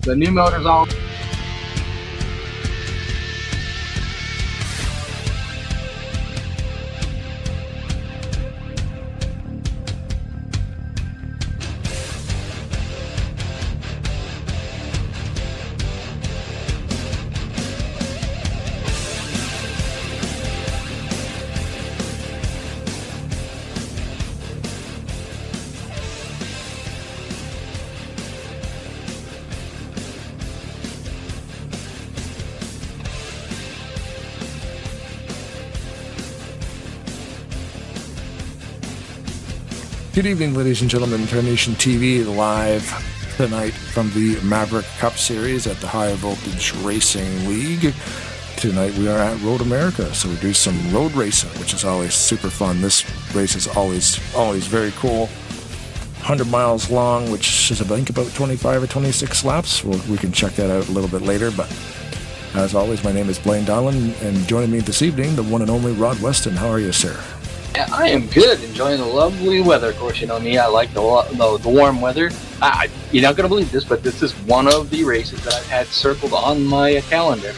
The new motor's all. Good evening, ladies and gentlemen. Tarnation TV live tonight from the Maverick Cup Series at the High Voltage Racing League. Tonight we are at Road America, so we do some road racing, which is always super fun. This race is always very cool. 100 miles long, which is I think about 25 or 26 laps. We can check that out a little bit later, but as always, my name is Blaine Donlan, and joining me this evening, the one and only Rod Weston. How are you, sir? Yeah, I am good, enjoying the lovely weather. Of course, you know me, I like the warm weather. You're not going to believe this, but this is one of the races that I've had circled on my calendar.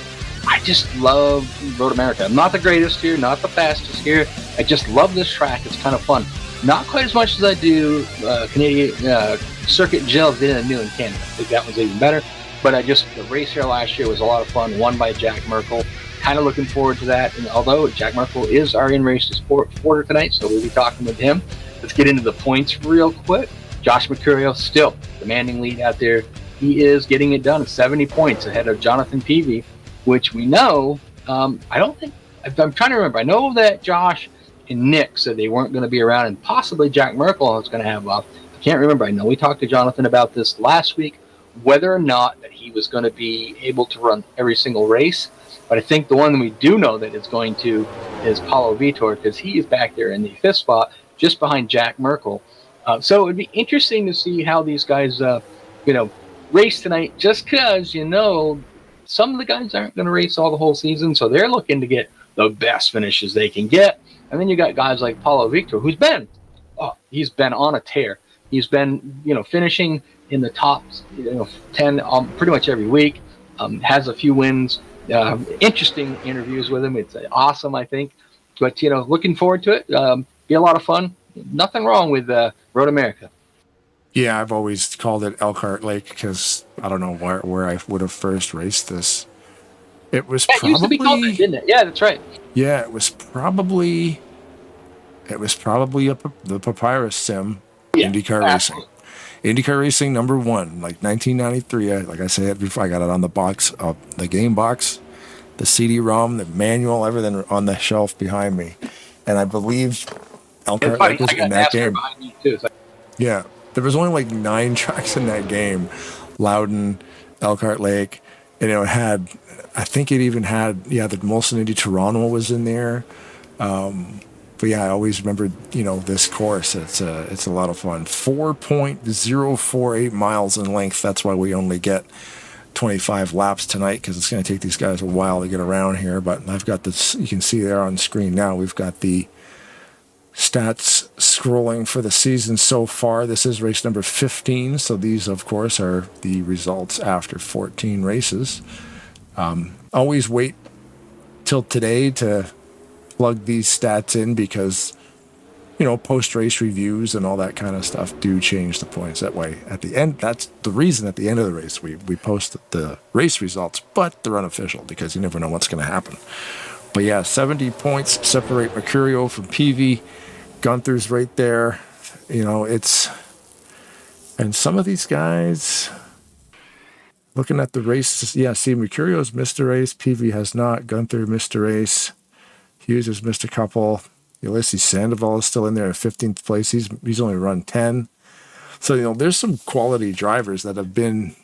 I just love Road America. I'm not the greatest here, not the fastest here. I just love this track. It's kind of fun. Not quite as much as I do Canadian Circuit Gel did and new in Canada. I think that one's even better. But the race here last year was a lot of fun, won by Jack Merkel. Kind of looking forward to that. And although Jack Merkel is our in-race supporter tonight, so we'll be talking with him. Let's get into the points real quick. Josh Mercurio still demanding lead out there. He is getting it done at 70 points ahead of Jonathan Peavy, which we know. I'm trying to remember. I know that Josh and Nick said they weren't going to be around, and possibly Jack Merkel was going to have off. I can't remember. I know we talked to Jonathan about this last week, whether or not that he was going to be able to run every single race. But I think the one we do know that is going to is Paulo Vitor, because he is back there in the fifth spot, just behind Jack Merkel. So it would be interesting to see how these guys, race tonight, just because, some of the guys aren't going to race all the whole season, so they're looking to get the best finishes they can get. And then you got guys like Paulo Vitor, he's been on a tear. He's been, finishing in the top 10 pretty much every week, has a few wins. Interesting interviews with him. It's awesome, I think. But, looking forward to it. Be a lot of fun. Nothing wrong with Road America. Yeah, I've always called it Elkhart Lake because I don't know where I would have first raced this. It was probably... It used to be called that, didn't it? Yeah, that's right. Yeah, it was probably the Papyrus Sim, IndyCar Racing. IndyCar Racing number 1, like 1993. Like I said before, I got it on the box, the game box, the CD-ROM, the manual, everything on the shelf behind me. And I believe Elkhart Lake was in that game. Me too, so. Yeah, there was only like 9 tracks in that game. Loudon, Elkhart Lake, and it had, I think it even had, the Molson Indy Toronto was in there. But yeah, I always remember, this course. It's a lot of fun. 4.048 miles in length. That's why we only get 25 laps tonight, because it's going to take these guys a while to get around here. But I've got this, you can see there on screen now, we've got the stats scrolling for the season so far. This is race number 15, so these, of course, are the results after 14 races. Always wait till today to plug these stats in because, post-race reviews and all that kind of stuff do change the points. That way, at the end, that's the reason at the end of the race we post the race results, but they're unofficial because you never know what's going to happen. But yeah, 70 points separate Mercurio from Peavy. Gunther's right there. And some of these guys, looking at the races, see, Mercurio's missed a race, Peavy has not, Gunther missed a race, Hughes has missed a couple. Ulysses Sandoval is still in there in 15th place. He's only run 10. So, there's some quality drivers that have been,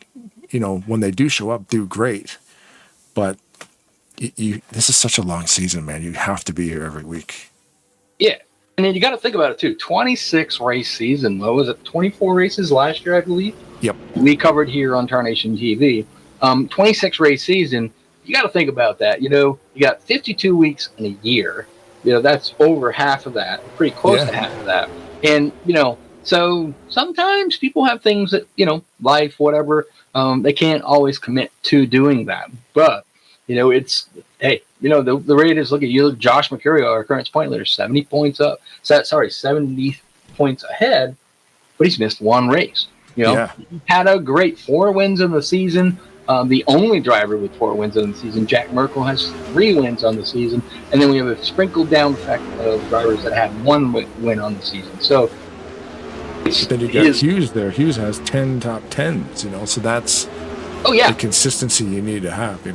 when they do show up, do great. But this is such a long season, man. You have to be here every week. Yeah. And then you got to think about it, too. 26 race season. What was it? 24 races last year, I believe? Yep. We covered here on Tarnation TV. 26 race season. You got to think about that. You got 52 weeks in a year. That's over half of that, pretty close to half of that. And, So sometimes people have things that, life, whatever, they can't always commit to doing that. But, it's, hey, the rate is, look at you, Josh Mercurio, our current point leader, 70 points up, 70 points ahead, but he's missed one race. Yeah. He had a great 4 wins in the season. The only driver with 4 wins in the season, Jack Merkel, has 3 wins on the season. And then we have a sprinkled down effect of drivers that had 1 win on the season. So then you got Hughes there. Hughes has 10 top 10s, so that's the consistency you need to have,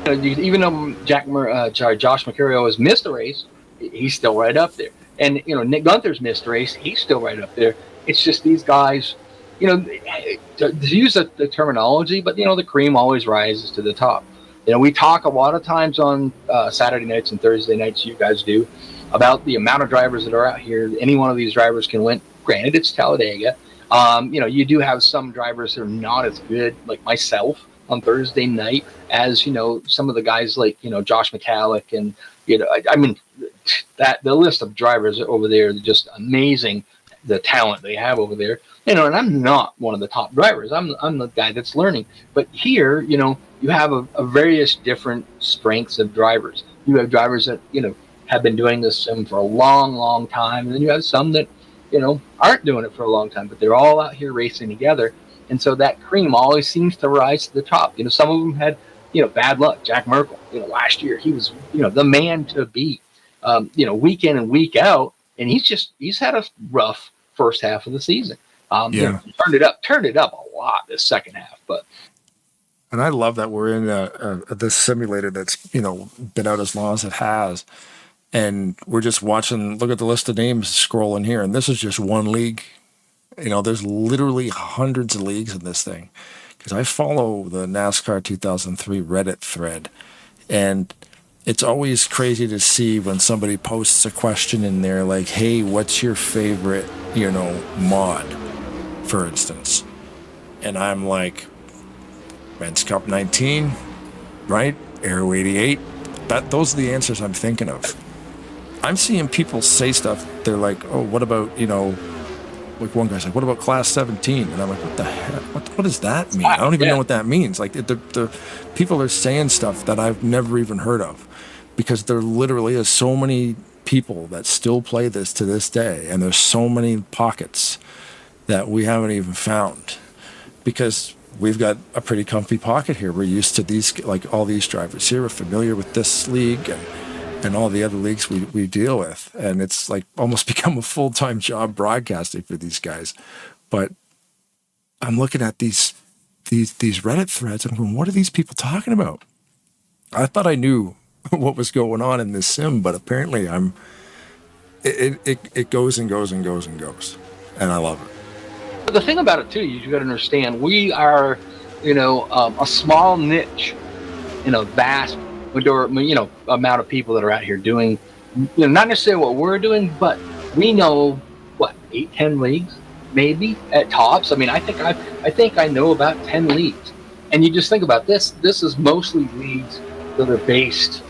Even though Josh Mercurio has missed a race, he's still right up there. And, Nick Gunther's missed a race, he's still right up there. It's just these guys, to use the terminology, but, the cream always rises to the top. We talk a lot of times on Saturday nights and Thursday nights, you guys do, about the amount of drivers that are out here. Any one of these drivers can win. Granted, it's Talladega. You do have some drivers that are not as good, like myself, on Thursday night as, some of the guys like, Josh McCallick and, that the list of drivers over there is just amazing, the talent they have over there. And I'm not one of the top drivers. I'm the guy that's learning. But here, you have a various different strengths of drivers. You have drivers that, have been doing this for a long, long time. And then you have some that, aren't doing it for a long time, but they're all out here racing together. And so that cream always seems to rise to the top. Some of them had, bad luck. Jack Merkel, last year, he was, the man to beat, week in and week out. And he's had a rough first half of the season. Turned it up a lot this second half. And I love that we're in this simulator that's, been out as long as it has. And we're just watching, look at the list of names scrolling here. And this is just one league. There's literally hundreds of leagues in this thing. Because I follow the NASCAR 2003 Reddit thread. And it's always crazy to see when somebody posts a question in there like, hey, what's your favorite, mod, for instance? And I'm like, Men's Cup 19, right? Aero 88. Those are the answers I'm thinking of. I'm seeing people say stuff. They're like, oh, what about, like one guy's like, what about class 17? And I'm like, what the heck? What does that mean? I don't even know what that means. Like the people are saying stuff that I've never even heard of, because there literally is so many people that still play this to this day. And there's so many pockets that we haven't even found, because we've got a pretty comfy pocket here. We're used to these, like all these drivers here. We're familiar with this league and all the other leagues we deal with. And it's like almost become a full-time job broadcasting for these guys. But I'm looking at these Reddit threads. I'm going, what are these people talking about? I thought I knew what was going on in this sim, but apparently it goes and goes and goes and goes. And I love it. But the thing about it too, you got to understand, we are, a small niche in a vast, amount of people that are out here doing, not necessarily what we're doing, but we know 8-10 leagues maybe at tops. I mean, I think I know about 10 leagues. And you just think about this. This is mostly leagues that are based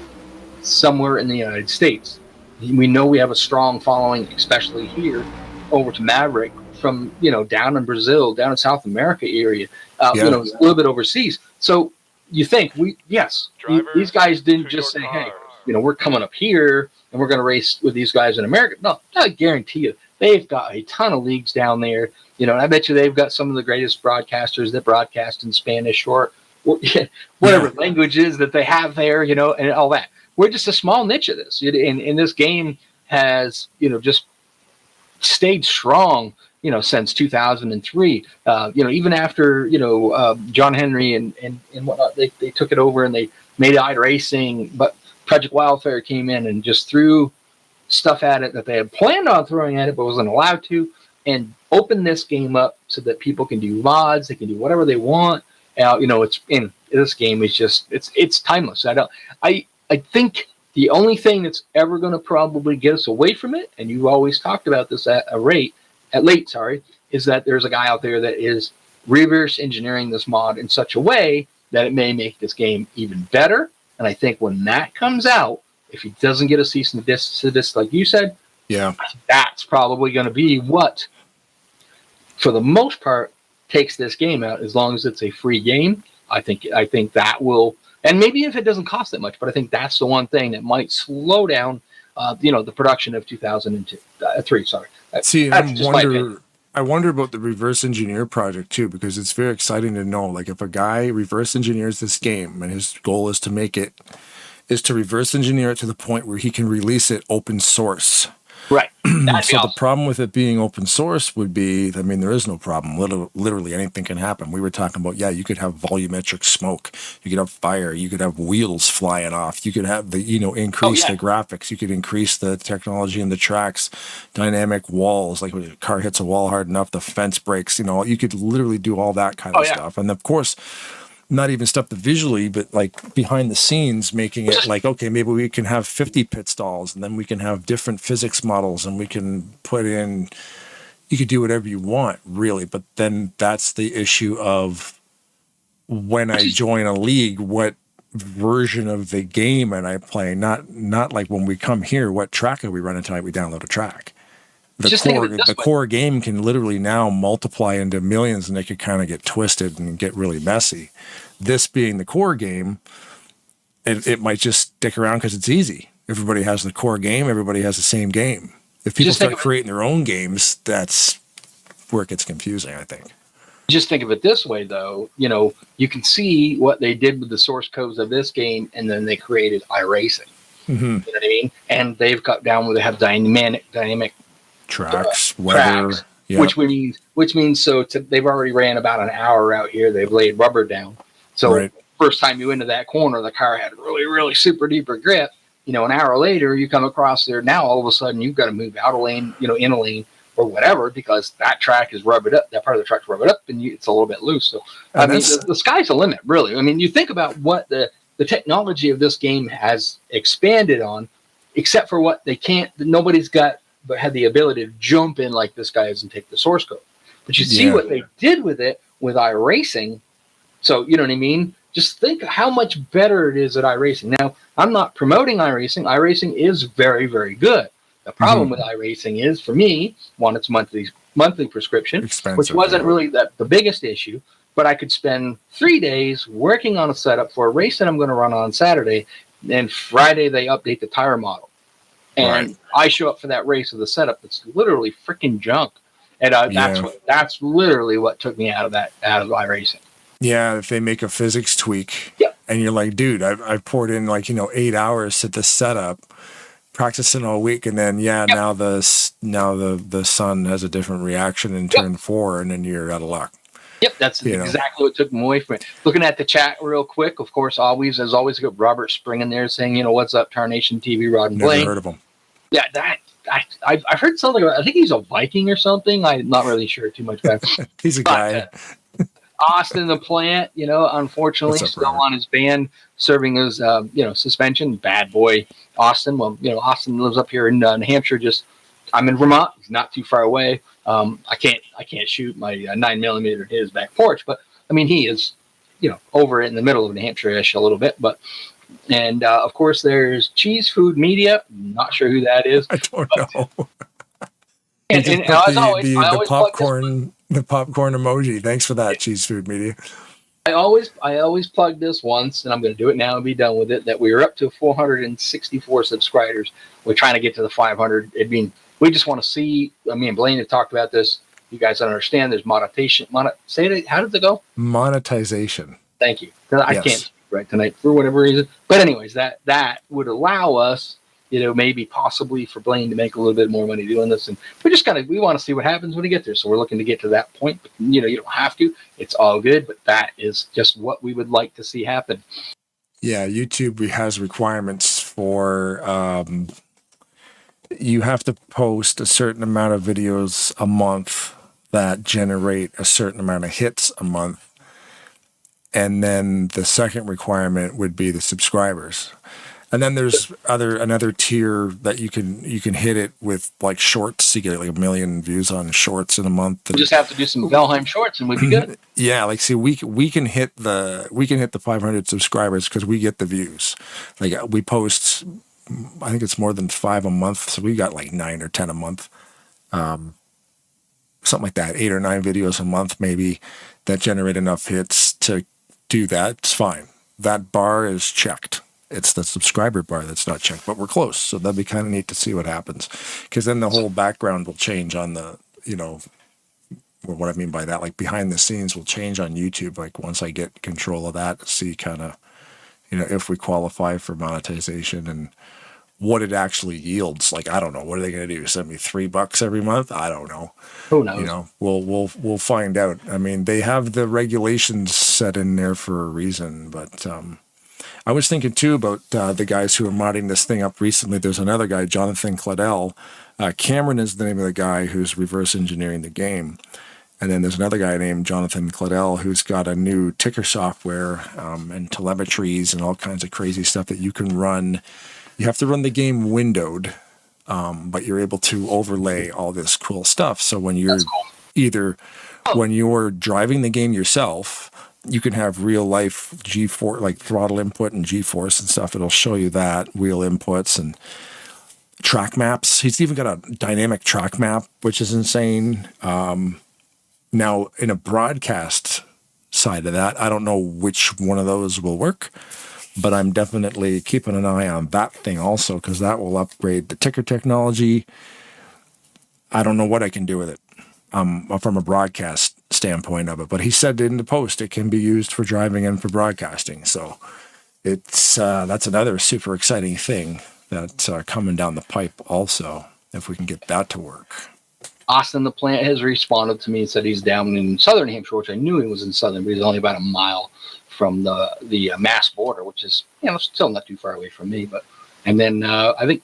somewhere in the United States. We know we have a strong following, especially here over to Maverick, from down in Brazil, down in South America area, a little bit overseas. So you think these guys didn't just say, hey, we're coming up here and we're going to race with these guys in America. No, I guarantee you, they've got a ton of leagues down there. And I bet you they've got some of the greatest broadcasters that broadcast in Spanish or whatever languages that they have there, and all that. We're just a small niche of this. And this game has, just stayed strong, since 2003. Even after, John Henry and whatnot, they took it over and they made iRacing, but Project Wildfire came in and just threw stuff at it that they had planned on throwing at it but wasn't allowed to, and opened this game up so that people can do mods, they can do whatever they want. It's in this game is just it's timeless. I think the only thing that's ever going to probably get us away from it, and you always talked about this at late, is that there's a guy out there that is reverse engineering this mod in such a way that it may make this game even better. And I think when that comes out, if he doesn't get a cease and desist, like you said, Yeah. That's probably going to be what, for the most part, takes this game out. As long as it's a free game, I think that will, and maybe if it doesn't cost that much, but I think that's the one thing that might slow down, the production of 2003. Sorry. See, I wonder about the reverse engineer project too, because it's very exciting to know, like, if a guy reverse engineers this game and his goal is to reverse engineer it to the point where he can release it open source. Right. So awesome. The problem with it being open source would be, I mean, there is no problem. Literally anything can happen. We were talking about, you could have volumetric smoke, you could have fire, you could have wheels flying off, you could have the, increase the graphics, you could increase the technology in the tracks, dynamic walls, like when a car hits a wall hard enough, the fence breaks, you could literally do all that kind of stuff. And of course, not even stuff visually, but like behind the scenes, making it like, okay, maybe we can have 50 pit stalls, and then we can have different physics models, and we can put in, you could do whatever you want, really. But then that's the issue of when I join a league, what version of the game am I playing? Not like when we come here, what track are we running tonight? We download a track. The core game can literally now multiply into millions, and they could kind of get twisted and get really messy. This being the core game, it might just stick around because it's easy. Everybody has the core game. Everybody has the same game. If people start creating their own games, that's where it gets confusing, I think. Just think of it this way, though. You can see what they did with the source codes of this game, and then they created iRacing. Mm-hmm. You know what I mean? And they've cut down where they have dynamic tracks, weather, which means they've already ran about an hour out here. They've laid rubber down. So first time you into that corner, the car had really, really super deeper grip. An hour later, you come across there. Now all of a sudden, you've got to move out of lane, in a lane or whatever, because that track is rubbered up. That part of the track's rubbered up, and it's a little bit loose. So I mean, the sky's the limit, really. I mean, you think about what the technology of this game has expanded on, except for what they can't. Nobody's had the ability to jump in like this guy is and take the source code. But you see what they did with it with iRacing. So, you know what I mean? Just think how much better it is at iRacing. Now, I'm not promoting iRacing. iRacing is very, very good. The problem with iRacing is, for me, one, it's monthly prescription, which wasn't really the biggest issue. But I could spend 3 days working on a setup for a race that I'm going to run on Saturday. And Friday, they update the tire model. And I show up for that race with a setup that's literally freaking junk, and that's literally what took me out of iRacing. Yeah, if they make a physics tweak, and you're like, dude, I've poured in 8 hours to this setup, practicing all week, and then now the sun has a different reaction in turn 4, and then you're out of luck. Yep, that's exactly what took me away from it. Looking at the chat real quick, of course, there's always got Robert Spring in there saying, what's up, Tarnation TV, Rod and Blaine. Never heard of him. Yeah, I've heard something about. I think he's a Viking or something. I'm not really sure too much about it. He's a guy. Austin the Plant, unfortunately still on his ban, serving his suspension. Bad boy, Austin. Well, Austin lives up here in New Hampshire. I'm in Vermont. He's not too far away. I can't shoot my 9mm at his back porch, but I mean, he is, over in the middle of New Hampshire-ish a little bit, but. And of course, there's Cheese Food Media. Not sure who that is. I don't know. And as always, the popcorn emoji. Thanks for that, Cheese Food Media. I always plug this once, and I'm going to do it now and be done with it. That we are up to 464 subscribers. We're trying to get to the 500. We just want to see. Me and Blaine have talked about this. You guys don't understand. There's monetization. Say it. How did it go? Monetization. Thank you. I can't. Right tonight for whatever reason, but anyways, that would allow us, maybe possibly for Blaine to make a little bit more money doing this, and we want to see what happens when we get there. So we're looking to get to that point, but you don't have to. It's all good, but that is just what we would like to see happen. Yeah, YouTube has requirements for you have to post a certain amount of videos a month that generate a certain amount of hits a month. And then the second requirement would be the subscribers. And then there's another tier that you can hit it with shorts. You get 1 million views on shorts in a month. We just have to do some Valheim shorts and we'd be good. Yeah, we can hit the 500 subscribers because we get the views. We post I think it's more than 5 a month. So we got like 9 or 10 a month. Something like that, 8 or 9 videos a month maybe that generate enough hits to do that. It's fine. That bar is checked. It's the subscriber bar that's not checked, but we're close. So that'd be kind of neat to see what happens, because then the whole background will change on the, what I mean by that, like behind the scenes will change on YouTube. Like once I get control of that, see kind of, if we qualify for monetization and what it actually yields. Like, I don't know. What are they going to do? Send me $3 every month? I don't know. Who knows? We'll find out. I mean, they have the regulations set in there for a reason, but I was thinking too about the guys who are modding this thing up recently. There's another guy, Jonathan Claddell. Cameron is the name of the guy who's reverse engineering the game. And then there's another guy named Jonathan Claddell who's got a new ticker software and telemetries and all kinds of crazy stuff that you can run. You have to run the game windowed, but you're able to overlay all this cool stuff. So when you're when you're driving the game yourself, you can have real life G-force, like throttle input and G-force and stuff. It'll show you that, wheel inputs and track maps. He's even got a dynamic track map, which is insane. Now, in a broadcast side of that, I don't know which one of those will work, but I'm definitely keeping an eye on that thing also, because that will upgrade the ticker technology. I don't know what I can do with it from a broadcast standpoint of it, but he said in the post it can be used for driving and for broadcasting. So it's that's another super exciting thing that's coming down the pipe also, if we can get that to work. Austin, the plant, has responded to me and said he's down in southern Hampshire, which I knew he was in southern, but he's only about a mile from the Mass border, which is still not too far away from me. And then I think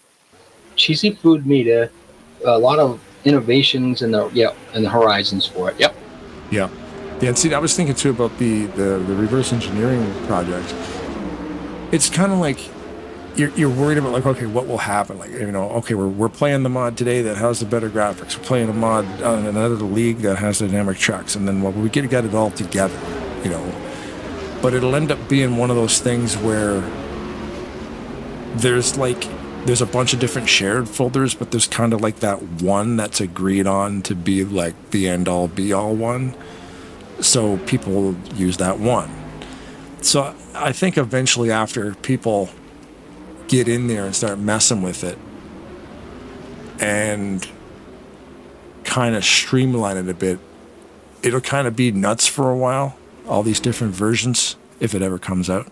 Cheesy Food Media, a lot of innovations in the horizons for it. Yep. Yeah. And see, I was thinking too about the reverse engineering project. It's kind of like you're worried about, like, okay, what will happen? Like, okay, we're playing the mod today that has the better graphics. We're playing a mod on another league that has dynamic tracks, and then we get it all together, But it'll end up being one of those things where there's a bunch of different shared folders, but there's kind of like that one that's agreed on to be like the end all be all one. So people will use that one. So I think eventually, after people get in there and start messing with it and kind of streamline it a bit, it'll kind of be nuts for a while, all these different versions, if it ever comes out.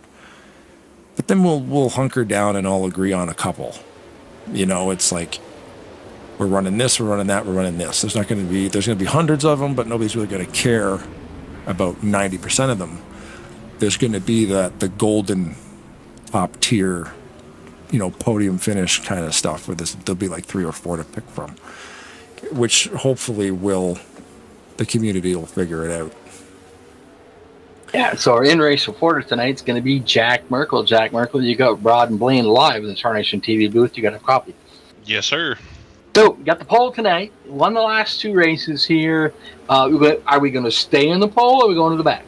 But then we'll hunker down and all agree on a couple. It's like, we're running this, we're running that, we're running this. There's going to be hundreds of them, but nobody's really going to care about 90% of them. There's going to be the golden top tier, podium finish kind of stuff, where there'll be like 3 or 4 to pick from, which hopefully the community will figure it out. Yeah, so our in-race reporter tonight's going to be Jack Merkel. Jack Merkel, you got Rod and Blaine live in the Tarnation TV booth. You got a copy. Yes, sir. So, we got the poll tonight. Won the last 2 races here. Are we going to stay in the poll, or are we going to the back?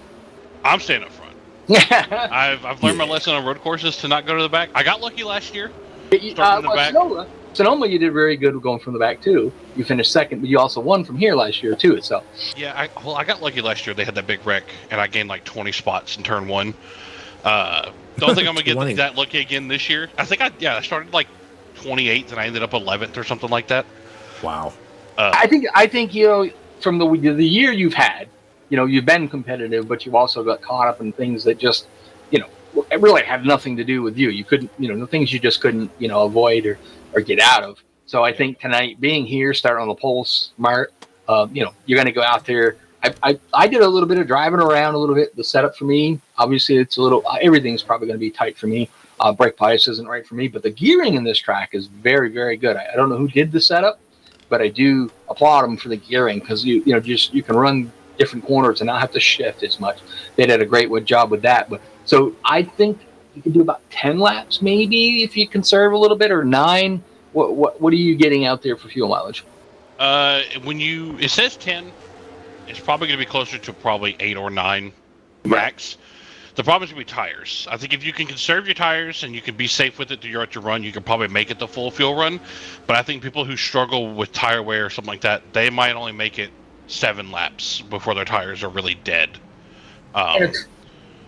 I'm staying up front. I've learned my lesson on road courses to not go to the back. I got lucky last year. Sonoma, you did very good going from the back too. You finished second, but you also won from here last year too. So yeah, I got lucky last year. They had that big wreck, and I gained like 20 spots in turn 1. Don't think I'm gonna get that lucky again this year. I think I started like 28th and I ended up 11th or something like that. Wow. I think from the year you've had, you've been competitive, but you've also got caught up in things that just it really had nothing to do with you. You couldn't, the things you just couldn't, avoid or get out of. So I think tonight, being here, starting on the pole smart, you're going to go out there. I did a little bit of driving around a little bit. The setup for me, obviously, it's a little, everything's probably going to be tight for me. Brake bias isn't right for me, but the gearing in this track is very, very good. I don't know who did the setup, but I do applaud them for the gearing, because you can run different corners and not have to shift as much. They did a great job with that. But so I think you can do about 10 laps maybe if you conserve a little bit, or 9. What are you getting out there for fuel mileage? It says 10, it's probably going to be closer to probably 8 or 9 max. The problem is going to be tires. I think if you can conserve your tires and you can be safe with it throughout your run, you can probably make it the full fuel run. But I think people who struggle with tire wear or something like that, they might only make it 7 laps before their tires are really dead. It's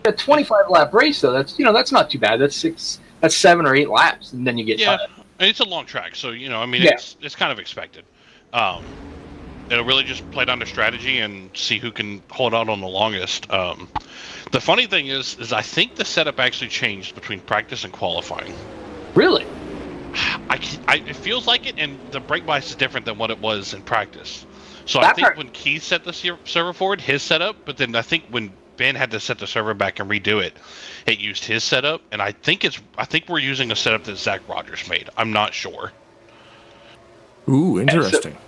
a 25-lap race, though. That's not too bad. That's 7 or 8 laps, and then you get tired. And it's a long track, so it's kind of expected. It'll really just play down to strategy and see who can hold out on the longest. The funny thing is I think the setup actually changed between practice and qualifying. Really? It feels like it, and the brake bias is different than what it was in practice. So I think when Keith set the server forward, his setup, but then I think when Ben had to set the server back and redo it, it used his setup, and I think we're using a setup that Zach Rogers made. I'm not sure. Ooh, interesting.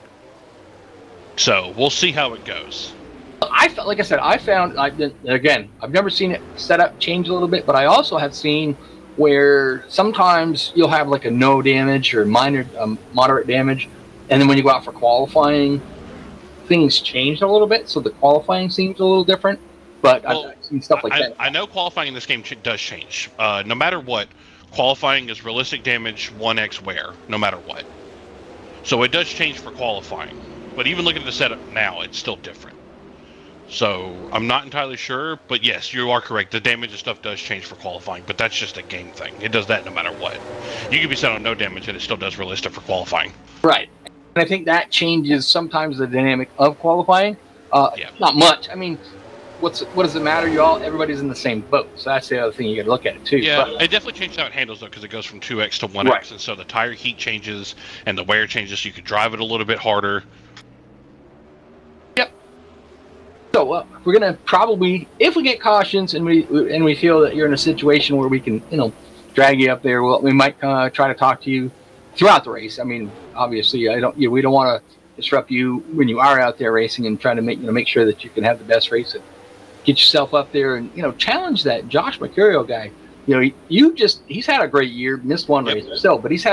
So we'll see how it goes. Like I said, I've never seen it set up change a little bit, but I also have seen where sometimes you'll have like a no damage or moderate damage, and then when you go out for qualifying, things change a little bit, so the qualifying seems a little different. But I've seen stuff like that. I know qualifying in this game does change. No matter what, qualifying is realistic damage 1x wear, no matter what. So it does change for qualifying. But even looking at the setup now, it's still different. So I'm not entirely sure, but yes, you are correct. The damage and stuff does change for qualifying, but that's just a game thing. It does that no matter what. You can be set on no damage, and it still does realistic for qualifying. Right. And I think that changes sometimes the dynamic of qualifying. Not much. I mean, what does it matter? Everybody's in the same boat. So that's the other thing you got to look at it too. Yeah, it definitely changed how it handles though, because it goes from 2x to 1x, right. And so the tire heat changes and the wear changes. So you can drive it a little bit harder. Yep. So we're gonna probably, if we get cautions and we feel that you're in a situation where we can, drag you up there, we might try to talk to you throughout the race. I mean, obviously, we don't want to disrupt you when you are out there racing and trying to make sure that you can have the best race. Get yourself up there and challenge that Josh Mercurio guy. He's had a great year, missed one race himself, but he's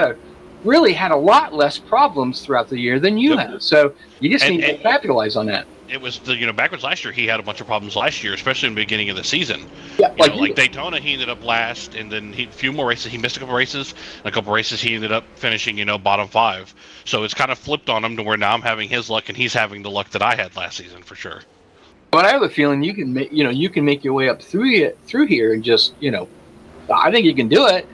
really had a lot less problems throughout the year than you have. So you just need to capitalize on that. It was backwards last year. He had a bunch of problems last year, especially in the beginning of the season. Yeah, like Daytona, he ended up last, and then a few more races he missed a couple races. And a couple races he ended up finishing bottom 5. So it's kind of flipped on him to where now I'm having his luck and he's having the luck that I had last season for sure. But I have a feeling you can make your way up through here and just I think you can do it.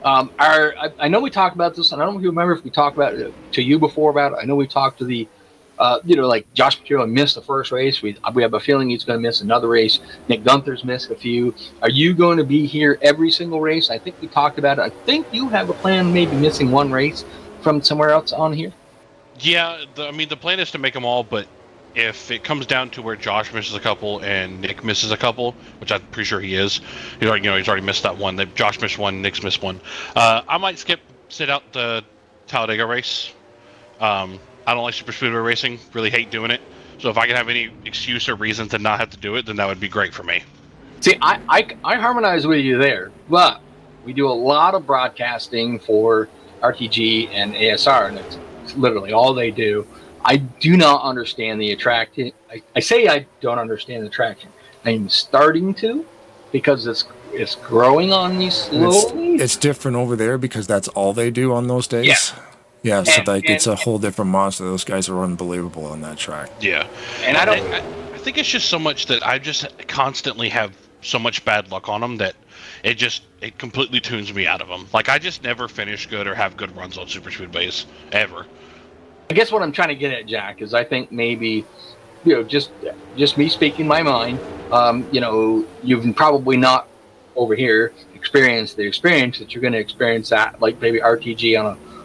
I know we talked about this, and I don't remember if we talked about it to you before about it. I know we talked to the like Josh Mercurio missed the first race. We have a feeling he's going to miss another race. Nick Gunther's missed a few. Are you going to be here every single race? I think we talked about it. I think you have a plan, maybe missing one race from somewhere else on here. Yeah, the plan is to make them all, but if it comes down to where Josh misses a couple and Nick misses a couple, which I'm pretty sure he is, he's already missed that one. Josh missed one, Nick's missed one. I might sit out the Talladega race. I don't like super speedway racing. Really hate doing it. So if I can have any excuse or reason to not have to do it, then that would be great for me. See, I harmonize with you there, but we do a lot of broadcasting for RTG and ASR, and it's literally all they do. I do not understand the attraction. I say I don't understand the attraction. I'm starting to, because it's growing on me slowly. It's different over there because that's all they do on those days. Yeah, so it's a whole different monster. Those guys are unbelievable on that track. Yeah, and I think it's just so much that I just constantly have so much bad luck on them that it completely tunes me out of them. Like I just never finish good or have good runs on super speedways ever. I guess what I'm trying to get at, Jack, is I think maybe, just me speaking my mind. You've probably not over here experienced the experience that you're going to experience at like maybe RTG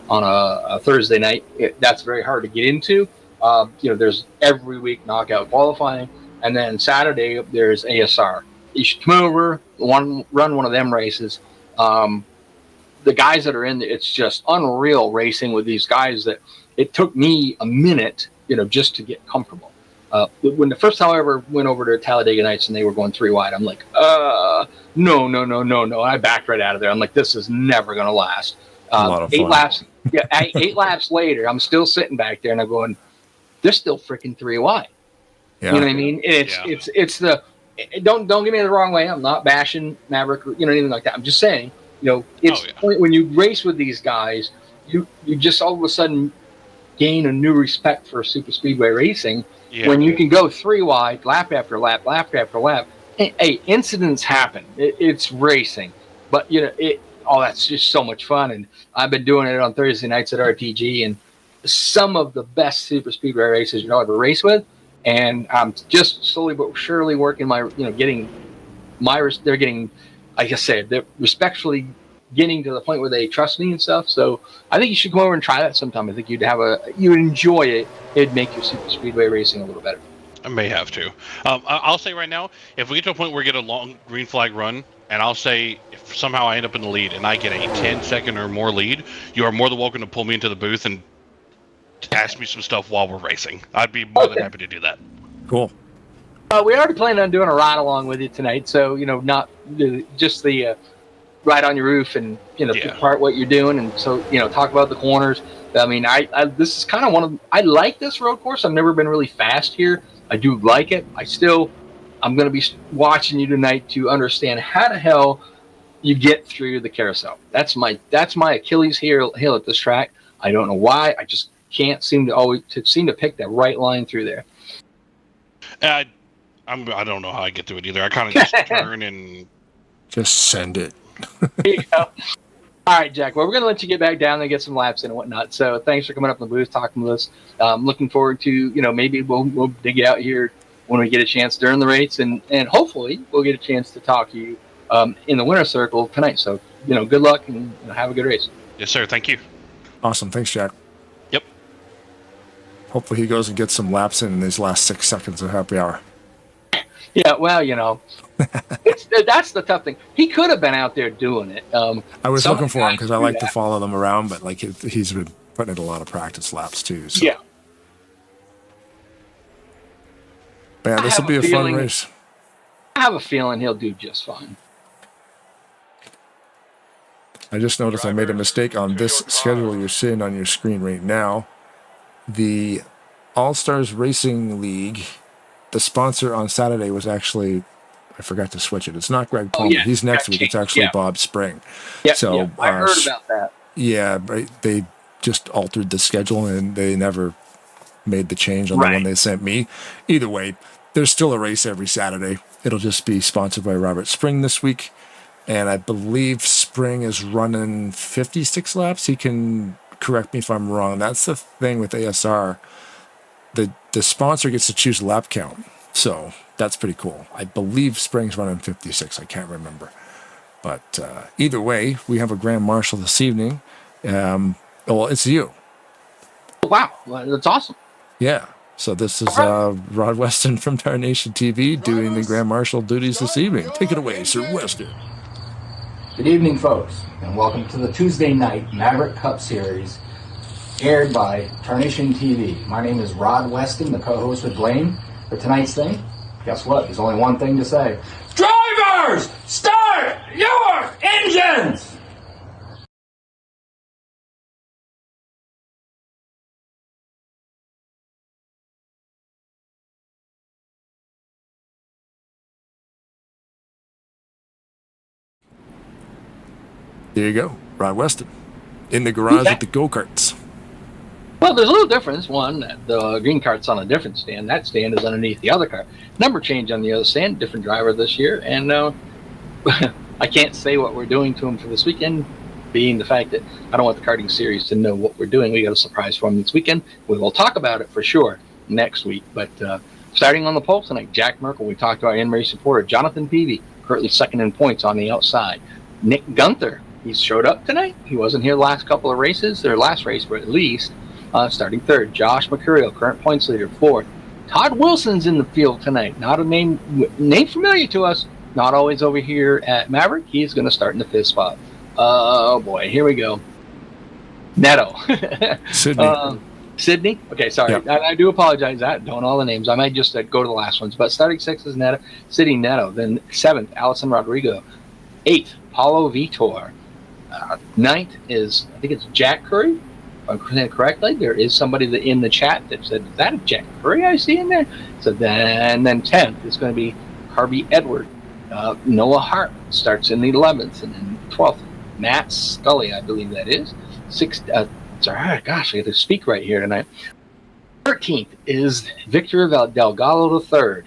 on a Thursday night. That's very hard to get into. There's every week knockout qualifying, and then Saturday there's ASR. You should come over, run one of them races. The guys that are in there, it's just unreal racing with these guys that it took me a minute, just to get comfortable. When the first time I ever went over to Talladega Nights and they were going 3 wide, I'm like, no. I backed right out of there. I'm like, this is never going to last. A lot of fun. 8 laps. Yeah, 8 laps later, I'm still sitting back there and I'm going, they're still freaking 3 wide. Yeah. You know what I mean? don't get me the wrong way. I'm not bashing Maverick or anything like that. I'm just saying, it's the point when you race with these guys, you just all of a sudden gain a new respect for super speedway racing when you can go 3 wide, lap after lap, lap after lap. Hey, incidents happen. It's racing, but that's just so much fun. And I've been doing it on Thursday nights at RTG, and some of the best super speedway races you'll ever race with. And I'm just slowly but surely working they're getting, like I said, they're respectfully getting to the point where they trust me and stuff. So I think you should come over and try that sometime. I think you'd enjoy it. It'd make your super speedway racing a little better. I may have to. I'll say right now, if we get to a point where we get a long green flag run, and I'll say if somehow I end up in the lead and I get a 10-second or more lead, you are more than welcome to pull me into the booth and ask me some stuff while we're racing. I'd be more than happy to do that. Cool. We already planned on doing a ride along with you tonight, so not just the ride on your roof and part what you're doing, and so talk about the corners. I mean, this is kind of I like this road course. I've never been really fast here. I do like it. I'm going to be watching you tonight to understand how the hell you get through the carousel. That's my Achilles heel at this track. I don't know why. I just can't seem to pick that right line through there. I don't know how I get to it either. I kind of just turn and just send it. There you go. All right, Jack. Well, we're going to let you get back down and get some laps in and whatnot. So thanks for coming up in the booth, talking with us. Looking forward to, maybe we'll dig out here when we get a chance during the race, and hopefully we'll get a chance to talk to you in the winner's circle tonight. So, good luck and have a good race. Yes, sir. Thank you. Awesome. Thanks, Jack. Yep. Hopefully he goes and gets some laps in these last 6 seconds of happy hour. Yeah, well, that's the tough thing. He could have been out there doing it. I was looking for him because I like to follow them around, but he's been putting in a lot of practice laps too. So. Yeah. Man, this will be a fun race. I have a feeling he'll do just fine. I just noticed I made a mistake on this schedule you're seeing on your screen right now. The All-Stars Racing League, the sponsor on Saturday was actually, I forgot to switch it. It's not Greg Palmer. Yeah. He's next week. It's actually Bob Spring. Yeah, so I heard about that. Yeah, they just altered the schedule and they never made the change on the one they sent me. Either way, there's still a race every Saturday. It'll just be sponsored by Robert Spring this week. And I believe Spring is running 56 laps. He can correct me if I'm wrong. That's the thing with ASR. The sponsor gets to choose lap count. So that's pretty cool. I believe Spring's running 56. I can't remember. But either way, we have a Grand Marshal this evening. Well, it's you. Wow. That's awesome. Yeah. So this is Rod Weston from Tarnation TV doing the Grand Marshal duties this evening. Take it away, Sir Weston. Good evening, folks, and welcome to the Tuesday night Maverick Cup Series, aired by Tarnation TV. My name is Rod Weston, the co-host with Blaine. For tonight's thing, guess what? There's only one thing to say. Drivers, start your engines! There you go, Rod Weston, in the garage with the go-karts. Well, there's a little difference. One, the green cart's on a different stand. That stand is underneath the other car. Number change on the other stand, different driver this year. And I can't say what we're doing to him for this weekend, being the fact that I don't want the karting series to know what we're doing. We got a surprise for him this weekend. We will talk about it for sure next week. But starting on the pole tonight, Jack Merkel, we talked about in-race supporter. Jonathan Peavy, currently second in points on the outside. Nick Gunther, he showed up tonight. He wasn't here the last couple of races, or last race, but at least starting third. Josh Mercurio, current points leader, fourth. Todd Wilson's in the field tonight. Not a name familiar to us. Not always over here at Maverick. He's going to start in the fifth spot. Oh boy, here we go. Neto. Sydney. Okay, sorry. Yep. I do apologize. I don't know all the names. I might just go to the last ones. But starting sixth is Neto. Sydney Neto. Then seventh, Allison Rodrigo. Eighth, Paulo Vitor. Ninth is, I think it's Jack Curry. If I'm saying it correctly, there is somebody in the chat that said, is that a Jack Curry I see in there? So then 10th is going to be Harvey Edward. Noah Hart starts in the 11th, and then 12th. Matt Scully, I believe that is. Gosh, I got to speak right here tonight. 13th is Victor Delgado III.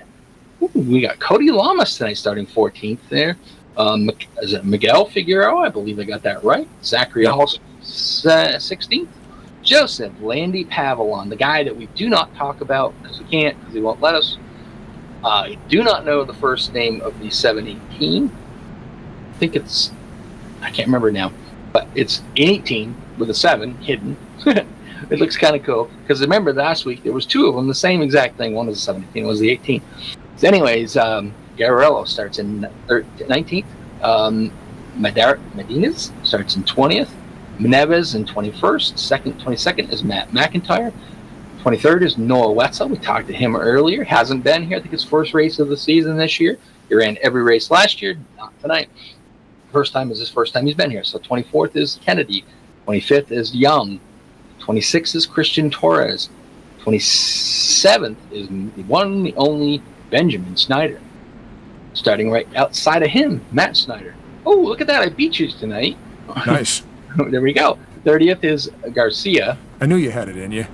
Ooh, we got Cody Lamas tonight starting 14th there. Is it Miguel Figueroa? I believe I got that right. Zachary Hall 16th. Joseph Landy Pavillon, the guy that we do not talk about because we can't, because he won't let us. I do not know the first name of the 718. I think I can't remember now, but it's 18 with a 7 hidden. It looks kind of cool because remember last week there was 2 of them, the same exact thing. One was the 17, one was the 18. So anyways, Gararello starts in 19th. Medina's starts in 20th. Neves in 21st. 22nd is Matt McIntyre. 23rd is Noah Wetzel. We talked to him earlier. Hasn't been here. I think his first race of the season this year. He ran every race last year, not tonight. First time is his first time he's been here. So 24th is Kennedy. 25th is Young. 26th is Christian Torres. 27th is the one, the only Benjamin Snyder. Starting right outside of him, Matt Snyder. Oh, look at that. I beat you tonight. Nice. There we go. 30th is Garcia. I knew you had it in you.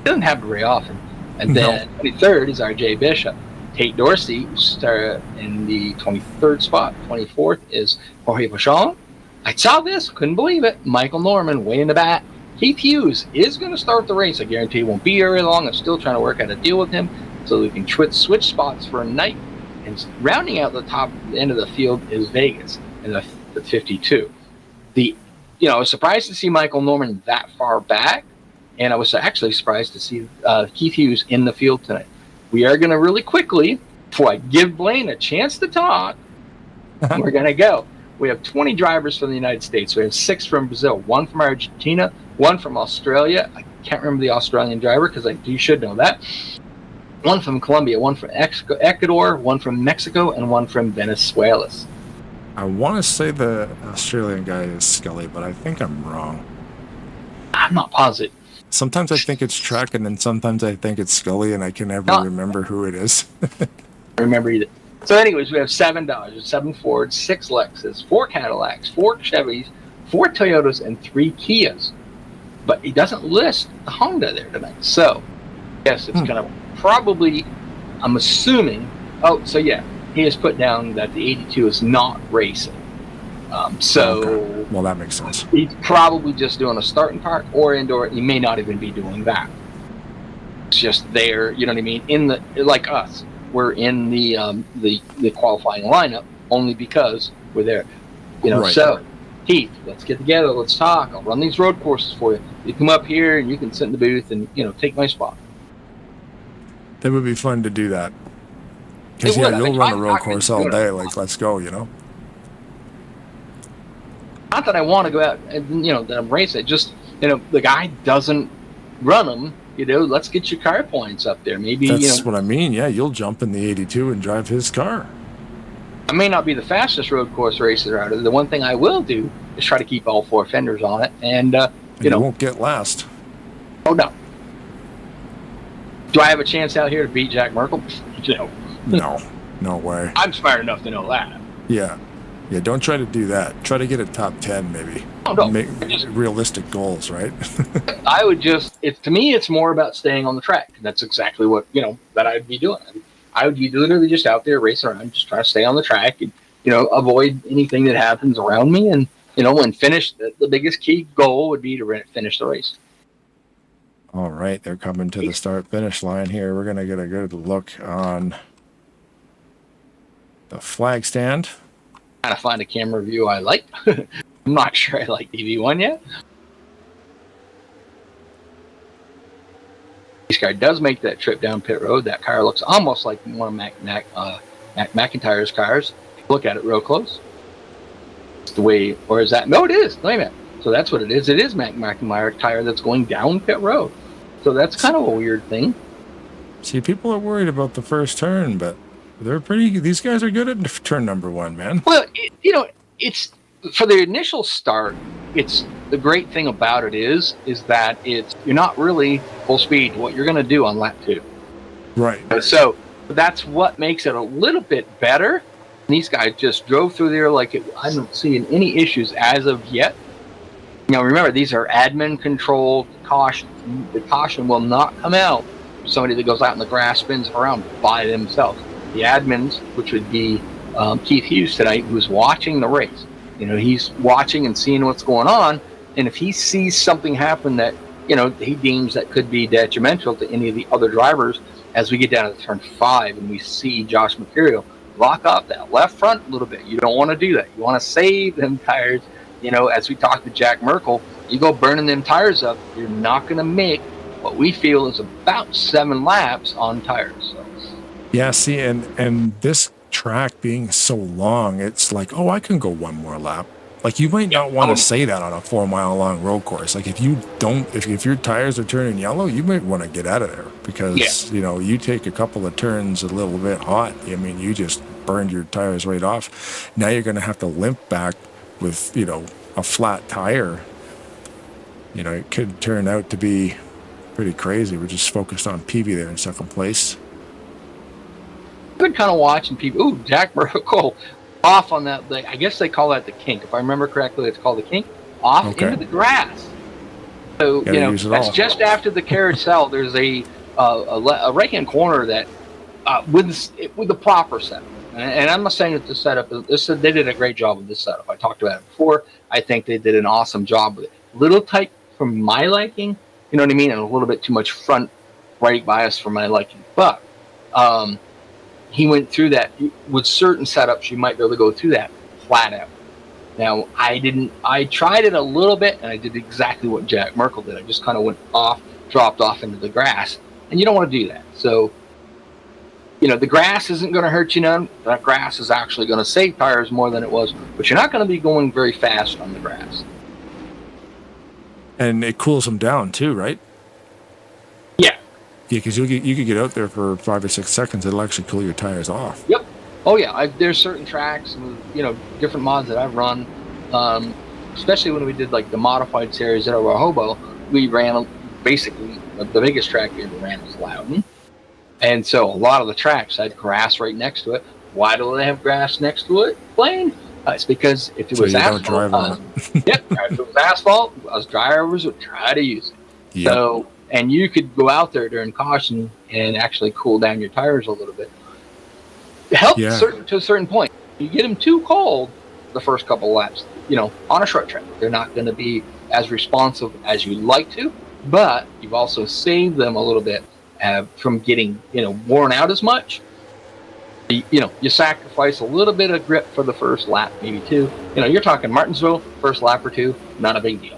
Doesn't happen very often. And then 23rd is RJ Bishop. Tate Dorsey started in the 23rd spot. 24th is Jorge Pachon. I saw this, couldn't believe it. Michael Norman way in the back. Keith Hughes is going to start the race. I guarantee he won't be here very long. I'm still trying to work out a deal with him so we can switch spots for a night. And rounding out the end of the field is Vegas in the 52. I was surprised to see Michael Norman that far back, and I was actually surprised to see Keith Hughes in the field tonight. We are going to really quickly, before I give Blaine a chance to talk, we're going to go. We have 20 drivers from the United States. We have 6 from Brazil, 1 from Argentina, 1 from Australia. I can't remember the Australian driver because you should know that. 1 from Colombia, 1 from Ecuador, 1 from Mexico, and 1 from Venezuela. I want to say the Australian guy is Scully, but I think I'm wrong. I'm not positive. Sometimes I think it's Trek, and then sometimes I think it's Scully, and I can never remember who it is. I remember either. So anyways, we have 7 Dodges, 7 Fords, 6 Lexus, 4 Cadillacs, 4 Chevys, 4 Toyotas, and 3 Kias. But he doesn't list the Honda there tonight. So, yes, it's going to probably, I'm assuming, he has put down that the 82 is not racing. Okay. Well, that makes sense. He's probably just doing a starting park or indoor. He may not even be doing that. It's just there, you know what I mean? Like us, we're in the qualifying lineup only because we're there. Right. So Heath, let's get together, let's talk. I'll run these road courses for you. You come up here and you can sit in the booth and take my spot. That would be fun to do that. Because you'll run a road course all day. Like, let's go, Not that I want to go out and that I'm racing. Just the guy doesn't run them. Let's get your car points up there. Maybe that's what I mean. Yeah, you'll jump in the 82 and drive his car. I may not be the fastest road course racer out of it. The one thing I will do is try to keep all 4 fenders on it, and you won't get last. Oh no. Do I have a chance out here to beat Jack Merkel? No way. I'm smart enough to know that. Yeah, don't try to do that. Try to get a top 10 maybe. Oh, no. Make realistic goals, right? I would to me, it's more about staying on the track. That's exactly what, that I'd be doing. I would be literally just out there racing around, just trying to stay on the track and, avoid anything that happens around me. And, when finished, the biggest key goal would be to finish the race. All right, they're coming to the start-finish line here. We're going to get a good look on the flag stand. Trying to find a camera view I like. I'm not sure I like DV1 yet. This car does make that trip down pit road. That car looks almost like one of McIntyre's cars. Look at it real close. It's the way, or is that? No, it is. Wait a minute. So that's what it is. It is McIntyre tire that's going down pit road. So that's kind of a weird thing. See, people are worried about the first turn, but these guys are good at turn number 1, man. Well, it's for the initial start. It's the great thing about it is that you're not really full speed. What you're going to do on lap 2, right? So That's what makes it a little bit better. And these guys just drove through there like I don't see any issues as of yet. Now remember, these are admin controlled cautions. The caution will not come out for somebody that goes out in the grass, spins around by themselves. The admins, which would be Keith Hughes tonight, who's watching the race. He's watching and seeing what's going on, and if he sees something happen that he deems that could be detrimental to any of the other drivers, as we get down to turn 5 and we see Josh Mercurio lock up that left front a little bit. You don't want to do that. You want to save them tires. As we talked to Jack Merkel, you go burning them tires up, you're not going to make what we feel is about 7 laps on tires. So. Yeah, see, and this track being so long, it's like, I can go 1 more lap. Like, you might not want to say that on a 4-mile long road course. Like, if your tires are turning yellow, you might want to get out of there because, you take a couple of turns a little bit hot. I mean, you just burned your tires right off. Now you're going to have to limp back with, a flat tire. It could turn out to be pretty crazy. We're just focused on PV there in second place. I've been kind of watching people. Ooh, Jack Merkel off on that. I guess they call that the kink. If I remember correctly, it's called the kink. Off into the grass. So, that's just after the carousel. There's a right-hand corner that with the proper setup. And I'm not saying that the setup, they did a great job with this setup. I talked about it before. I think they did an awesome job with it. Little tight for my liking, you know what I mean? And a little bit too much front right bias for my liking. But he went through that. With certain setups, you might be able to go through that flat out. Now, I tried it a little bit, and I did exactly what Jack Merkel did. I just kind of went off, dropped off into the grass. And you don't want to do that. So, the grass isn't going to hurt you none. That grass is actually going to save tires more than it was, but you're not going to be going very fast on the grass. And it cools them down too, right? Yeah. Yeah, because you could get out there for 5 or 6 seconds. It'll actually cool your tires off. Yep. Oh yeah. There's certain tracks, different mods that I've run, especially when we did like the modified series at Hobo. We ran basically the biggest track we ever ran was Loudon. And so a lot of the tracks had grass right next to it. Why do they have grass next to it? Plain. It's because if it was asphalt, drive on it. If it was asphalt, us drivers would try to use it. Yep. So, and you could go out there during caution and actually cool down your tires a little bit. It helps to a certain point. You get them too cold the first couple of laps, on a short track. They're not going to be as responsive as you'd like to, but you've also saved them a little bit from getting worn out as much. You sacrifice a little bit of grip for the first lap, maybe 2. You're talking Martinsville, first lap or 2, not a big deal.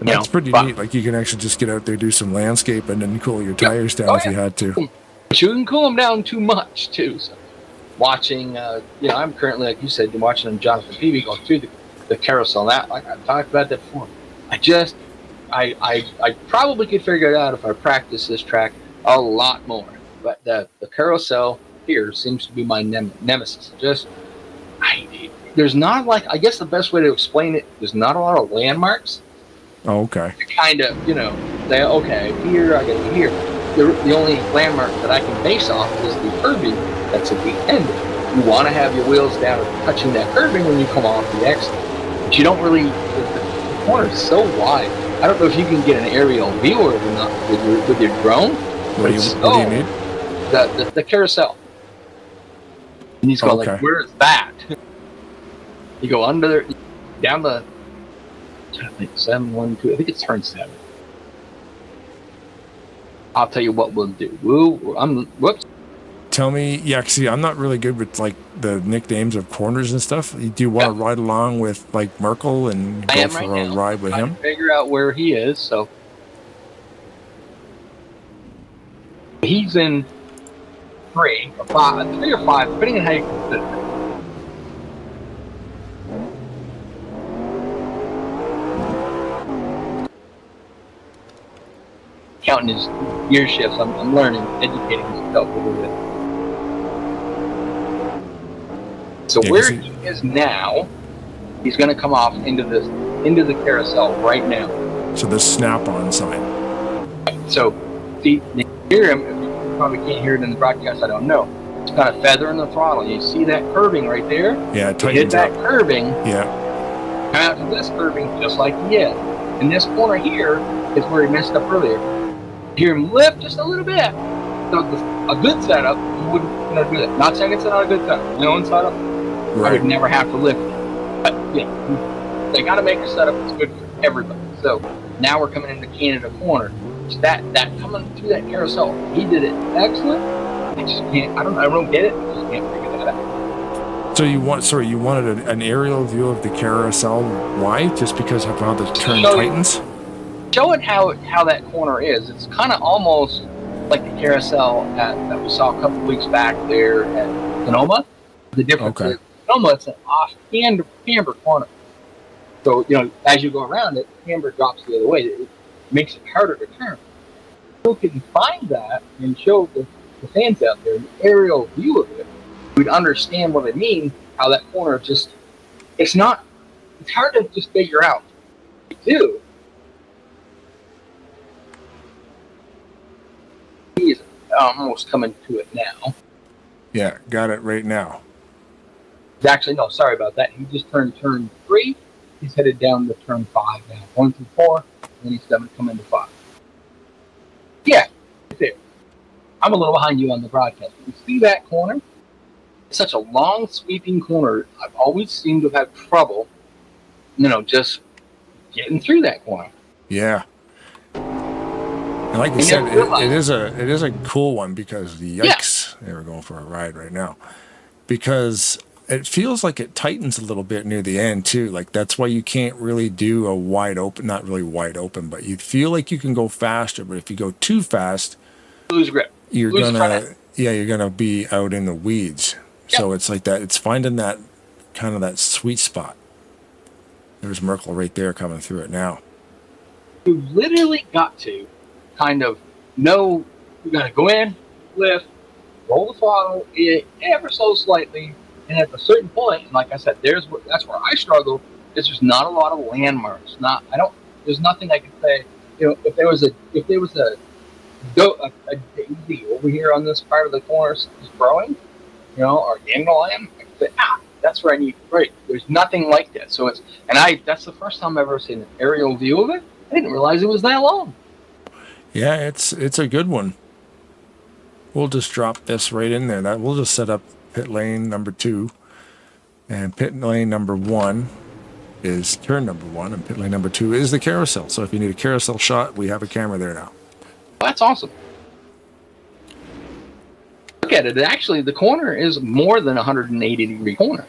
And that's pretty neat. Like, you can actually just get out there, do some landscape, and then cool your tires down if you had to. But you can cool them down too much too. So watching, I'm currently, like you said, watching Jonathan Peavy go through the carousel. That, like I talked about that before. I probably could figure it out if I practice this track a lot more, but the carousel here seems to be my nemesis. There's not I guess the best way to explain it, there's not a lot of landmarks. Oh, okay. Kind of, say, okay, here, I got here. The only landmark that I can base off is the curbing that's at the end. You want to have your wheels down touching that curbing when you come off the exit. But you don't really, the corner is so wide. I don't know if you can get an aerial view or not with your drone. What do you need? The carousel. And he's going like, where is that? You go under there, down the, I think 7, 1, 2. I think it's turn 7. I'll tell you what we'll do. Whoops. Tell me, see, I'm not really good with like the nicknames of corners and stuff. Do you want to ride along with like Merkel and go for a ride with him? Figure out where he is. So he's in 3 or 5, depending on how you consider it. Counting his gear shifts, I'm learning, educating myself a little bit. So where he is now, he's going to come off into the carousel right now. So the snap-on sign. So, see, you hear him. You probably can't hear it in the broadcast. I don't know. It's got a feather in the throttle. You see that curving right there? Yeah, it You hit tightens that up. curving, Yeah. come out to this curving just like he did. And this corner here is where he messed up earlier. Hear him lift just a little bit. So a good setup, you wouldn't do that. Not saying it's not a good setup. My own setup, I would never have to lift it. But yeah, they got to make a setup that's good for everybody. So now we're coming into Canada corner. So that coming through that carousel, he did it excellent. I just can't. I don't get it. I just can't figure that out. So you wanted an aerial view of the carousel. Why? Just because of how the turn tightens? Showing how that corner is. It's kind of almost like the carousel that we saw a couple weeks back there at Sonoma. The difference is Sonoma, it's an off camber corner. So, as you go around it, camber drops the other way. It makes it harder to turn. If we can find that and show the fans out there an aerial view of it, we'd understand what it means, how that corner it's hard to just figure out. You do. He's almost coming to it now. Yeah, got it right now. Actually, no, sorry about that. He just turned turn 3. He's headed down to turn 5 now. 1 through 4, and then he's going to come into 5. Yeah, right there. I'm a little behind you on the broadcast. You see that corner? It's such a long, sweeping corner. I've always seemed to have had trouble, just getting through that corner. Yeah. And like you said, it is a cool one because yikes, they were going for a ride right now. Because it feels like it tightens a little bit near the end too. Like that's why you can't really do a wide open, not really wide open, but you feel like you can go faster. But if you go too fast, lose grip. You're gonna be out in the weeds. Yep. So it's like that. It's finding that kind of that sweet spot. There's Merkel right there coming through it now. You literally got to kind of know you got to go in, lift, roll the throttle ever so slightly, and at a certain point, and like I said, that's where I struggle. Is there's not a lot of landmarks. There's nothing I can say. If there was a daisy over here on this part of the corner is growing, or dandelion, I can say, that's where I need to brake. There's nothing like that. So that's the first time I've ever seen an aerial view of it. I didn't realize it was that long. Yeah, it's a good one. We'll just drop this right in there. We'll just set up pit lane number 2, and pit lane number 1 is turn number 1, and pit lane number 2 is the carousel. So if you need a carousel shot, we have a camera there now. That's awesome. Look at it. Actually, the corner is more than a 180-degree corner.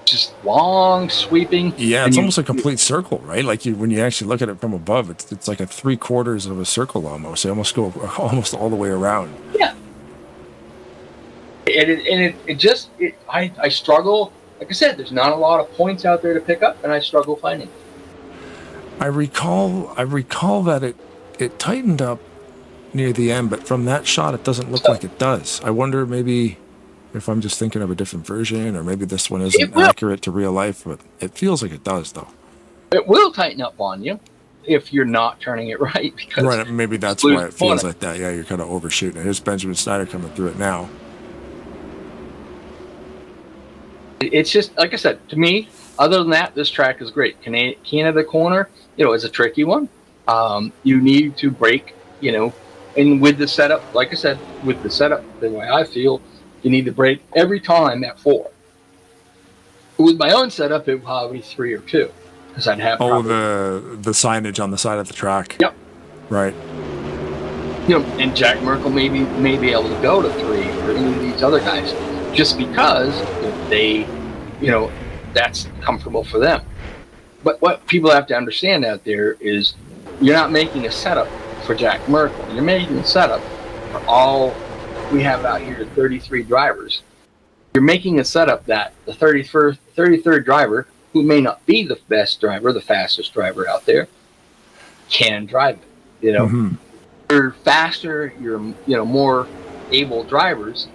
Just long, sweeping. Yeah, it's almost a complete circle, right? Like when you actually look at it from above, it's like a 3/4 of a circle almost. They almost go almost all the way around. Yeah. I struggle. Like I said, there's not a lot of points out there to pick up, and I struggle finding it. I recall that it tightened up near the end, but from that shot, it doesn't look like it does. I wonder maybe if I'm just thinking of a different version, or maybe this one isn't accurate to real life, but it feels like it does, though. It will tighten up on you if you're not turning it right. Because maybe that's why it feels like that. Yeah, you're kind of overshooting it. Here's Benjamin Snyder coming through it now. It's just, like I said, to me, other than that, this track is great. Canada corner, is a tricky one. You need to brake, and with the setup, like I said, the way I feel, you need to brake every time at 4. With my own setup, it would probably be 3 or 2, because I'd have the signage on the side of the track. Yep. Right. And Jack Merkel may be able to go to 3 or any of these other guys, just because they, that's comfortable for them. But what people have to understand out there is you're not making a setup for Jack Merkel. You're making a setup for all we have out here, 33 drivers. You're making a setup that the 33rd driver, who may not be the best driver, the fastest driver out there, can drive it. Mm-hmm. You're faster, you're more able drivers.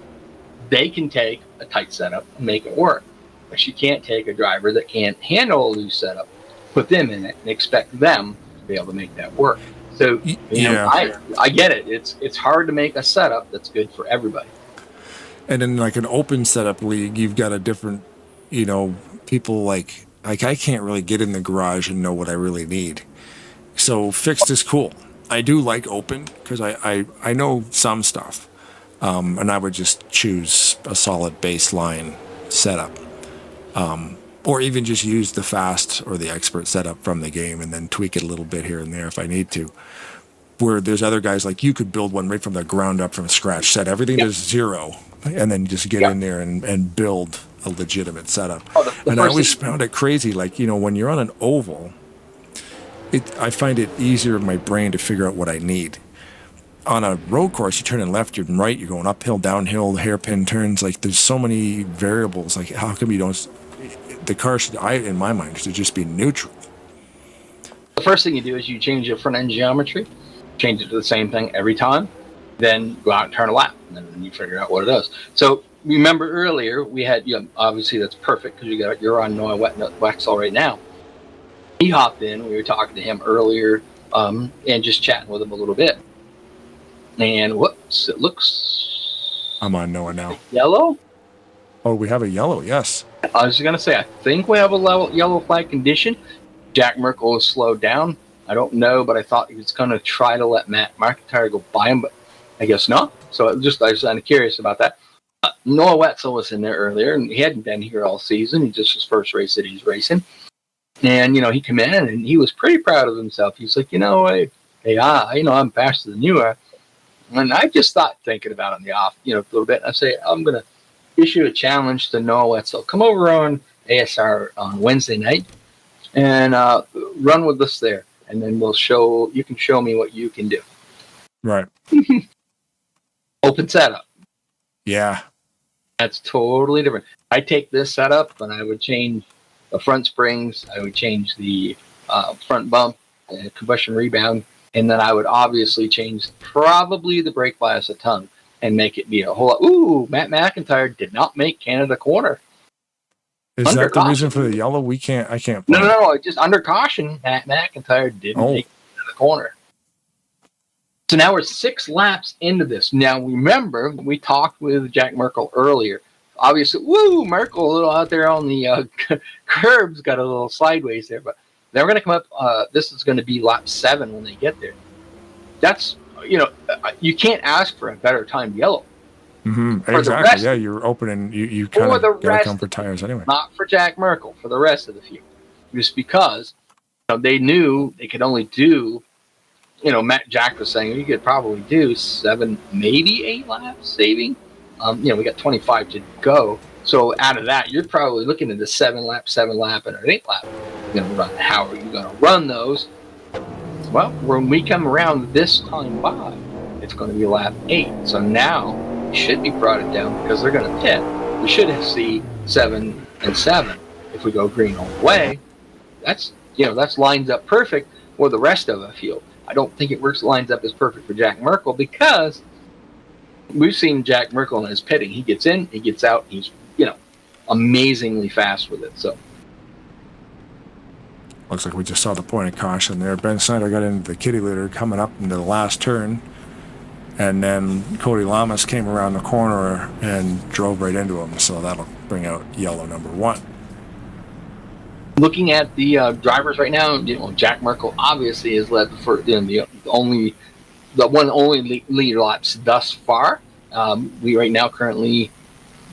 They can take a tight setup and make it work. But you can't take a driver that can't handle a loose setup, put them in it, and expect them to be able to make that work. So, I get it. It's hard to make a setup that's good for everybody. And in like an open setup league, you've got a different, people like I can't really get in the garage and know what I really need. So fixed is cool. I do like open because I know some stuff. And I would just choose a solid baseline setup. Or even just use the fast or the expert setup from the game and then tweak it a little bit here and there if I need to. Where there's other guys like you could build one right from the ground up from scratch, set everything to 0, and then just get in there and build a legitimate setup. And I always found it crazy, like, when you're on an oval, I find it easier in my brain to figure out what I need. On a road course, you turn in left, you're right, you're going uphill, downhill, hairpin turns. Like, there's so many variables. Like, how come you don't? The car should, in my mind, should just be neutral. The first thing you do is you change your front end geometry, change it to the same thing every time, then go out and turn a lap, and then you figure out what it does. So remember earlier we had, obviously that's perfect because you're on Noah Wexel right now. He hopped in. We were talking to him earlier, and just chatting with him a little bit. And whoops, it looks. I'm on Noah now. Yellow? Oh, we have a yellow, yes. I was going to say, I think we have a yellow flag condition. Jack Merkel was slowed down. I don't know, but I thought he was going to try to let Matt McIntyre go by him, but I guess not. So I was kind of curious about that. Noah Wetzel was in there earlier, and he hadn't been here all season. He just his first race that he's racing. And, he came in, and he was pretty proud of himself. He was like, I'm faster than you are. And I just thinking about it on the off, a little bit. I say, I'm going to issue a challenge to Noah Wetzel. Come over on ASR on Wednesday night and run with us there. And then you can show me what you can do. Right. Open setup. Yeah. That's totally different. I take this setup and I would change the front springs. I would change the front bump, combustion rebound. And then I would obviously change probably the brake bias a ton and make it be a whole lot. Ooh, Matt McIntyre did not make Canada corner. Is Under that the caution. reason for the yellow? I can't. No. Just under caution, Matt McIntyre didn't make the corner. So now we're 6 laps into this. Now remember, we talked with Jack Merkel earlier. Obviously, Merkel a little out there on the curbs, got a little sideways there, but they're going to come up. This is going to be lap 7 when they get there. That's you can't ask for a better timed yellow. Mm-hmm. Exactly. Yeah, you're opening. You kind of got to come for tires anyway. Not for Jack Merkel, for the rest of the field, just because they knew they could only do. Jack was saying you could probably do 7, maybe 8 laps saving. We got 25 to go. So out of that, you're probably looking at a 7 lap, and an 8 lap. How are you going to run those? Well, when we come around this time by, it's going to be lap 8. So now we should be brought it down because they're going to pit. We should see 7 and 7. If we go green all the way, that's lines up perfect for the rest of the field. I don't think it lines up as perfect for Jack Merkel because we've seen Jack Merkel in his pitting. He gets in, he gets out, he's amazingly fast with it. So looks like we just saw the point of caution there. Ben Snyder got into the kitty litter coming up into the last turn, and then Cody Lamas came around the corner and drove right into him. So that'll bring out yellow number 1. Looking at the drivers right now, Jack Merkel obviously has led for the only lead laps thus far. We right now currently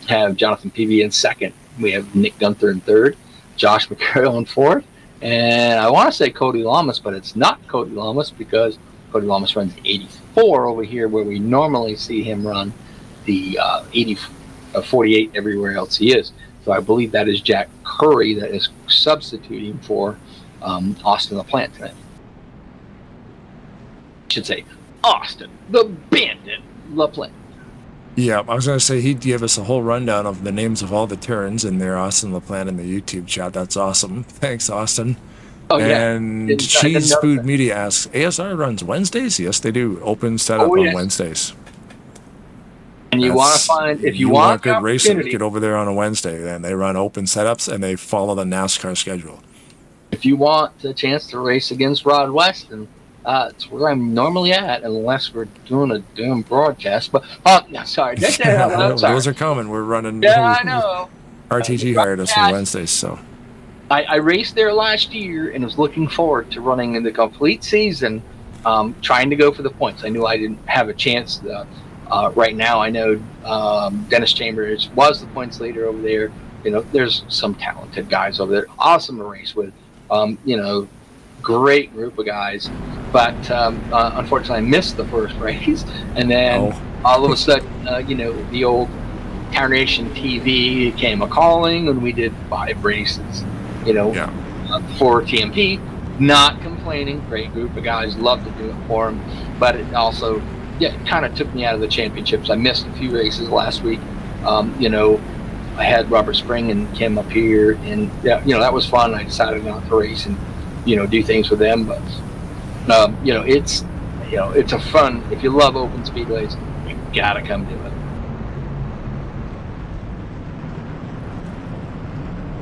have Jonathan Peavy in 2nd. We have Nick Gunther in 3rd, Josh McCarroll in 4th, and I want to say Cody Lamas, but it's not Cody Lamas because Cody Lamas runs 84 over here where we normally see him run the 48 everywhere else he is. So I believe that is Jack Curry that is substituting for Austin LaPlante tonight. I should say Austin, the Bandit LaPlante. Yeah, I was going to say he'd give us a whole rundown of the names of all the turns in there, Austin LaPlante in the YouTube chat. That's awesome. Thanks, Austin. Oh, and Cheese Food Media asks, ASR runs Wednesdays? Yes, they do. Open setup on Wednesdays. And you want to find, if you want good racing, get over there on a Wednesday. Then they run open setups and they follow the NASCAR schedule. If you want the chance to race against Rod Weston, It's where I'm normally at, unless we're doing a damn broadcast. But no, sorry, those are coming. We're running. Yeah, I know. RTG hired us for Wednesdays, so I raced there last year and was looking forward to running in the complete season, trying to go for the points. I knew I didn't have a chance. Right now, I know Dennis Chambers was the points leader over there. You know, there's some talented guys over there. Awesome to race with. You know, great group of guys. But unfortunately, I missed the first race. And then all of a sudden, you know, the old Tarnation TV came a-calling, and we did 5 races, you know, for TMP. Not complaining. Great group of guys. Love to do it for them. But it also, it kind of took me out of the championships. I missed a few races last week. You know, I had Robert Spring and Kim up here, and you know, that was fun. I decided not to race and, you know, do things with them. But you know, it's a fun. If you love open speedways, you gotta come do it.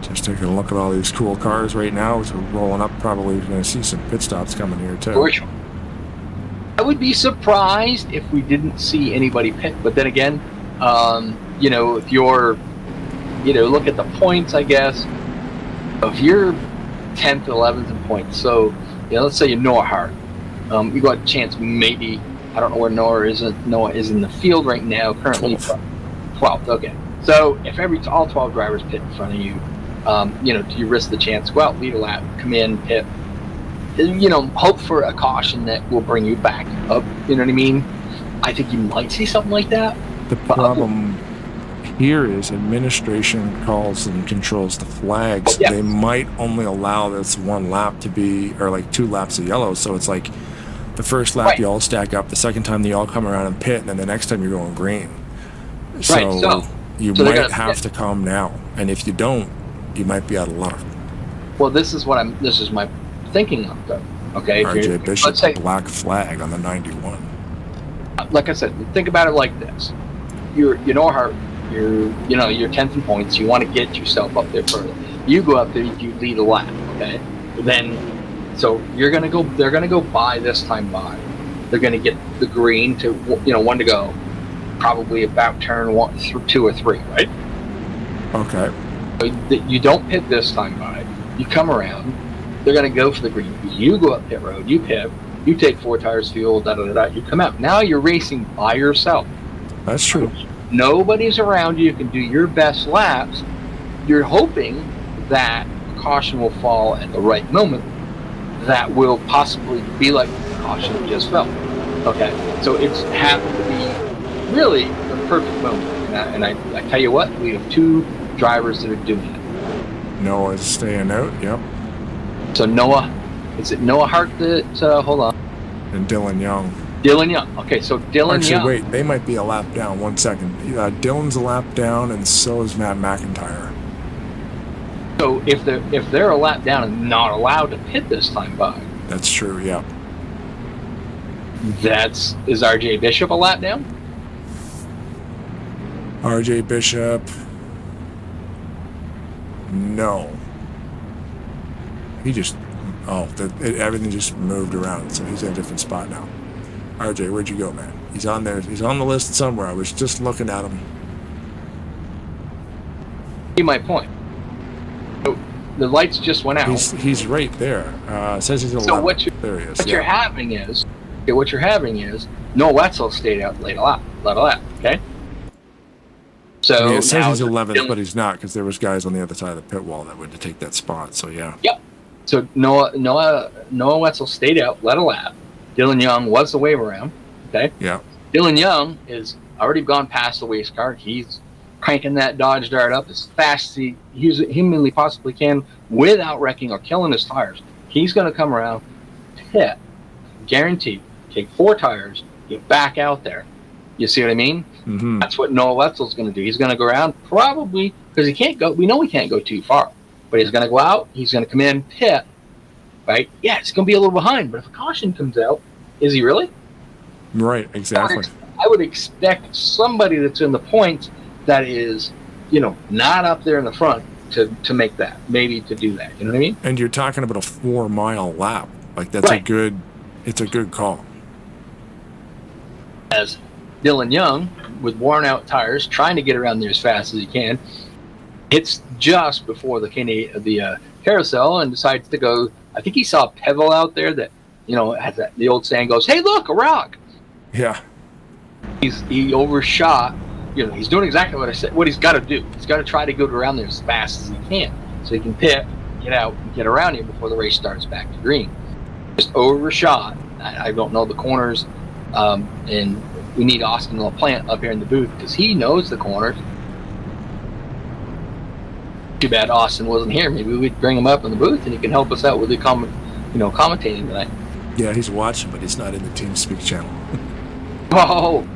Just taking a look at all these cool cars right now. So rolling up, probably going to see some pit stops coming here too. For sure. I would be surprised if we didn't see anybody pit. But then again, you know, if you're, you know, look at the points, I guess. If you're 10th, 11th in points, so, you know, let's say you're Noah Hart. You got a chance, maybe, I don't know where Noah is. Noah is in the field right now, currently 12th. Okay. So if all 12 drivers pit in front of you, you know, do you risk the chance? Go out, lead a lap, come in, pit. You know, hope for a caution that will bring you back up. You know what I mean? I think you might see something like that. The problem here is administration calls and controls the flags. They might only allow this one lap to be, or like 2 laps of yellow. So it's like the first lap you all stack up, the second time they all come around and pit, and then the next time you're going green. So you might have to come now, and if you don't, you might be out of luck. Well, this is my thinking of though. Okay, RJ Bishop's black flag on the 91. Like I said, think about it like this: you're 10th in points. You want to get yourself up there further. You go up there, you lead a lap. Okay, then so they're gonna go by this time by. They're gonna get the green to 1 to go, probably about turn 1, 2, or 3, right? Okay. You don't pit this time by. You come around. They're going to go for the green. You go up pit road. You pit. You take 4 tires fuel. You come out. Now you're racing by yourself. That's true. Nobody's around you. You can do your best laps. You're hoping that caution will fall at the right moment. That will possibly be like the caution you just felt. Okay. So it's happened to be really the perfect moment. And I tell you what, we have 2 drivers that are doing it. Noah's staying out, yep. So Noah, is it Noah Hart that, hold on. And Dylan Young. Dylan Young, okay, so Dylan Young. Wait, they might be a lap down, 1 second. Dylan's a lap down, and so is Matt McIntyre. So if they're a lap down and not allowed to pit this time by. That's true, yeah. Is RJ Bishop a lap down? RJ Bishop, no. He just, everything just moved around, so he's in a different spot now. RJ, where'd you go, man? He's on there. He's on the list somewhere. I was just looking at him. See my point. So the lights just went out. He's right there. It says he's 11. So what you're having is Noah Wetzel stayed out led a lap, okay? So I mean, it says he's 11th, but he's not, because there was guys on the other side of the pit wall that would take that spot. So yeah. Yep. So Noah Wetzel stayed out, led a lap. Dylan Young was the wave around. Okay. Yeah. Dylan Young is already gone past the waste car. He's cranking that Dodge Dart up as fast as he humanly possibly can without wrecking or killing his tires. He's going to come around, pit, guaranteed, take 4 tires, get back out there. You see what I mean? Mm-hmm. That's what Noah Wetzel's going to do. He's going to go around probably because he can't go. We know he can't go too far, but he's going to go out. He's going to come in, pit, right? Yeah, it's going to be a little behind, but if a caution comes out, is he really? Right, exactly. I would expect somebody that's in the points that is, not up there in the front to make that, maybe to do that. You know what I mean? And you're talking about a 4-mile lap. Like, that's a good It's a good call. As Dylan Young, with worn out tires, trying to get around there as fast as he can, hits just before the carousel and decides to go. I think he saw a pebble out there that, has that, the old saying goes, "Hey, look, a rock." Yeah. He overshot. He's doing exactly what I said. What he's got to do. He's got to try to go around there as fast as he can, so he can pit, get out, and get around here before the race starts back to green. Just overshot. I don't know the corners, and we need Austin LaPlante up here in the booth because he knows the corners. Too bad Austin wasn't here. Maybe we'd bring him up in the booth and he can help us out with the commentating tonight. Yeah, he's watching, but he's not in the TeamSpeak channel. Oh,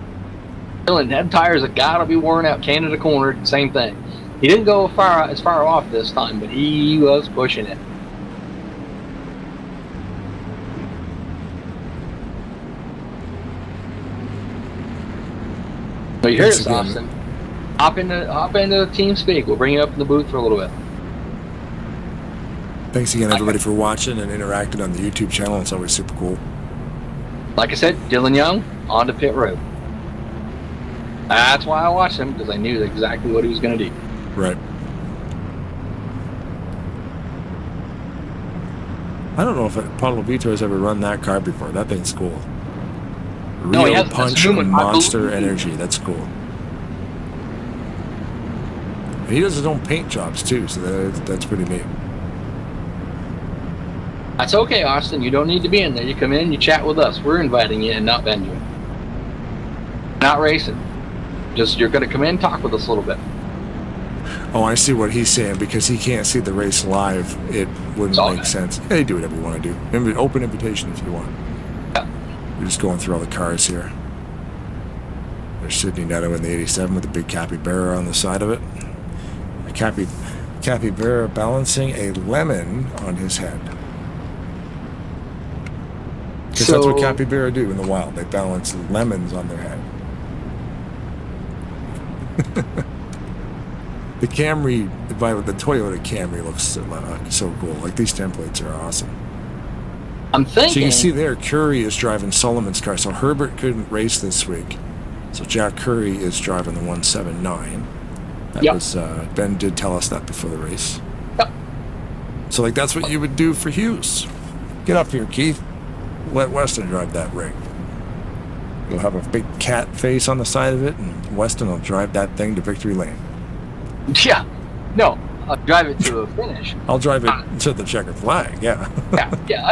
Dylan, that tires have got to be worn out. Canada corner, same thing. He didn't go as far off this time, but he was pushing it. So you heard us, Austin. Hop into TeamSpeak. We'll bring you up in the booth for a little bit. Thanks again, everybody, for watching and interacting on the YouTube channel. It's always super cool. Like I said, Dylan Young on to pit road. That's why I watched him, because I knew exactly what he was going to do. Right. I don't know if Pablo Vito has ever run that car before. That thing's cool. No, he Real hasn't. punch and monster energy. That's cool. And he does his own paint jobs too, so that's pretty neat. That's okay, Austin. You don't need to be in there. You come in, you chat with us. We're inviting you, and not Benjamin. Not racing. Just you're going to come in, talk with us a little bit. Oh, I see what he's saying. Because he can't see the race live, it wouldn't make sense. Hey, do whatever you want to do. Open invitation if you want. Yeah. We're just going through all the cars here. There's Sidney Netto in the 87 with a big capybara on the side of it. A capybara balancing a lemon on his head. Because that's what capybara do in the wild. They balance lemons on their head. The Camry, the Toyota Camry looks so cool. Like, these templates are awesome. I'm thinking. So you can see there, Curry is driving Solomon's car. So Herbert couldn't race this week. So Jack Curry is driving the 179. That was Ben did tell us that before the race. Yep. So like that's what you would do for Hughes. Get up here, Keith. Let Weston drive that rig. You'll have a big cat face on the side of it, and Weston will drive that thing to victory lane. Yeah. No, I'll drive it to a finish. I'll drive it to the checkered flag. Yeah. Yeah.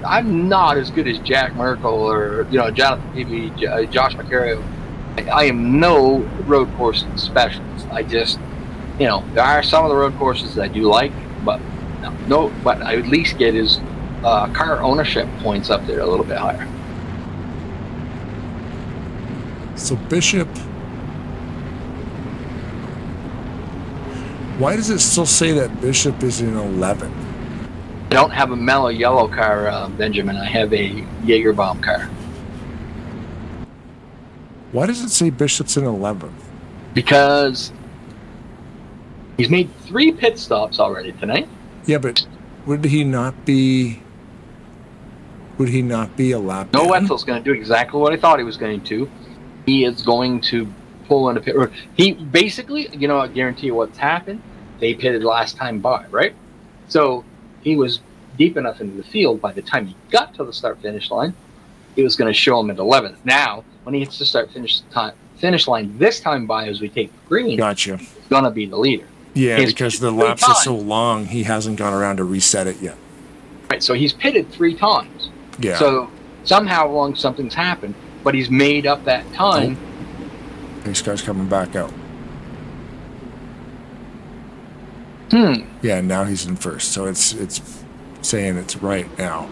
I'm not as good as Jack Merkel or Jonathan Peavy, Josh McCarrow. I am no road course specialist. I just, there are some of the road courses that I do like, but but I would at least get his car ownership points up there a little bit higher. So Bishop, why does it still say that Bishop is in 11? I don't have a mellow yellow car, Benjamin. I have a Jaeger-Bomb car. Why does it say Bishop's in 11? Because he's made 3 pit stops already tonight. Yeah, but would he not be a lap No, in? Wetzel's going to do exactly what I thought he was going to. He is going to pull into pit road. He basically, I guarantee you what's happened. They pitted last time by, right? So he was deep enough into the field by the time he got to the start-finish line. It was going to show him at 11th. Now, when he hits the finish line this time by as we take the green, gotcha. He's going to be the leader. Yeah, because the laps are so long, he hasn't gone around to reset it yet. Right, so he's pitted 3 times. Yeah. So somehow along something's happened, but he's made up that time. Oh. This guy's coming back out. Yeah, now he's in first, so it's saying it's right now.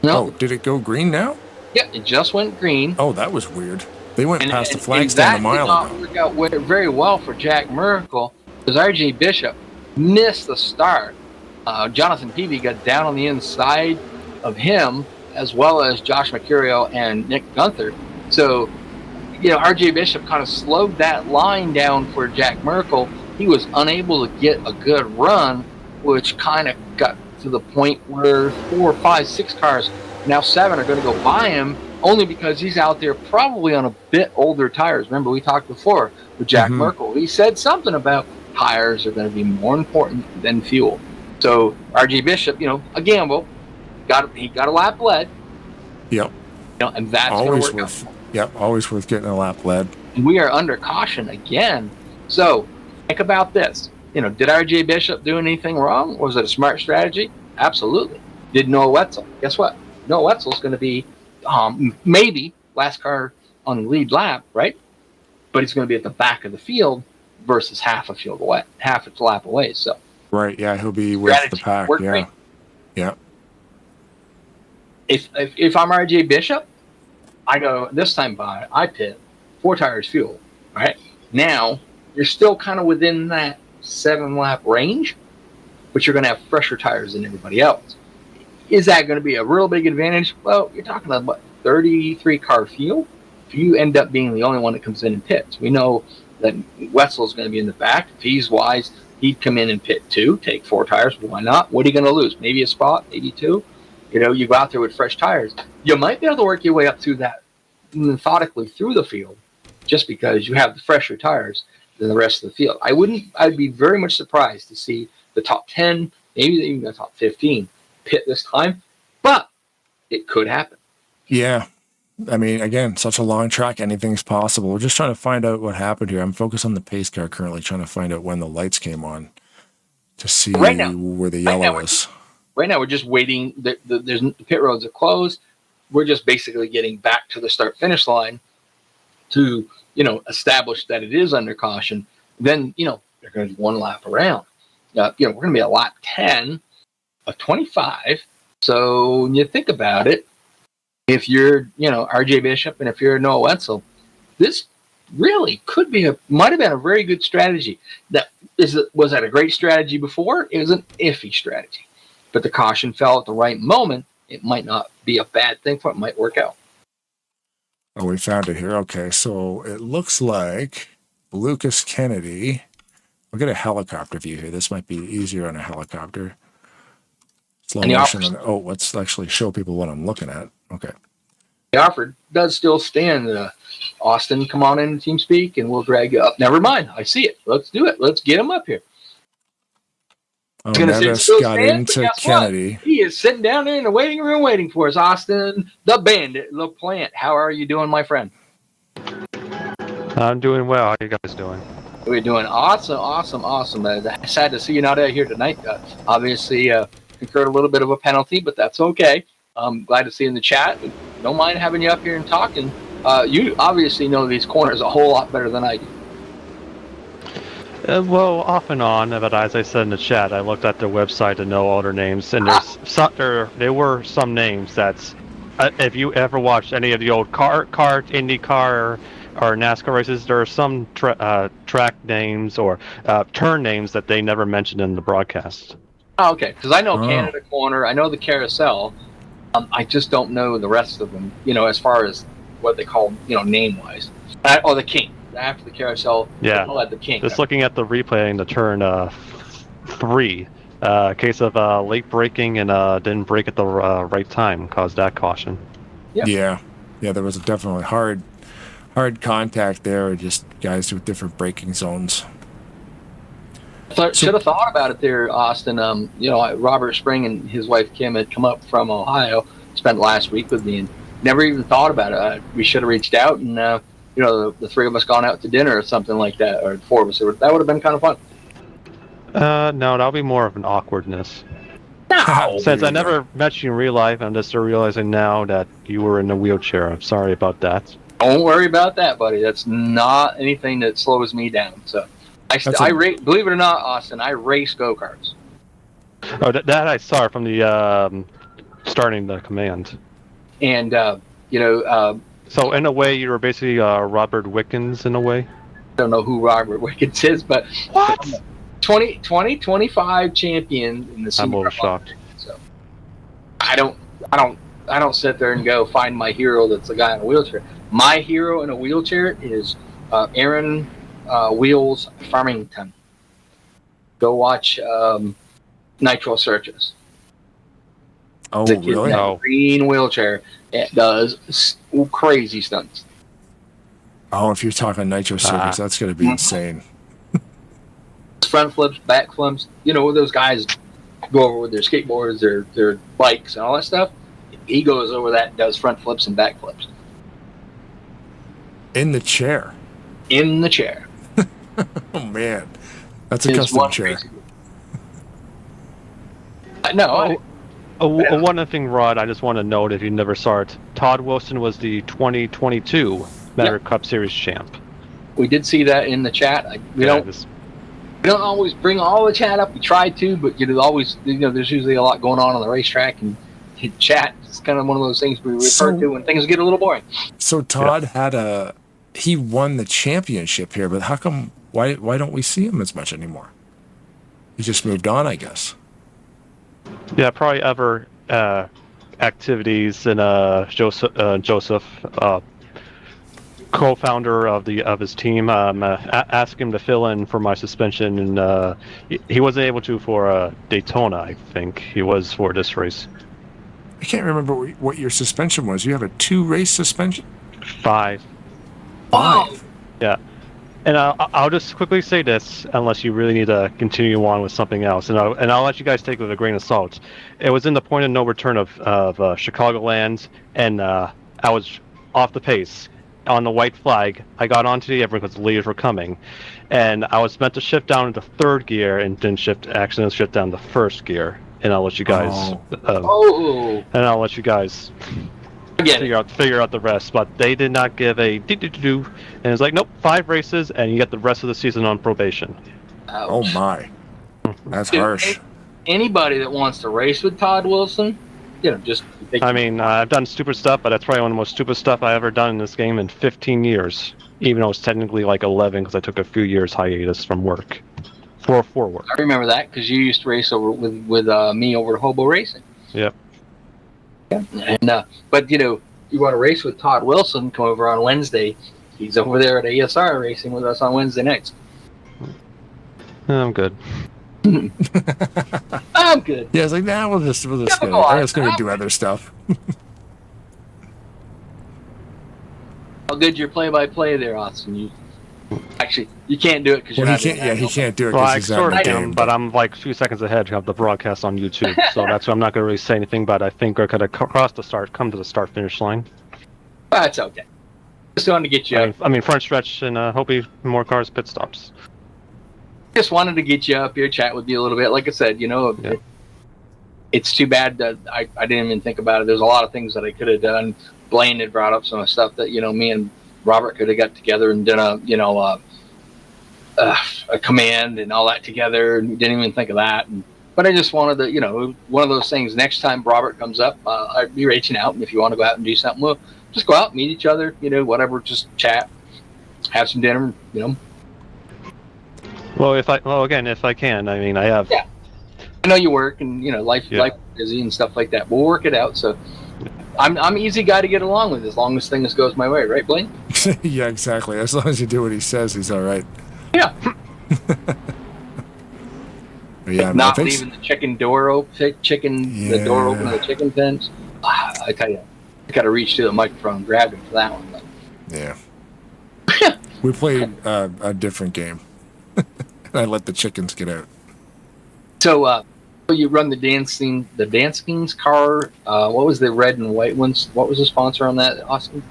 No. Oh, did it go green now? Yeah, it just went green. Oh, that was weird. They went past the flag and stand a mile ago. That did not work out very well for Jack Merkel, because RJ Bishop missed the start. Jonathan Peavy got down on the inside of him, as well as Josh Mercurio and Nick Gunther. So, RJ Bishop kind of slowed that line down for Jack Merkel. He was unable to get a good run, which kind of got to the point where 4, 5, 6 cars, now 7 are going to go buy him only because he's out there probably on a bit older tires. Remember, we talked before with Jack Merkel. He said something about tires are going to be more important than fuel. So RJ Bishop, a gamble, he got a lap lead. Yep. And that's always going to work out. Yep, always worth getting a lap lead. And we are under caution again. So think about this. Did RJ Bishop do anything wrong? Was it a smart strategy? Absolutely. Did Noah Wetzel? Guess what? Noah Wetzel's going to be maybe last car on the lead lap, right? But he's going to be at the back of the field versus half its lap away. So right, yeah, he'll be with the pack. Yeah, great. Yeah. If I'm RJ Bishop, I go this time by. I pit 4 tires fuel. Right now, you're still kind of within that 7 lap range, but you're going to have fresher tires than everybody else. Is that going to be a real big advantage? Well, you're talking about 33 car field. If you end up being the only one that comes in and pits, we know that Wetzel's going to be in the back. If he's wise, he'd come in and pit 2, take 4 tires. Why not? What are you going to lose? Maybe a spot, maybe 2. You go out there with fresh tires. You might be able to work your way up through that methodically through the field, just because you have the fresher tires than the rest of the field. I'd be very much surprised to see the top 10, maybe even the top 15 pit this time, but it could happen. Yeah. I mean, again, such a long track, anything's possible. We're just trying to find out what happened here. I'm focused on the pace car currently, trying to find out when the lights came on to see where the yellow is. Right now, we're just waiting. The pit roads are closed. We're just basically getting back to the start-finish line to, establish that it is under caution. Then, they're going to do 1 lap around. We're going to be at lap 10 of 25. So when you think about it, if you're, RJ Bishop and if you're Noah Wetzel, this really might have been a very good strategy. Was that a great strategy before? It was an iffy strategy. But the caution fell at the right moment. It might not be a bad thing for it. It might work out. Oh, we found it here. Okay, so it looks like Lucas Kennedy. We'll get a helicopter view here. This might be easier on a helicopter. Slow motion. Let's actually show people what I'm looking at. Okay. The offer does still stand. Austin, come on in TeamSpeak, and we'll drag you up. Never mind. I see it. Let's do it. Let's get him up here. Oh, Nevis got into Kennedy. What? He is sitting down there in the waiting room waiting for us. Austin, the Bandit, the Plant. How are you doing, my friend? I'm doing well. How are you guys doing? We're doing awesome. Sad to see you not out here tonight. Obviously, incurred a little bit of a penalty, but that's okay. I'm glad to see you in the chat. Don't mind having you up here and talking. You obviously know these corners a whole lot better than I do. Well, off and on, but as I said in the chat, I looked at their website to know all their names, and there were some names that's, if you ever watched any of the old kart, IndyCar, or NASCAR races, there are some track names or turn names that they never mentioned in the broadcast. Oh, okay, because I know Canada Corner, I know the Carousel, I just don't know the rest of them, as far as what they call, name-wise. Or the King. After the Carousel, the King. Just looking at the replay in the turn 3, case of late braking and didn't brake at the right time caused that caution. Yep. Yeah, there was a definitely hard contact there. Just guys with different braking zones. Should have thought about it there, Austin. Robert Spring and his wife Kim had come up from Ohio, spent last week with me, and never even thought about it. We should have reached out and. The 3 of us gone out to dinner or something like that, or 4 of us. That would have been kind of fun. No, that'll be more of an awkwardness. No! Since I never met you in real life, I'm just realizing now that you were in a wheelchair. I'm sorry about that. Don't worry about that, buddy. That's not anything that slows me down. So, believe it or not, Austin, I race go-karts. Oh, that I saw from the starting the command. And, so in a way, you were basically Robert Wickens in a way? I don't know who Robert Wickens is, but... What? 25 champion in the senior. I'm a little shocked. So, I don't sit there and go find my hero that's a guy in a wheelchair. My hero in a wheelchair is Aaron Wheels Farmington. Go watch Nitro Searches. Oh, The kid in really? that No. green wheelchair, it does crazy stunts. Oh, if you're talking nitro circuits, that's going to be insane. Front flips, back flips. You know, those guys go over with their skateboards, their bikes, and all that stuff. He goes over that and does front flips and back flips. In the chair. In the chair. Oh, man. That's a It's custom one chair. crazy- No, One other thing, Rod, I just want to note, if you never saw it, Todd Wilson was the 2022 Maverick Cup Series champ. we did see that in the chat. We don't always bring all the chat up. We try to, but always there's usually a lot going on the racetrack, and chat is kind of one of those things we refer to when things get a little boring. So Todd he won the championship here, but how come? Why don't we see him as much anymore? He just moved on, I guess. Yeah, probably other activities, and Joseph, co-founder of his team, asked him to fill in for my suspension, and he wasn't able to for Daytona. I think he was for this race. I can't remember what your suspension was. You have a 2-race suspension? 5. Wow. Yeah. And I'll just quickly say this, unless you really need to continue on with something else, and I'll let you guys take it with a grain of salt. It was in the point of no return of Chicagoland, and I was off the pace on the white flag. I got onto the apron because the leaders were coming, and I was meant to shift down into 3rd gear and didn't accidentally shift down to 1st gear. And I'll let you guys. And I'll let you guys figure out the rest, but they did not give a do, and it's like, nope, 5 races, and you get the rest of the season on probation. Ouch. Oh my, that's harsh. Anybody that wants to race with Todd Wilson, I mean, I've done stupid stuff, but that's probably one of the most stupid stuff I've ever done in this game in 15 years. Even though it's technically like 11, because I took a few years hiatus from work for work. I remember that because you used to race over with me over at Hobo Racing. Yep. Yeah. And but you want to race with Todd Wilson? Come over on Wednesday. He's over there at ASR racing with us on Wednesday nights. I'm good. I'm good. Yeah, it's like, nah, we'll just go. I'm just going to do other stuff. How good your play-by-play there, Austin? You can't do it because you're not. He can't do it Well, because I he's not in the sort game. of, but I'm like a few seconds ahead of the broadcast on YouTube, so that's why I'm not going to really say anything. But I think we're going to come to the start-finish line. That's okay. Just wanted to get you. I mean, front stretch, and hopefully more cars pit stops. Just wanted to get you up here, chat with you a little bit. Like I said, it's too bad that I didn't even think about it. There's a lot of things that I could have done. Blaine had brought up some stuff that me and Robert could have got together and done a command and all that together, and didn't even think of that. But I just wanted to, one of those things. Next time Robert comes up, I'd be reaching out, and if you want to go out and do something, we'll just go out, meet each other, whatever, just chat, have some dinner, Well, if I can, I mean, I have. Yeah. I know you work and life busy and stuff like that. We'll work it out. So I'm an easy guy to get along with as long as things goes my way, right, Blaine? Yeah, exactly. As long as you do what he says, he's all right. Yeah. Yeah, not leaving the chicken door open, the door open to the chicken pens. I tell you, I got to reach to the microphone and grab him for that one. Yeah. We played a different game. I let the chickens get out. So you run the Dansking's car. What was the red and white ones? What was the sponsor on that, Austin?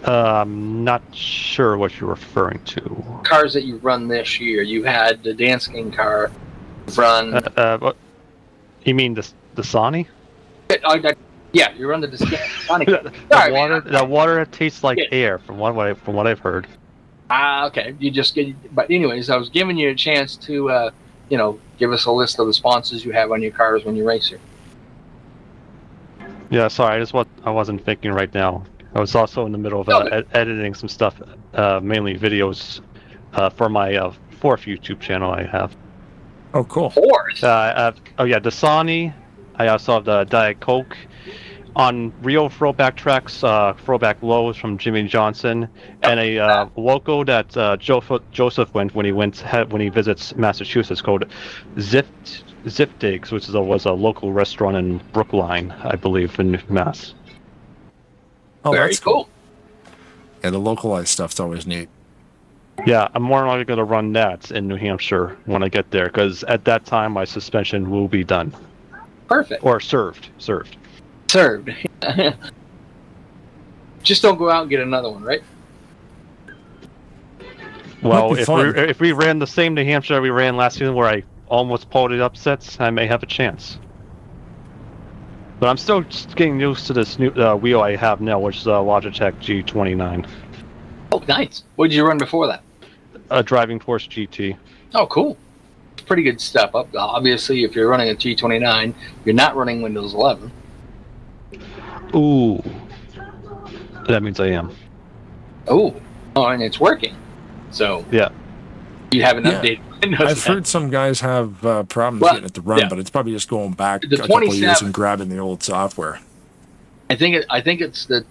I'm not sure what you're referring to. Cars that you run this year. You had the Dansking car run. What? You mean the Sony? Yeah, you run the Sonic. The water tastes like air, from what I've heard. Okay. But anyways, I was giving you a chance to, give us a list of the sponsors you have on your cars when you race here. Yeah, sorry, I wasn't thinking right now. I was also in the middle of editing some stuff, mainly videos, for my fourth YouTube channel I have. Oh, cool. Fourth? The Dasani. I also have the Diet Coke. on real throwback tracks, throwback lows from Jimmy Johnson, and a local that Joseph went when he visits Massachusetts called Zipdigs, which was a local restaurant in Brookline, I believe, in Mass. Oh, Very that's cool. Yeah, the localized stuff's always neat. Yeah, I'm more likely going to run that in New Hampshire when I get there, because at that time my suspension will be done. Perfect. Or served. Served. Just don't go out and get another one, right? Well, if we ran the same New Hampshire we ran last season, where I almost pulled it upsets, I may have a chance. But I'm still just getting used to this new wheel I have now, which is a Logitech G29. Oh, nice. What did you run before that? A Driving Force GT. Oh, cool. Pretty good step up. Obviously, if you're running a G29, you're not running Windows 11. Ooh. That means I am. Oh, and it's working. So yeah, you haven't updated Windows. I've heard some guys have problems getting it to run, but it's probably just going back a couple of years and grabbing the old software. I think it's the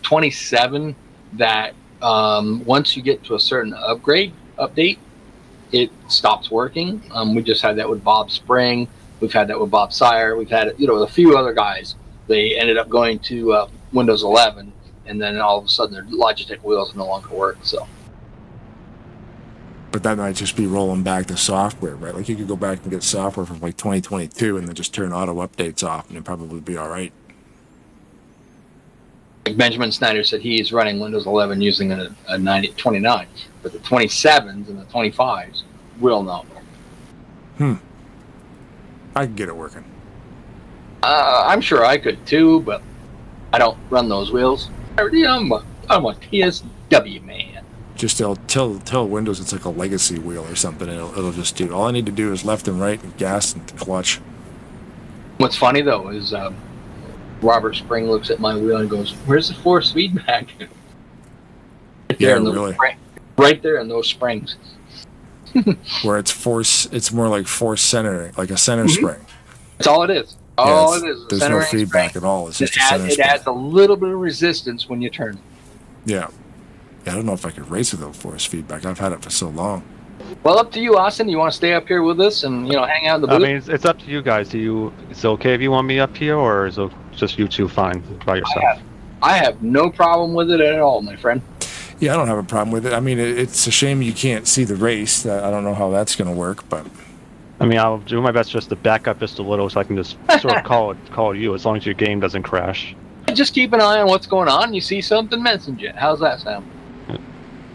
27 that once you get to a certain update, it stops working. We just had that with Bob Spring. We've had that with Bob Sire. We've had it, a few other guys. They ended up going to Windows 11, and then all of a sudden their Logitech wheels no longer work. So. But that might just be rolling back the software, right? Like you could go back and get software from like 2022 and then just turn auto updates off, and it'd probably be all right. Benjamin Snyder said he's running Windows 11 using a 29, but the 27s and the 25s will not work. I can get it working. I'm sure I could too, but I don't run those wheels. I'm a TSW man. Just tell Windows it's like a legacy wheel or something. It'll just do. All I need to do is left and right and gas and clutch. What's funny though is Robert Spring looks at my wheel and goes, "Where's the force feedback?" Right there in those springs. Where it's more like force centering, like a center spring. That's all it is. It is. There's no feedback at all. It's just a center spring. It adds a little bit of resistance when you turn. Yeah. I don't know if I could race without force feedback. I've had it for so long. Well, up to you, Austin. You want to stay up here with us and hang out in the booth? I mean, it's up to you guys. Is it okay if you want me up here, or is it just you two fine by yourself? I have no problem with it at all, my friend. Yeah, I don't have a problem with it. I mean, it's a shame you can't see the race. I don't know how that's going to work, but I mean, I'll do my best just to back up just a little, so I can just sort of call you, as long as your game doesn't crash. Just keep an eye on what's going on. You see something, message it. How's that sound?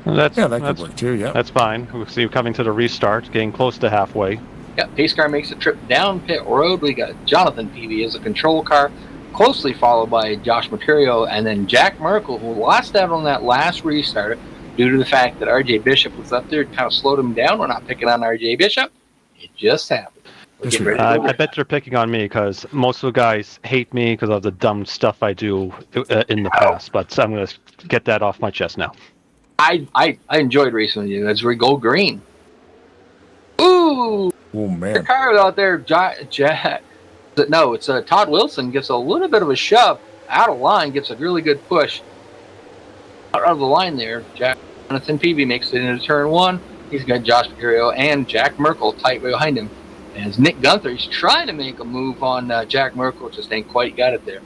That could work too. Yeah, that's fine. We'll see you coming to the restart, getting close to halfway. Yeah, pace car makes a trip down pit road. We got Jonathan Peavy as a control car, closely followed by Josh Mercurio, and then Jack Merkel, who lost out on that last restart due to the fact that RJ Bishop was up there, kind of slowed him down. We're not picking on RJ Bishop. It just happened. I bet you're picking on me, because most of the guys hate me because of the dumb stuff I do in the past. But I'm going to get that off my chest now. I enjoyed racing with you as we go green. Ooh! Oh man! Your car out there, Jack. No, it's Todd Wilson gets a little bit of a shove out of line, gets a really good push out of the line there. Jonathan Peavy makes it into turn one. He's got Josh Mercurio and Jack Merkel tight behind him. As Nick Gunther, he's trying to make a move on Jack Merkel, just ain't quite got it there.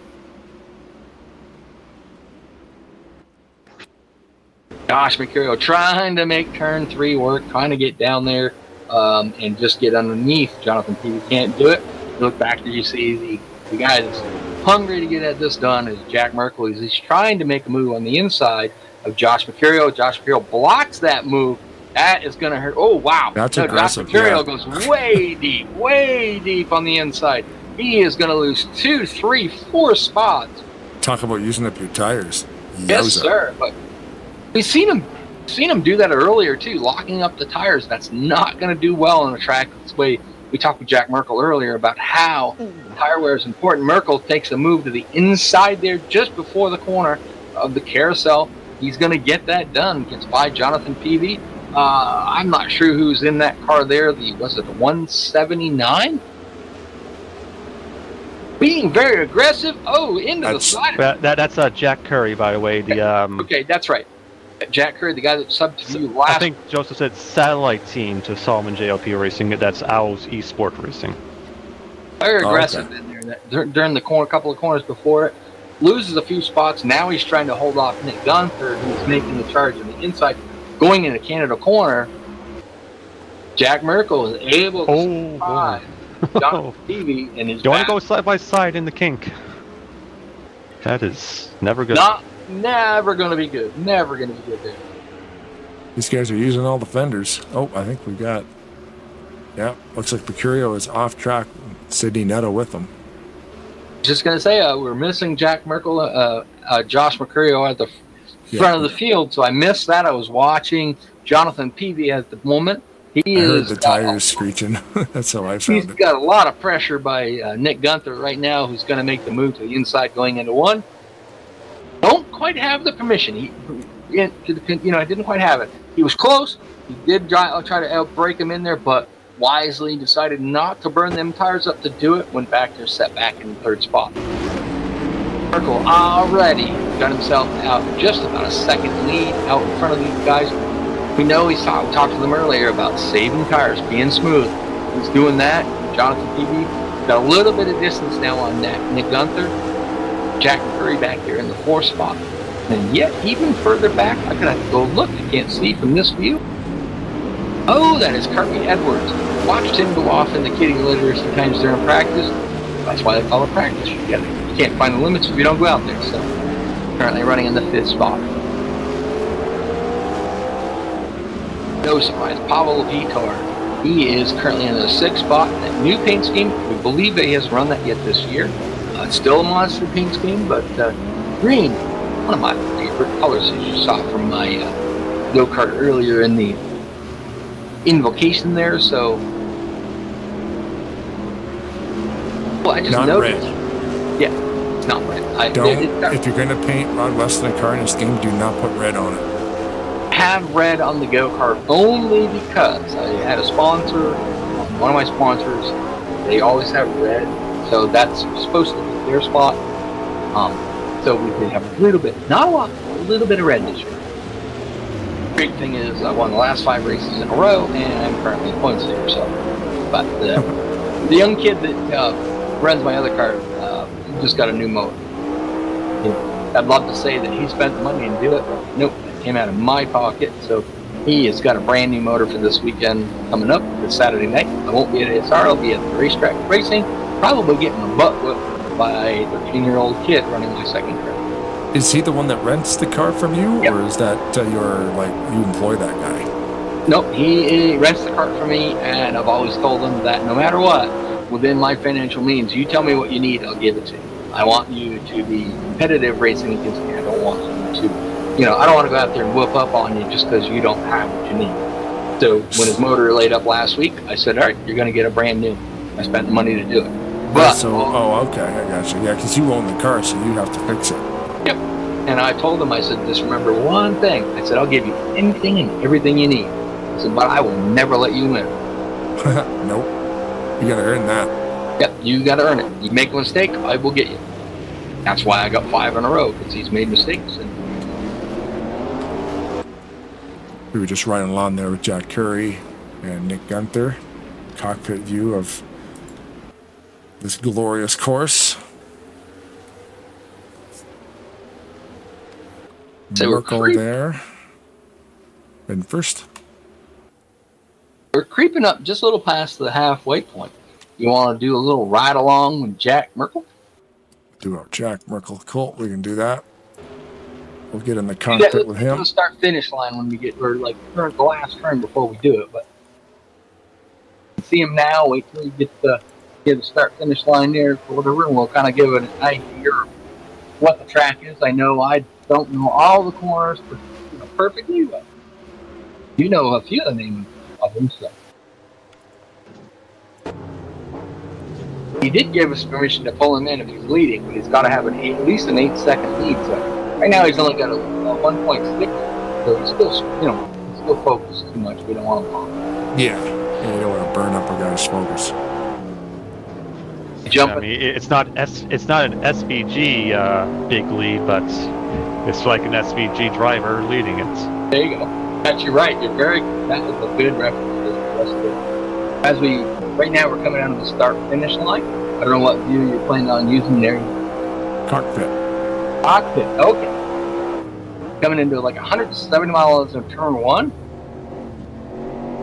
Josh Mercurio trying to make turn 3 work, trying to get down there and just get underneath. Jonathan Peavy can't do it. You look back there, you see the guy that's hungry to get this done is Jack Merkel. He's trying to make a move on the inside of Josh Mercurio. Josh Mercurio blocks that move. That is going to hurt. Oh, wow. That's aggressive. Josh Mercurio goes way deep on the inside. He is going to lose 2, 3, 4 spots. Talk about using up your tires. Yes, sir. But we've seen him do that earlier too, locking up the tires. That's not going to do well on a track this way. We talked with Jack Merkel earlier about how tire wear is important. Merkel takes a move to the inside there just before the corner of the carousel. He's going to get that done. Gets by Jonathan Peavy. I'm not sure who's in that car there. Was it the 179? being very aggressive. Oh, into the side. That's Jack Curry, by the way. Okay, that's right. Jack Curry, the guy that subbed to you last. I think Joseph said satellite team to Solomon JLP Racing. That's Owl's Esport Racing. Very aggressive in there. During the couple of corners before it, loses a few spots. Now he's trying to hold off Nick Gunther, who's making the charge on the inside, going into Canada corner. Jack Merkel is able to survive Jonathan Peavy and his. You want to go side by side in the kink? That is never good. Never going to be good. Never going to be good there. These guys are using all the fenders. Oh, I think we got. Yeah, looks like Mercurio is off track. Sidney Netto with them. Just going to say, we're missing Jack Merkel, Josh Mercurio at the front of the field, so I missed that. I was watching Jonathan Peavy at the moment. I heard the tires screeching. That's how I found He's it. got a lot of pressure by Nick Gunther right now, who's going to make the move to the inside going into one. Don't quite have the permission. He didn't quite have it. He was close. He did try to outbrake him in there, but wisely decided not to burn them tires up to do it. Went back there, set back in the third spot. Merkel already got himself out just about a second lead out in front of these guys. We know we talked to them earlier about saving tires, being smooth. He's doing that. Jonathan Peavy got a little bit of distance now on that. Nick Gunther, Jack Curry back there in the fourth spot. And yet, even further back, I'm going to have to go look. I can't see from this view. Oh, that is Cartney Edwards. Watched him go off in the kiddie litter sometimes during practice. That's why they call it practice. You can't find the limits if you don't go out there. So, currently running in the fifth spot. No surprise, Pavel Vitor. He is currently in the sixth spot. That new paint scheme, we believe that he hasn't run that yet this year. It's still a monster paint scheme, but green, one of my favorite colors, as you saw from my go-kart earlier in the invocation there. So, well, I just not noticed. Red. Yeah, it's not red. If you're going to paint Rod Weston a car in this game, do not put red on it. Have red on the go-kart only because I had a sponsor, one of my sponsors, they always have red, so that's supposed to be their spot. So we could have a little bit, not a lot, a little bit of red this year. Great thing is I won the last 5 races in a row, and I'm currently in points there. So, but the young kid that runs my other car just got a new motor. I'd love to say that he spent the money and do it, but nope. Came out of my pocket, so he has got a brand new motor for this weekend coming up this Saturday night. I won't be at HVRL, I'll be at the racetrack racing, probably getting a butt whipped by a 13-year-old kid running my second car. Is he the one that rents the car from you, Yep. or is that you employ that guy? Nope, he rents the car for me, and I've always told him that no matter what, within my financial means, you tell me what you need, I'll give it to you. I want you to be competitive racing against me. I don't want you to. I don't want to go out there and whoop up on you just because you don't have what you need. So when his motor laid up last week, I said, all right, you're going to get a brand new. I spent the money to do it. But okay, I got you. Yeah, because you own the car, so you have to fix it. Yep. And I told him, I said, just remember one thing. I said, I'll give you anything and everything you need. I said, but I will never let you win. Nope. You got to earn that. Yep, you got to earn it. You make a mistake, I will get you. That's why I got 5 in a row, because he's made mistakes. And we were just riding along there with Jack Curry and Nick Gunther. Cockpit view of this glorious course. So Merkel there. In first. We're creeping up just a little past the halfway point. You want to do a little ride along with Jack Merkel? Do our Jack Merkel. Cool, we can do that. We'll get in the cockpit with him. We'll start finish line when we get, or like the last turn before we do it. But see him now. Wait till we get the start finish line there for whatever, and we'll kind of give it an idea of what the track is. I know I don't know all the corners perfectly, but you know a few of the names of them. So he did give us permission to pull him in if he's leading, but he's got to have at least an 8-second lead. So. Right now he's only got a 1.6, so he's still focused too much. We don't want him on. Yeah, you don't want to burn up a guy's focus. I mean, it's not an SVG big lead, but it's like an SVG driver leading it. There you go. That's you right. You're very. That is a good reference to the rest of it. As we right now, we're coming down to the start-finish line. I don't know what view you're planning on using there. Cockpit. Cockpit. Okay. Coming into like 170 miles of turn one.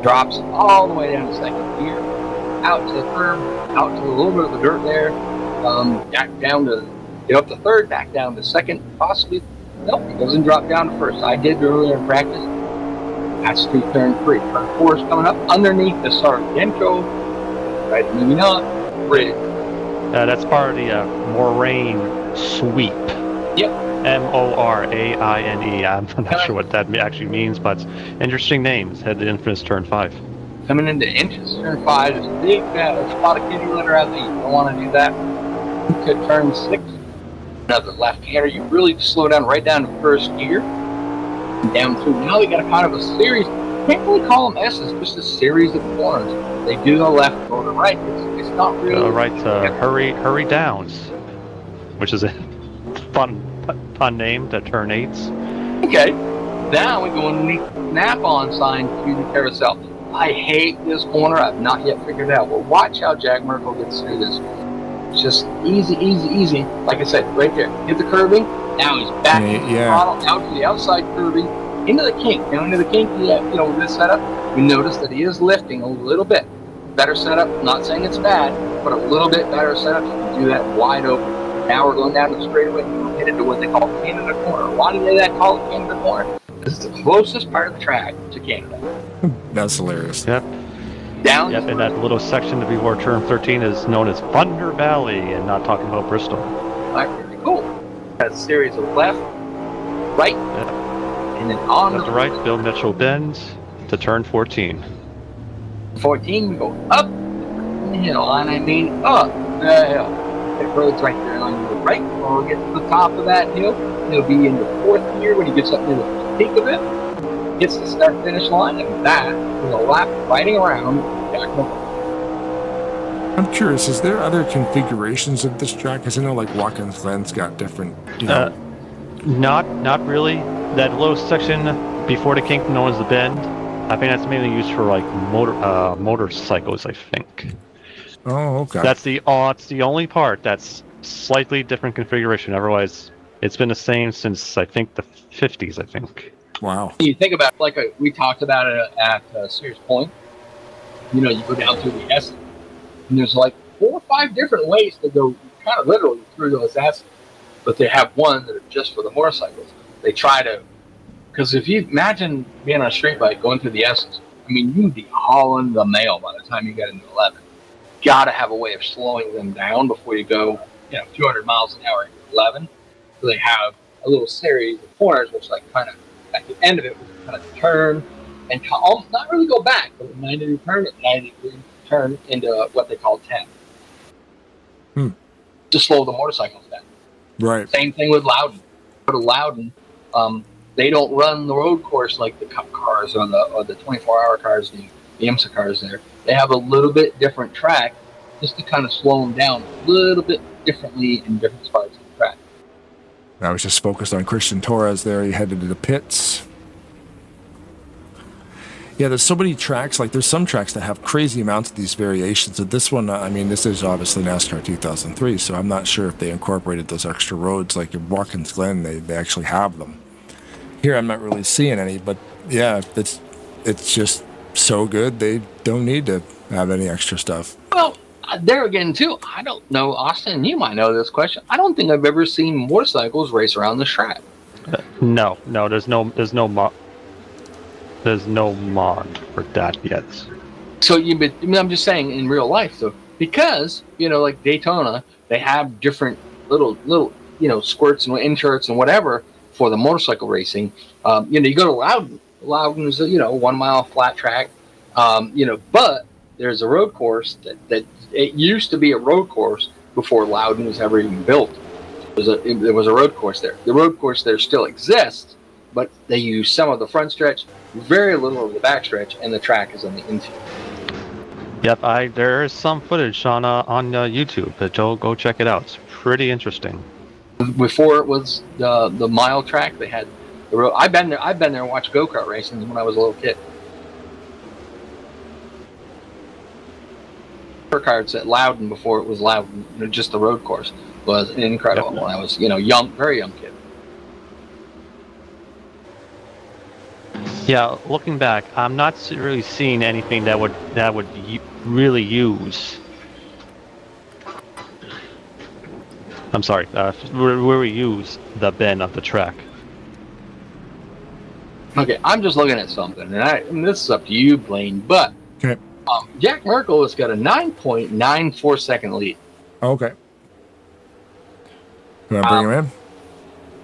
Drops all the way down to second gear, out to the curb, out to a little bit of the dirt there, back down to, up to third, back down to second, possibly. Nope, it doesn't drop down to first. I did earlier in practice. That's through turn three. Turn four is coming up underneath the Sargento, right, maybe not, bridge. That's part of the moraine sweep. Yep. M-O-R-A-I-N-E. I'm not sure what that actually means, but interesting names. Head to infamous turn 5. Coming into inches, turn 5, there's a big spot of kitty litter out there. You don't want to do that. To turn 6, another left-hander. You really slow down right down to first gear. And down through. Now we got a kind of a series. Can't really call them S's, just a series of corners. They do go left, go to right. It's not really. Go right to Hurry Downs, which is a fun name to turn 8s. Okay. Now we go underneath the snap-on sign to the carousel. I hate this corner. I've not yet figured it out. Well, watch how Jack Merkel gets through this. It's just easy, easy, easy. Like I said, right there. Hit the curving. Now he's back into the throttle, out to the outside curving, into the kink. Down into the kink, with this setup, we notice that he is lifting a little bit. Better setup. Not saying it's bad, but a little bit better setup. You can do that wide open. Now we're going down to the straightaway and we're headed to what they call Canada Corner. Why do they call it Canada Corner? This is the closest part of the track to Canada. That's hilarious. Yep. Down. Yep, and that little section before turn 13 is known as Thunder Valley, and not talking about Bristol. Pretty cool. Has a series of left, right, and then on left to right, Bill Mitchell bends to turn 14. 14, we go up the hill, and I mean up the hill. It road's right there on your right. When we get to the top of that hill, he'll be in the fourth gear when he gets up near the peak of it. Gets the start-finish line, and that is a lap riding around Jack Merkel. I'm curious, is there other configurations of this track? Because I know like Watkins Glen's got different, Not really. That little section before the kink known as the bend, I think that's mainly used for like motorcycles, I think. Oh, okay. It's the only part that's slightly different configuration. Otherwise, it's been the same since I think the 50s. I think. Wow. You think about we talked about it at Sears Point. You go down through the S, and there's like 4 or 5 different ways to go, kind of literally through those S's. But they have one that are just for the motorcycles. They try to, because if you imagine being on a street bike going through the S's, I mean, you'd be hauling the mail by the time you get into 11. Got to have a way of slowing them down before you go, 200 miles an hour into 11. So they have a little series of corners, which kind of at the end of it, we kind of turn and almost not really go back, but a 90-degree turn, 90-degree turn into what they call 10. To slow the motorcycles down. Right. Same thing with Loudon. Go to Loudon, they don't run the road course like the Cup cars or the 24-hour cars, the IMSA cars there. They have a little bit different track just to kind of slow them down a little bit differently in different spots of the track. I was just focused on Christian Torres there. He headed to the pits. Yeah, there's so many tracks. Like, there's some tracks that have crazy amounts of these variations. And this one, I mean, this is obviously NASCAR 2003, so I'm not sure if they incorporated those extra roads. Like in Watkins Glen, they actually have them. Here, I'm not really seeing any, but yeah, it's just so good. They don't need to have any extra stuff. Well, there again, too, I don't know, Austin, you might know this question. I don't think I've ever seen motorcycles race around this track. No, there's no mod for that yet. So I'm just saying in real life, though, because like Daytona, they have different little squirts and inserts and whatever for the motorcycle racing. You go to Loudon. Loudon is a 1 mile flat track, but there's a road course that it used to be a road course before Loudon was ever even built. There was a road course there. The road course there still exists, but they use some of the front stretch, very little of the back stretch, and the track is on the infield. Yep, there is some footage on YouTube, but go check it out. It's pretty interesting. Before it was the mile track, they had the road. I've been there and watched go-kart racing when I was a little kid. Carts at Loudon before it was Loudon, just the road course was incredible. Yep. When I was, young, very young kid. Yeah, looking back, I'm not really seeing anything that would really use. I'm sorry, where we use the bend of the track. Okay, I'm just looking at something, and this is up to you, Blaine, but okay. Jack Merkel has got a 9.94 second lead. Okay. You want to bring him in?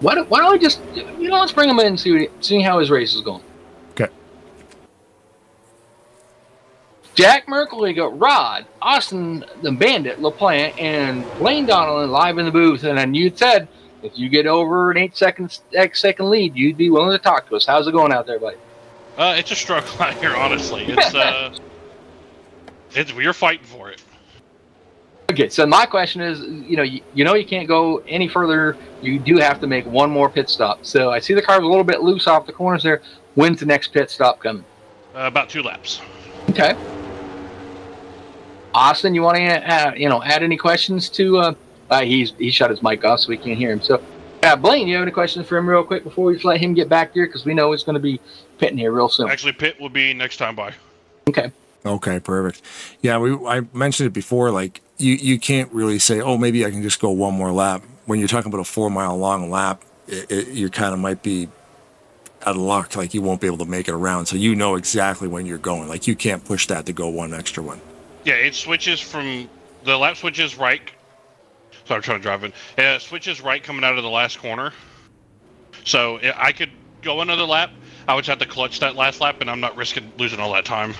Why don't we just, let's bring him in and see how his race is going. Okay. Jack Merkel, you got Rod, Austin the Bandit, LaPlante, and Blaine Donnellan live in the booth. And then you said if you get over an 8 second lead, you'd be willing to talk to us. How's it going out there, buddy? It's a struggle out here, honestly. It's we're fighting for it. Okay, so my question is, you can't go any further. You do have to make one more pit stop. So I see the car's a little bit loose off the corners there. When's the next pit stop coming? About 2 laps. Okay. Austin, you want to add any questions to? He shut his mic off, so we can't hear him. So, Blaine, you have any questions for him real quick before we let him get back here? Because we know he's going to be pitting here real soon. Actually, pit will be next time by. Okay. Okay, perfect. Yeah, I mentioned it before. Like you can't really say, oh, maybe I can just go one more lap. When you're talking about a 4 mile long lap, you kind of might be out of luck. Like you won't be able to make it around. So you know exactly when you're going. Like you can't push that to go one extra one. Yeah, it switches from the lap switches right. So I'm trying to drive in. It switches right coming out of the last corner. So I could go another lap. I would just have to clutch that last lap, and I'm not risking losing all that time.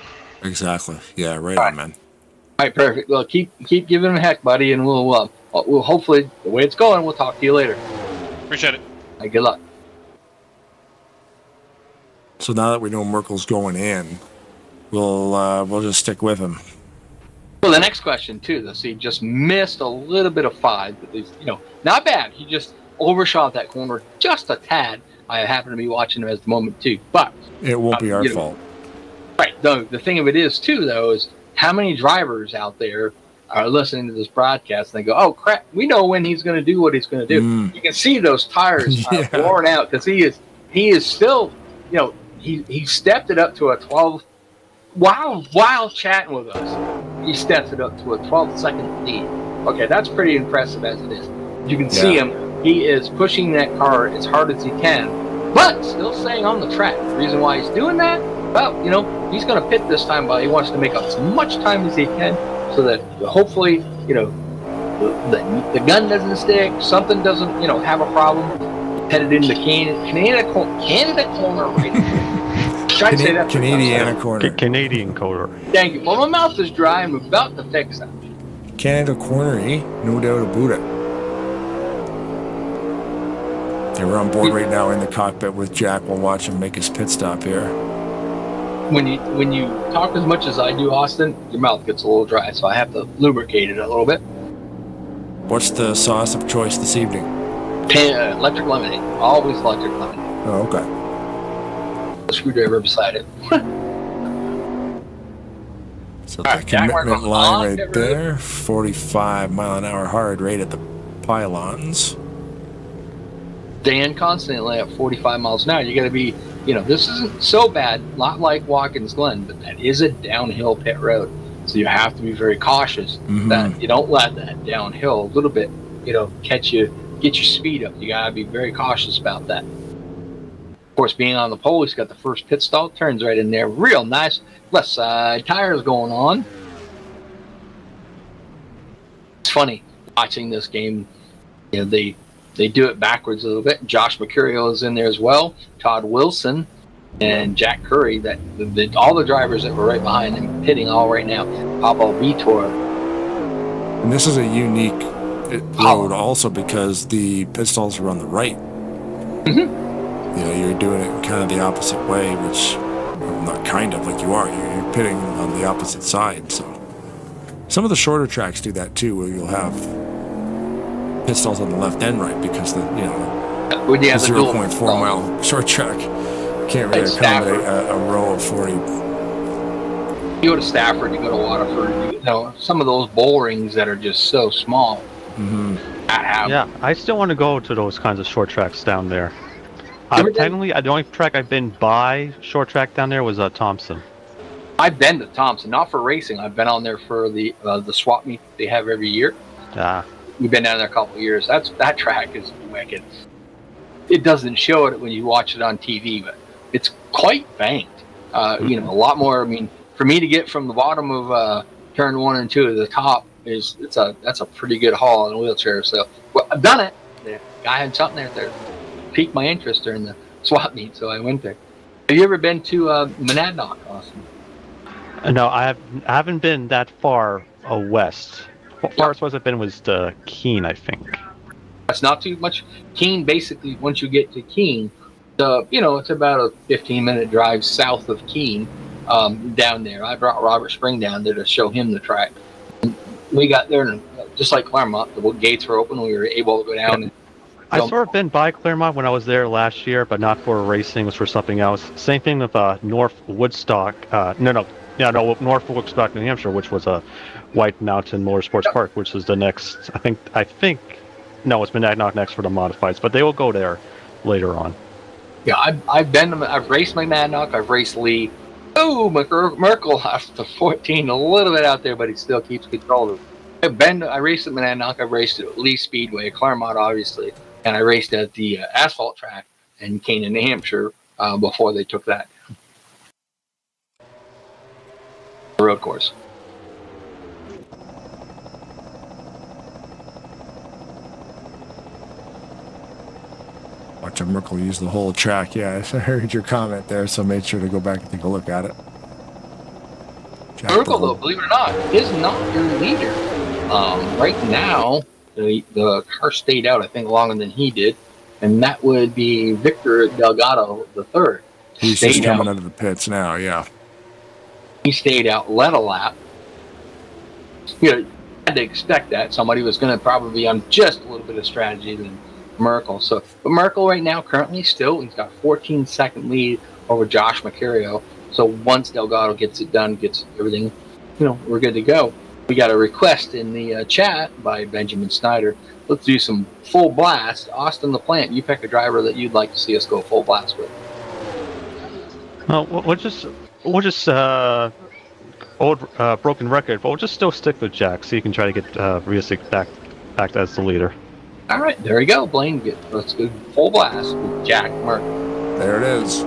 Exactly. Yeah, right on, man. All right, perfect. Well, keep giving him a heck, buddy, and we'll hopefully, the way it's going, we'll talk to you later. Appreciate it. All right, good luck. So now that we know Merkel's going in, we'll just stick with him. Well, the next question too, though, so he just missed a little bit of 5, but he's, not bad. He just overshot that corner just a tad. I happen to be watching him at the moment too, but it won't be our fault. Right. The thing of it is too, though, is how many drivers out there are listening to this broadcast and they go, "Oh crap, we know when he's going to do what he's going to do." You can see those tires worn out because he is still, he stepped it up to a 12. While chatting with us, he steps it up to a 12-second lead. Okay, that's pretty impressive as it is. You can see him. He is pushing that car as hard as he can, but still staying on the track. The reason why he's doing that, well, he's going to pit this time, but he wants to make up as much time as he can so that hopefully, the gun doesn't stick, something doesn't, have a problem. Headed into Canada corner right now. Try to say that Canadiana corner. Canadian corner. Thank you. Well, my mouth is dry and we're about to fix that. Canada corner, eh? No doubt about it. Yeah, we're on board right now in the cockpit with Jack. We'll watch him make his pit stop here. When you talk as much as I do, Austin, your mouth gets a little dry, so I have to lubricate it a little bit. What's the sauce of choice this evening? Electric lemonade. Always electric lemonade. Oh, okay. A screwdriver beside it. So the commitment line right there, 45 mile an hour hard rate at the pylons. Dan constantly at 45 miles an hour. You got to be, this isn't so bad, not like Watkins Glen, but that is a downhill pit road. So you have to be very cautious that you don't let that downhill a little bit, get your speed up. You got to be very cautious about that. Of course, being on the pole, he's got the first pit stall, turns right in there. Real nice left side tires going on. It's funny watching this game. They do it backwards a little bit. Josh Mercurio is in there as well. Todd Wilson and Jack Curry. All the drivers that were right behind him pitting all right now. Pablo Vitor. And this is a unique road also because the pit stalls are on the right. You're doing it kind of the opposite way, which not kind of like you are. You're pitting on the opposite side. So Some of the shorter tracks do that too, where you'll have pit stalls on the left and right because the Well, yeah, the the dual 0.4 mile short track can't really accommodate a row of 40. You go to Stafford, you go to Waterford, you know, some of those bull rings that are just so small. Mm-hmm. Yeah, I still want to go to those kinds of short tracks down there. Technically, the only track I've been by short track down there was Thompson. I've been to Thompson, not for racing. I've been on there for the swap meet they have every year. Yeah. We've been down there a couple of years. That track is wicked. It doesn't show it when you watch it on TV, but it's quite banked. You know, a lot more. I mean, for me to get from the bottom of turn 1 and 2 to the top that's a pretty good haul in a wheelchair. So I've done it. The guy had something there that piqued my interest during the swap meet, so I went there. Have you ever been to Monadnock, Austin? No, I haven't been that far west. Farthest west I've been was to Keene, I think. That's not too much. Keene, basically, once you get to Keene, it's about a 15-minute drive south of Keene down there. I brought Robert Spring down there to show him the track. And we got there, and just like Claremont, the gates were open. We were able to go down. And I sort of been by Claremont when I was there last year, but not for racing. It was for something else. Same thing with North Woodstock. North Woodstock, New Hampshire, which was a White Mountain Motorsports Park, which is the next. I think. No, it's Monadnock next for the modifieds, but they will go there later on. Yeah, I've raced Monadnock. I've raced Lee. Oh, Merkel after 14, a little bit out there, but he still keeps control of it. I raced at Monadnock. I've raced at Lee Speedway, Claremont, obviously, and I raced at the asphalt track in Canaan, New Hampshire, before they took that road course. Watch Merkel use the whole track. Yeah, I heard your comment there, so made sure to go back and take a look at it. Merkel, though, believe it or not, is not your leader. Right now, the car stayed out, I think, longer than he did, and that would be Victor Delgado III. He's just coming out of the pits now, yeah. He stayed out, led a lap. You had to expect that. Somebody was going to probably be on just a little bit of strategy than Merkel. But Merkel right now, currently still, he's got a 14-second lead over Josh Mercurio. So once Delgado gets it done, gets everything, we're good to go. We got a request in the chat by Benjamin Snyder. Let's do some full blast. Austin LaPlante, you pick a driver that you'd like to see us go full blast with. Well, we'll just old broken record, but we'll just still stick with Jack, so you can try to get Realistic back as the leader. All right, there we go, Blaine. Let's go full blast with Jack Merkel. There it is.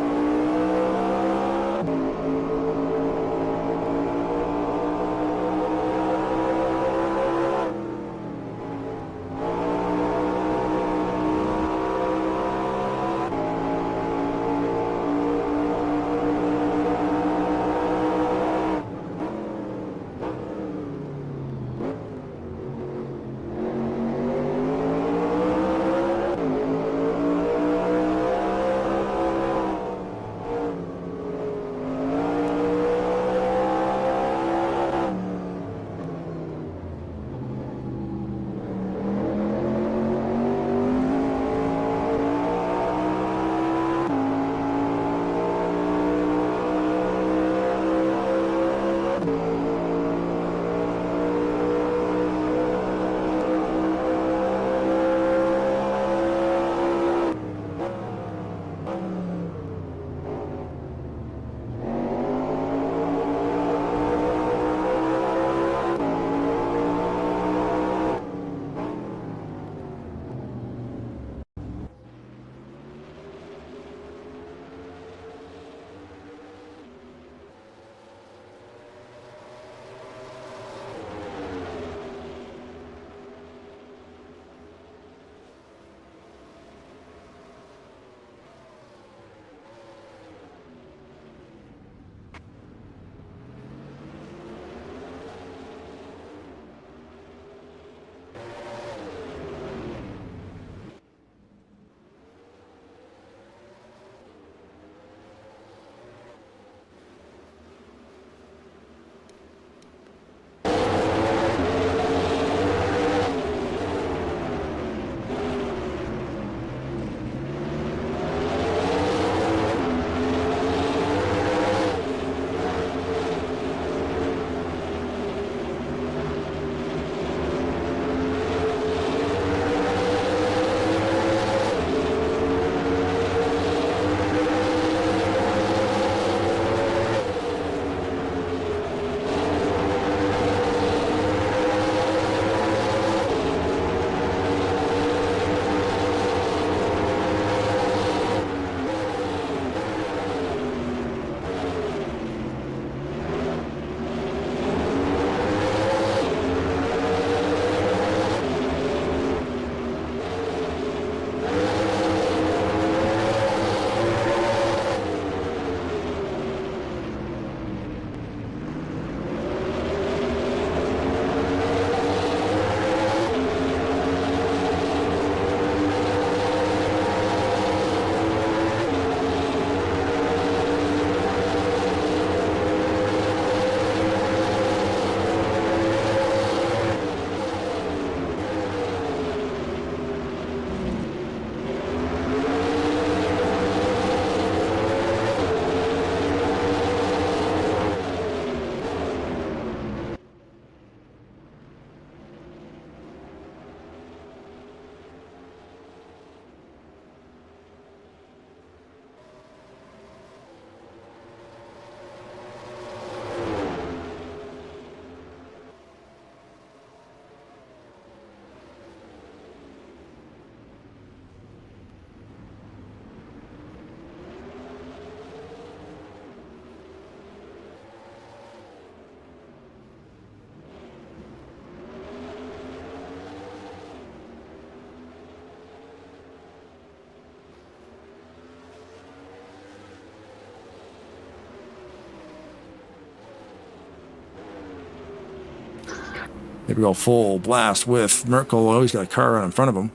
There we go, full blast with Merkel. Oh, he's got a car right in front of him.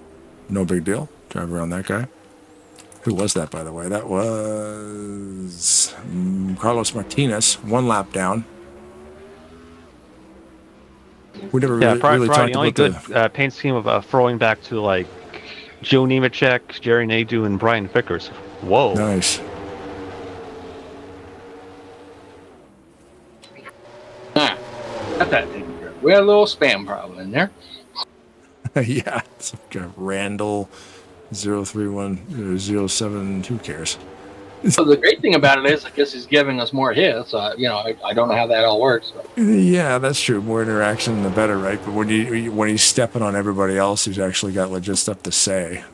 No big deal. Drive around that guy. Who was that, by the way? That was Carlos Martinez. 1 lap down. We never really probably talked the only about good paint scheme of throwing back to like Joe Nemechek, Jerry Nadeau, and Brian Vickers. Whoa. Nice. Got that taken care of. We had a little spam problem in there. Yeah, it's like a Randall 031 07. Who cares? So the great thing about it is, I guess he's giving us more hits. I don't know how that all works. But. Yeah, that's true. More interaction, the better, right? But when he's stepping on everybody else, he's actually got legit stuff to say.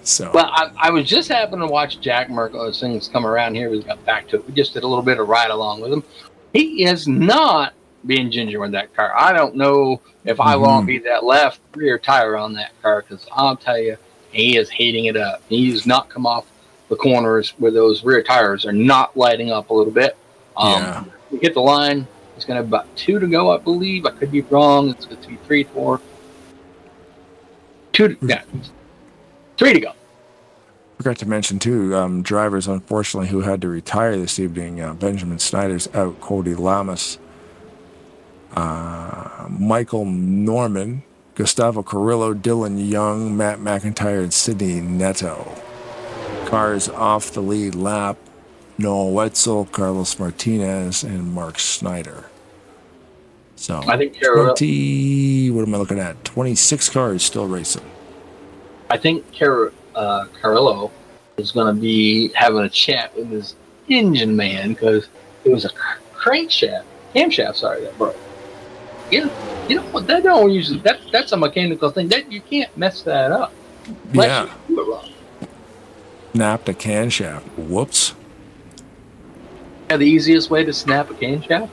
So. Well, I was just happening to watch Jack Merkel as things come around here. We got back to it. We just did a little bit of ride along with him. He is not being ginger with that car. I don't know if I won't be that left rear tire on that car, because I'll tell you, he is heating it up. He's not come off the corners where those rear tires are not lighting up a little bit. We hit the line. He's going to have about 2 to go, I believe. I could be wrong. It's going to be 3, 4. 3 to go. Forgot to mention, too, drivers, unfortunately, who had to retire this evening. Benjamin Snyder's out. Cody Lamas. Michael Norman. Gustavo Carrillo. Dylan Young. Matt McIntyre. And Sidney Neto. Cars off the lead lap. Noah Wetzel, Carlos Martinez, and Mark Snyder. So I think 20. What am I looking at? 26 cars still racing. I think Carrillo is going to be having a chat with his engine man, because it was a camshaft, that broke. You know what? That don't usually. That's a mechanical thing. That you can't mess that up. Yeah. You do it wrong. Snapped a camshaft. Whoops. Yeah, the easiest way to snap a camshaft?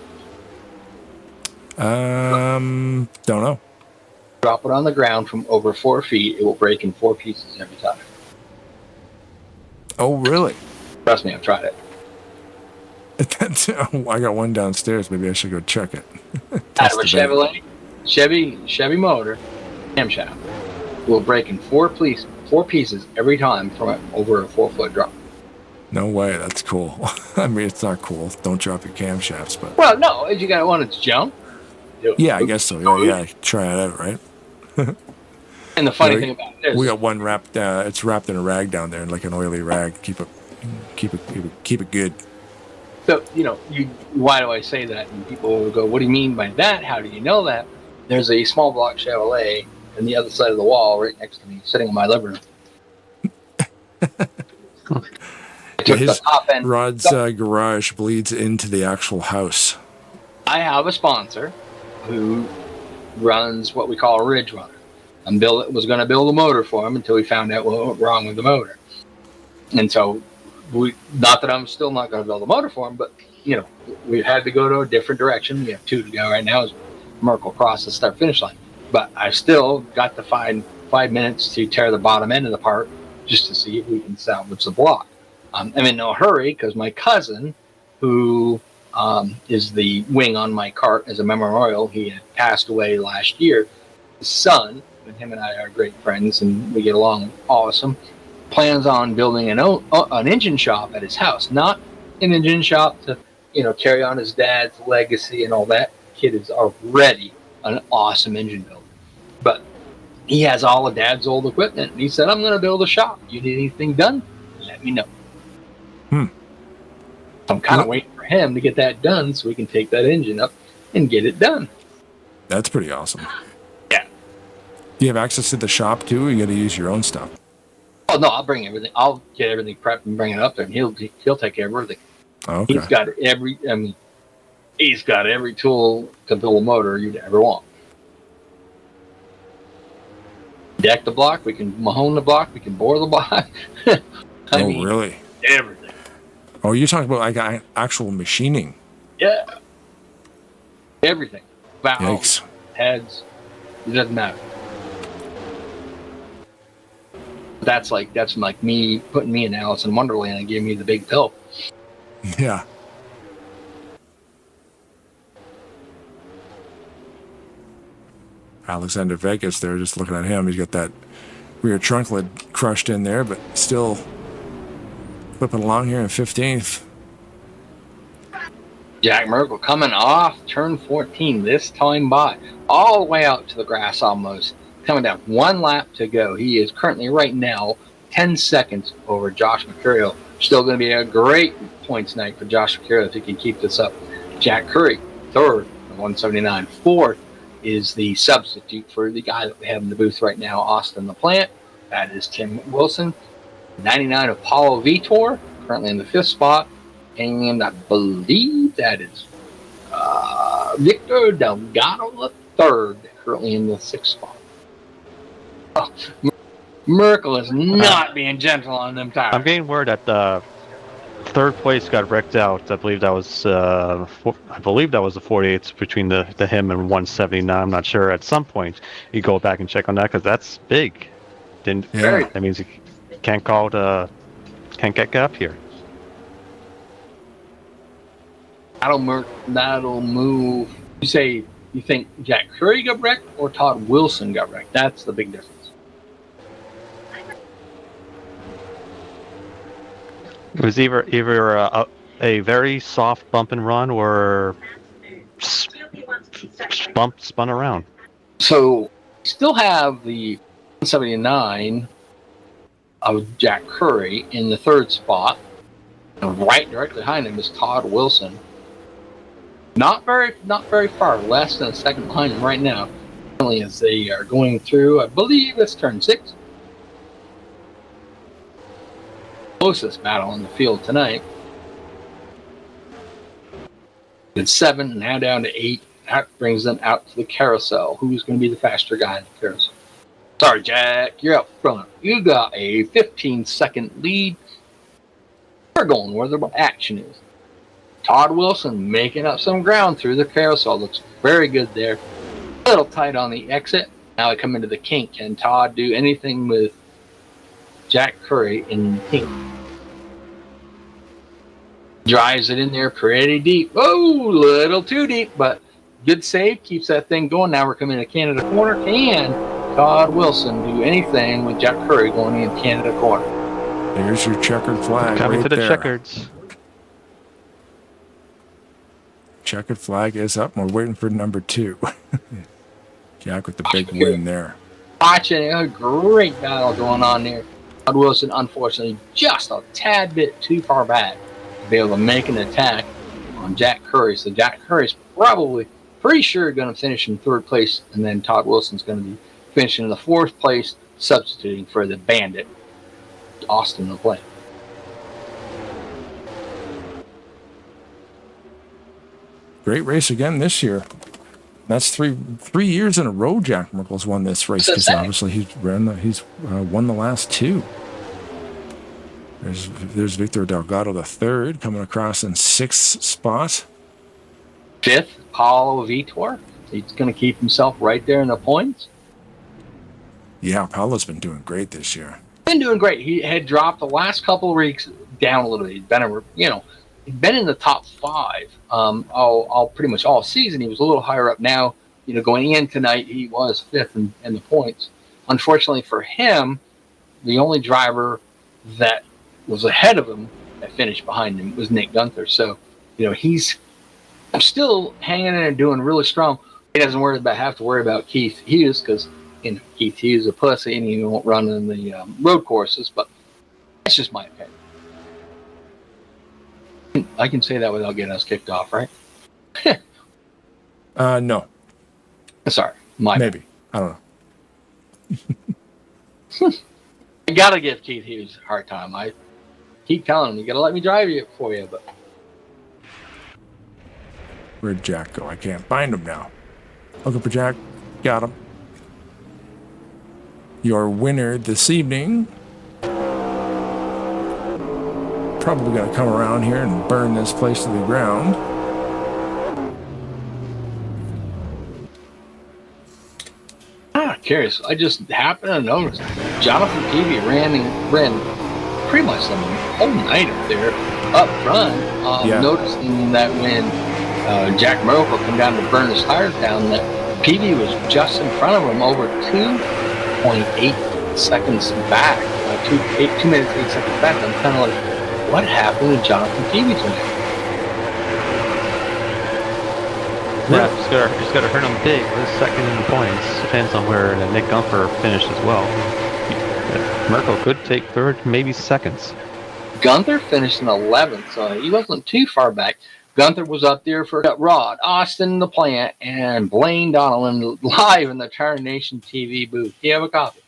Don't know. Drop it on the ground from over 4 feet. It will break in 4 pieces every time. Oh, really? Trust me, I've tried it. I got one downstairs. Maybe I should go check it. Out of a Chevy motor, camshaft will break in 4 pieces every time from over a 4-foot drop. No way. That's cool. I mean, it's not cool. Don't drop your camshafts, but. Well, no, you got to want it to jump. Yeah, I guess so. Yeah. Try it out, right? And the funny thing about it is, we got one wrapped. It's wrapped in a rag down there, like an oily rag. Keep it good. So why do I say that? And people will go, "What do you mean by that? How do you know that?" There's a small block Chevrolet on the other side of the wall, right next to me, sitting in my living room. Rod's garage bleeds into the actual house. I have a sponsor who runs what we call a Ridge Runner. Was going to build a motor for him until we found out what went wrong with the motor. And so, not that I'm still not going to build a motor for him, but we had to go to a different direction. We have 2 to go right now as Merkel crosses the start-finish line. But I still got to find 5 minutes to tear the bottom end of the part just to see if we can salvage the block. I'm in no hurry, because my cousin, who is the wing on my cart as a memorial, he had passed away last year. His son, and him and I are great friends, and we get along awesome, plans on building an engine shop at his house. Not an engine shop to carry on his dad's legacy and all that. Kid is already an awesome engine builder, but he has all of dad's old equipment, and he said, "I'm going to build a shop. You need anything done? Let me know." I'm kind of waiting for him to get that done so we can take that engine up and get it done. That's pretty awesome. Yeah. Do you have access to the shop too, or you got to use your own stuff? Oh no, I'll bring everything. I'll get everything prepped and bring it up there, and he'll take care of everything. Okay. He's got every tool to build a motor you'd ever want. Deck the block, we can mahone the block, we can bore the block. Really? Everything. Oh, you're talking about like actual machining? Yeah. Everything. Valves, Yikes. heads, it doesn't matter. That's like me putting me in Alice in Wonderland and giving me the big pill. Yeah. Alexander Vegas there, just looking at him. He's got that rear trunk lid crushed in there, but still flipping along here in 15th. Jack Merkel coming off turn 14 this time by, all the way out to the grass almost. Coming down 1 lap to go. He is currently right now 10 seconds over Josh Mercurio. Still going to be a great points night for Josh Mercurio if he can keep this up. Jack Curry, third, 179. Fourth is the substitute for the guy that we have in the booth right now, Austin LaPlante. That is Tim Wilson. 99 Apollo Vitor, currently in the 5th spot. And I believe that is Victor Delgado III, currently in the 6th spot. Oh, Merkel is not being gentle on them tires. I'm getting word that the 3rd place got wrecked out. I believe that was the 48th between the him and 179. I'm not sure. At some point, you go back and check on that because that's big. That means you can't get up here. That'll move. You think Jack Curry got wrecked or Todd Wilson got wrecked? That's the big difference. It was either a very soft bump and run or spun around. So still have the 179 of Jack Curry in the 3rd spot. And right directly behind him is Todd Wilson. Not very far, less than a second behind him right now. As they are going through, I believe it's turn 6. Closest battle in the field tonight. It's 7, now down to 8. That brings them out to the carousel. Who's going to be the faster guy in the carousel? Sorry, Jack, you're up front. You got a 15-second lead. We're going where the action is. Todd Wilson making up some ground through the carousel. Looks very good there. A little tight on the exit. Now we come into the kink. Can Todd do anything with Jack Curry in the kink? Drives it in there pretty deep. Oh, a little too deep, but good save. Keeps that thing going. Now we're coming into Canada corner. Can Todd Wilson do anything with Jack Curry going in Canada corner? There's your checkered flag. Coming right to the there. checkers. Checkered flag is up. We're waiting for number 2. Jack with the big win there. Watching a great battle going on there. Todd Wilson, unfortunately, just a tad bit too far back to be able to make an attack on Jack Curry. So Jack Curry's probably pretty sure going to finish in 3rd place, and then Todd Wilson's going to be finishing in the 4th place, substituting for the bandit, Austin LaPlante. Great race again this year. That's three years in a row Jack Merkel's won this race, because obviously he's won the last 2. There's Victor Delgado III coming across in 6th spot. 5th, Paulo Vitor. He's going to keep himself right there in the points. Yeah, Paulo's been doing great this year. Been doing great. He had dropped the last couple of weeks down a little bit. He'd been in the top 5 all pretty much all season. He was a little higher up now. Going in tonight, he was 5th in the points. Unfortunately for him, the only driver that was ahead of him that finished behind him was Nick Gunther. So, he's still hanging in and doing really strong. He doesn't have to worry about Keith Hughes, because Keith Hughes is a pussy and he won't run in the road courses. But that's just my opinion. I can say that without getting us kicked off, right? No. Sorry. Maybe. I don't know. I gotta give Keith Hughes a hard time. I keep telling him, you gotta let me drive it for you, but Where'd Jack go? I can't find him now. Looking for Jack. Got him. Your winner this evening. Probably going to come around here and burn this place to the ground. Curious. I just happened to notice Jonathan Peavy ran pretty much the whole night up there, up front. Noticing that when Jack Merkel came down to burn his tires down, that PV was just in front of him, over 2.8 seconds back. 2 minutes, 8 seconds back. I'm kind of like, what happened with Jonathan Peavy tonight? Yeah, just gotta hurt him big. This second in the points depends on where Nick Gunther finished as well. Merkel could take third, maybe seconds. Gunther finished in 11th, so he wasn't too far back. Gunther was up there for Rod, Austin, the plant, and Blaine Donovan live in the Tarnation TV booth. Do you have a copy?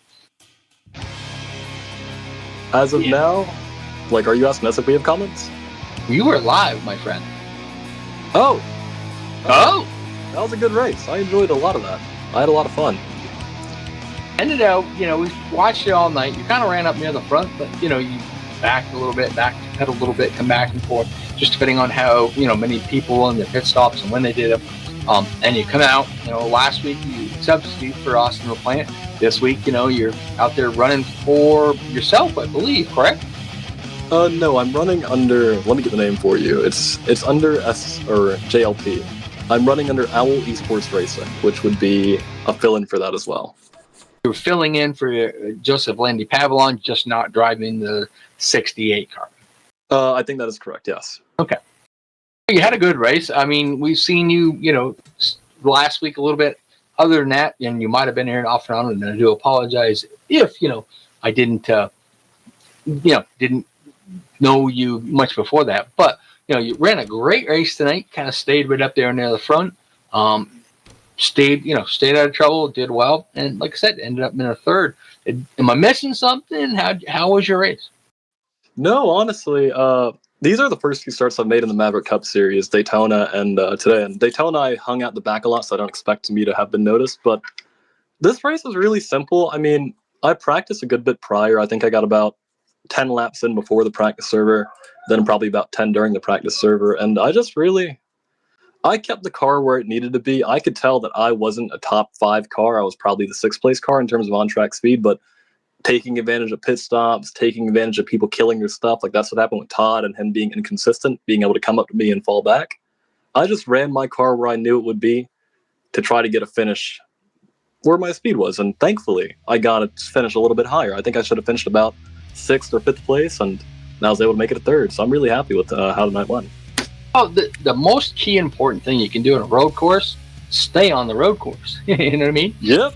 As of now, like, are you asking us if we have comments? You were live, my friend. Oh! Oh! That was a good race. I enjoyed a lot of that. I had a lot of fun. Ended out, we watched it all night. You kind of ran up near the front, but, you backed a little bit, backpedaled a little bit, come back and forth, just depending on how, many people in the pit stops and when they did it. And you come out, last week you substitute for Austin LaPlante. This week, you're out there running for yourself, I believe, correct? No, I'm running under, let me get the name for you. It's under JLP. I'm running under Owl Esports Racing, which would be a fill-in for that as well. You're filling in for Joseph Landy Pavlon, just not driving the 68 car. I think that is correct, yes. Okay. You had a good race. I mean, we've seen you, last week a little bit. Other than that, and you might have been here off and on, and I do apologize if, I didn't know you much before that. But, you ran a great race tonight, kind of stayed right up there near the front. Stayed out of trouble, did well, and like I said, ended up in a third. Am I missing something? How was your race? No, honestly, these are the first few starts I've made in the Maverick Cup Series, Daytona and today. And Daytona, I hung out the back a lot, so I don't expect me to have been noticed. But this race was really simple. I mean, I practiced a good bit prior. I think I got about 10 laps in before the practice server, then probably about 10 during the practice server. And I kept the car where it needed to be. I could tell that I wasn't a top 5 car. I was probably the 6th place car in terms of on-track speed, but taking advantage of pit stops, taking advantage of people killing their stuff. Like, that's what happened with Todd and him being inconsistent, being able to come up to me and fall back. I just ran my car where I knew it would be to try to get a finish where my speed was. And thankfully, I got it to finish a little bit higher. I think I should have finished about 6th or 5th place, and I was able to make it a 3rd. So I'm really happy with how the night went. Oh, the most key important thing you can do in a road course, stay on the road course. You know what I mean? Yep.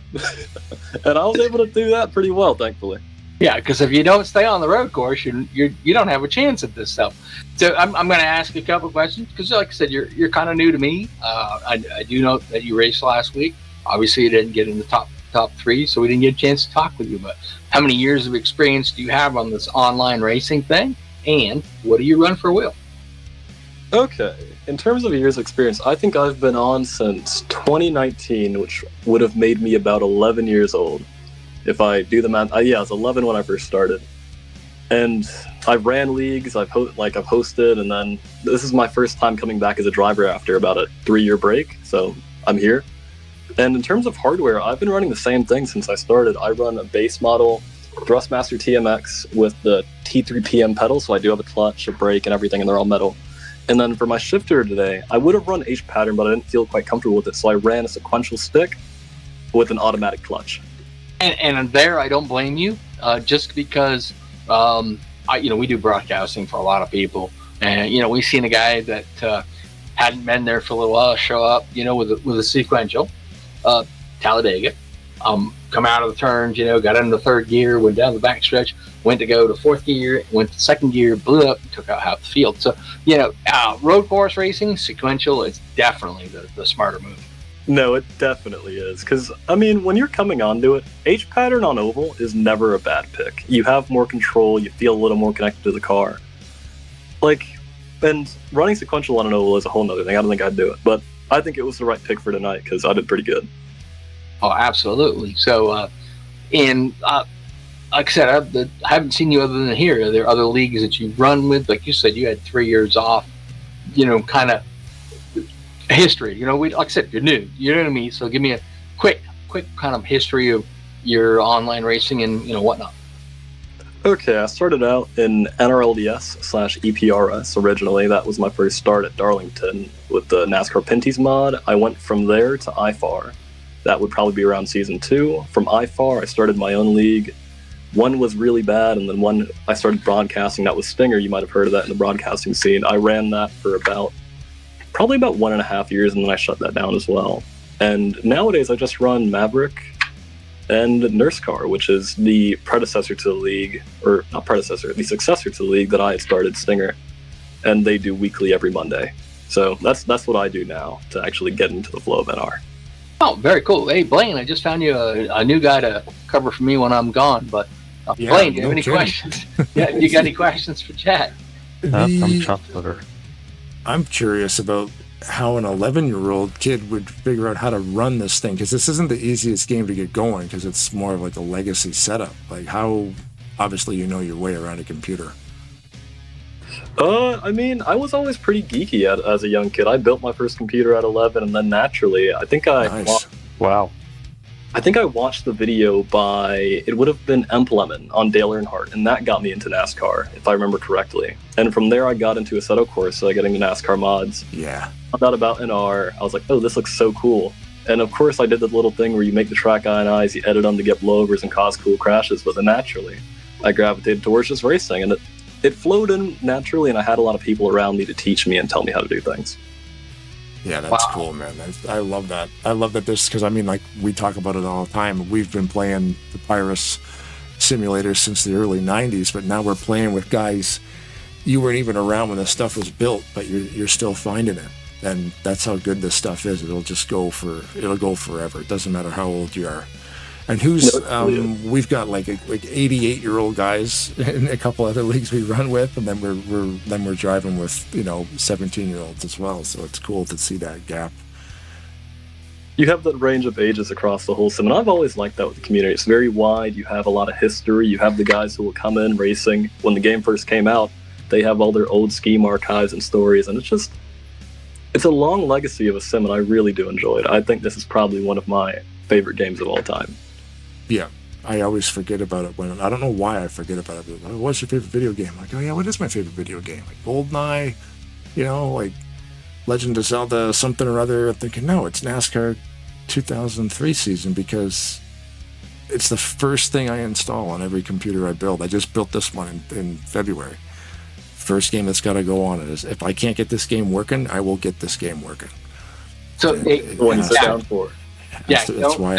And I was able to do that pretty well, thankfully. Yeah, because if you don't stay on the road course, you don't have a chance at this stuff. So I'm going to ask you a couple questions because, like I said, you're kind of new to me. I do know that you raced last week. Obviously, you didn't get in the top 3, so we didn't get a chance to talk with you. But how many years of experience do you have on this online racing thing? And what do you run for wheel? Okay, in terms of years of experience, I think I've been on since 2019, which would have made me about 11 years old. If I do the math, I was 11 when I first started. And I've ran leagues, I've hosted, and then this is my first time coming back as a driver after about a 3-year break, so I'm here. And in terms of hardware, I've been running the same thing since I started. I run a base model Thrustmaster TMX with the T3 PM pedal, so I do have a clutch, a brake, and everything, and they're all metal. And then for my shifter today, I would have run H-pattern, but I didn't feel quite comfortable with it, so I ran a sequential stick with an automatic clutch. And there, I don't blame you, just because, we do broadcasting for a lot of people, and we've seen a guy that hadn't been there for a little while show up, with a sequential, Talladega, come out of the turns, got into 3rd gear, went down the backstretch, went to go to 4th gear, went to 2nd gear, blew up, took out half the field. So, road course racing, sequential is definitely the smarter move. No, it definitely is. Because, when you're coming onto it, H-pattern on oval is never a bad pick. You have more control, you feel a little more connected to the car. And running sequential on an oval is a whole nother thing. I don't think I'd do it. But I think it was the right pick for tonight because I did pretty good. Oh, absolutely. So, like I said, I haven't seen you other than here. Are there other leagues that you run with? Like you said, you had 3 years off, kind of history. Like I said, you're new. You know what I mean? So give me a quick kind of history of your online racing and, whatnot. Okay, I started out in NRLDS/EPRS originally. That was my first start at Darlington with the NASCAR Pinty's mod. I went from there to IFAR. That would probably be around season 2. From IFAR, I started my own league. One was really bad, and then one I started broadcasting. That was Stinger. You might have heard of that in the broadcasting scene. I ran that for probably about 1.5 years, and then I shut that down as well. And nowadays, I just run Maverick and NurseCar, which is the predecessor to the league, or not predecessor, the successor to the league that I had started, Stinger. And they do weekly every Monday. So that's what I do now to actually get into the flow of NR. Oh, very cool. Hey, Blaine, I just found you a new guy to cover for me when I'm gone. But Blaine, do you have any questions? Yeah, you got any questions for chat? From Chuckler. I'm curious about how an 11-year-old kid would figure out how to run this thing, because this isn't the easiest game to get going, because it's more of like a legacy setup. Like, how obviously you know your way around a computer. I mean, I was always pretty geeky as a young kid. I built my first computer at 11, and then naturally, I think Wow. I think I watched the video by, it would have been Emplemon on Dale Earnhardt, and that got me into NASCAR, if I remember correctly. And from there, I got into Assetto Corsa, getting the NASCAR mods. Yeah. Found out about NR. I was like, oh, this looks so cool. And of course, I did the little thing where you make the track INIs, you edit them to get blowovers and cause cool crashes, but then naturally, I gravitated towards just racing, and it flowed in naturally, and I had a lot of people around me to teach me and tell me how to do things. Yeah, that's cool, man. I love that. I love that because I mean, like, we talk about it all the time. We've been playing the Pyrus simulator since the early 90s, but now we're playing with guys you weren't even around when this stuff was built, but you're still finding it. And that's how good this stuff is. It'll go forever. It doesn't matter how old you are. And we've got like 88-year-old guys in a couple other leagues we run with, and then we're driving with 17-year-olds as well. So it's cool to see that gap. You have that range of ages across the whole sim, and I've always liked that with the community. It's very wide. You have a lot of history. You have the guys who will come in racing. When the game first came out, they have all their old scheme archives and stories, and it's a long legacy of a sim, and I really do enjoy it. I think this is probably one of my favorite games of all time. Yeah, I always forget about it I don't know why I forget about it. What's your favorite video game? Like, oh yeah, what is my favorite video game? Like GoldenEye, like Legend of Zelda, something or other. I'm thinking, no, it's NASCAR 2003 season, because it's the first thing I install on every computer I build. I just built this one in February. First game that's got to go on it is, if I can't get this game working, I will get this game working. So down for. Yeah, that's why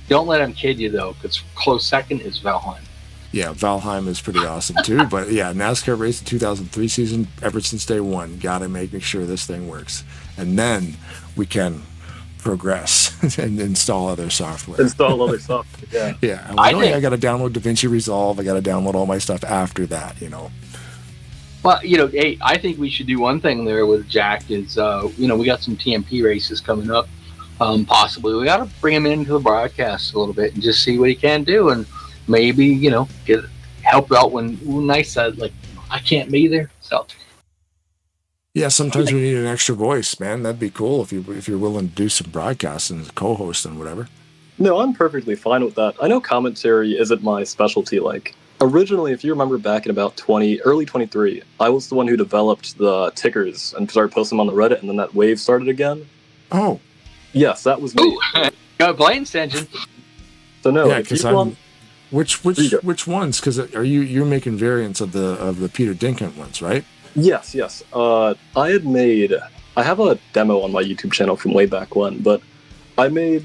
don't let them kid you, though, because close second is Valheim. Yeah, Valheim is pretty awesome, too. But, yeah, NASCAR Race 2003 season, ever since day one, got to make sure this thing works. And then we can progress and install other software. Yeah. Yeah, I got to download DaVinci Resolve. I got to download all my stuff after that, Well, hey, I think we should do one thing there with Jack is, we got some TMP races coming up. Possibly we got to bring him into the broadcast a little bit and just see what he can do, and maybe help out when I said I can't be there. So yeah, sometimes we need an extra voice, man. That'd be cool if you're willing to do some broadcasting as a co-host and whatever. No, I'm perfectly fine with that. I know commentary isn't my specialty. Originally, if you remember back in about early 23, I was the one who developed the tickers and started posting them on the Reddit, and then that wave started again. Oh. Yes, that was me. Got Blaine's engine. So no, yeah, because which ones? Because you're making variants of the Peter Dinkins ones, right? Yes. I have a demo on my YouTube channel from way back when, but I know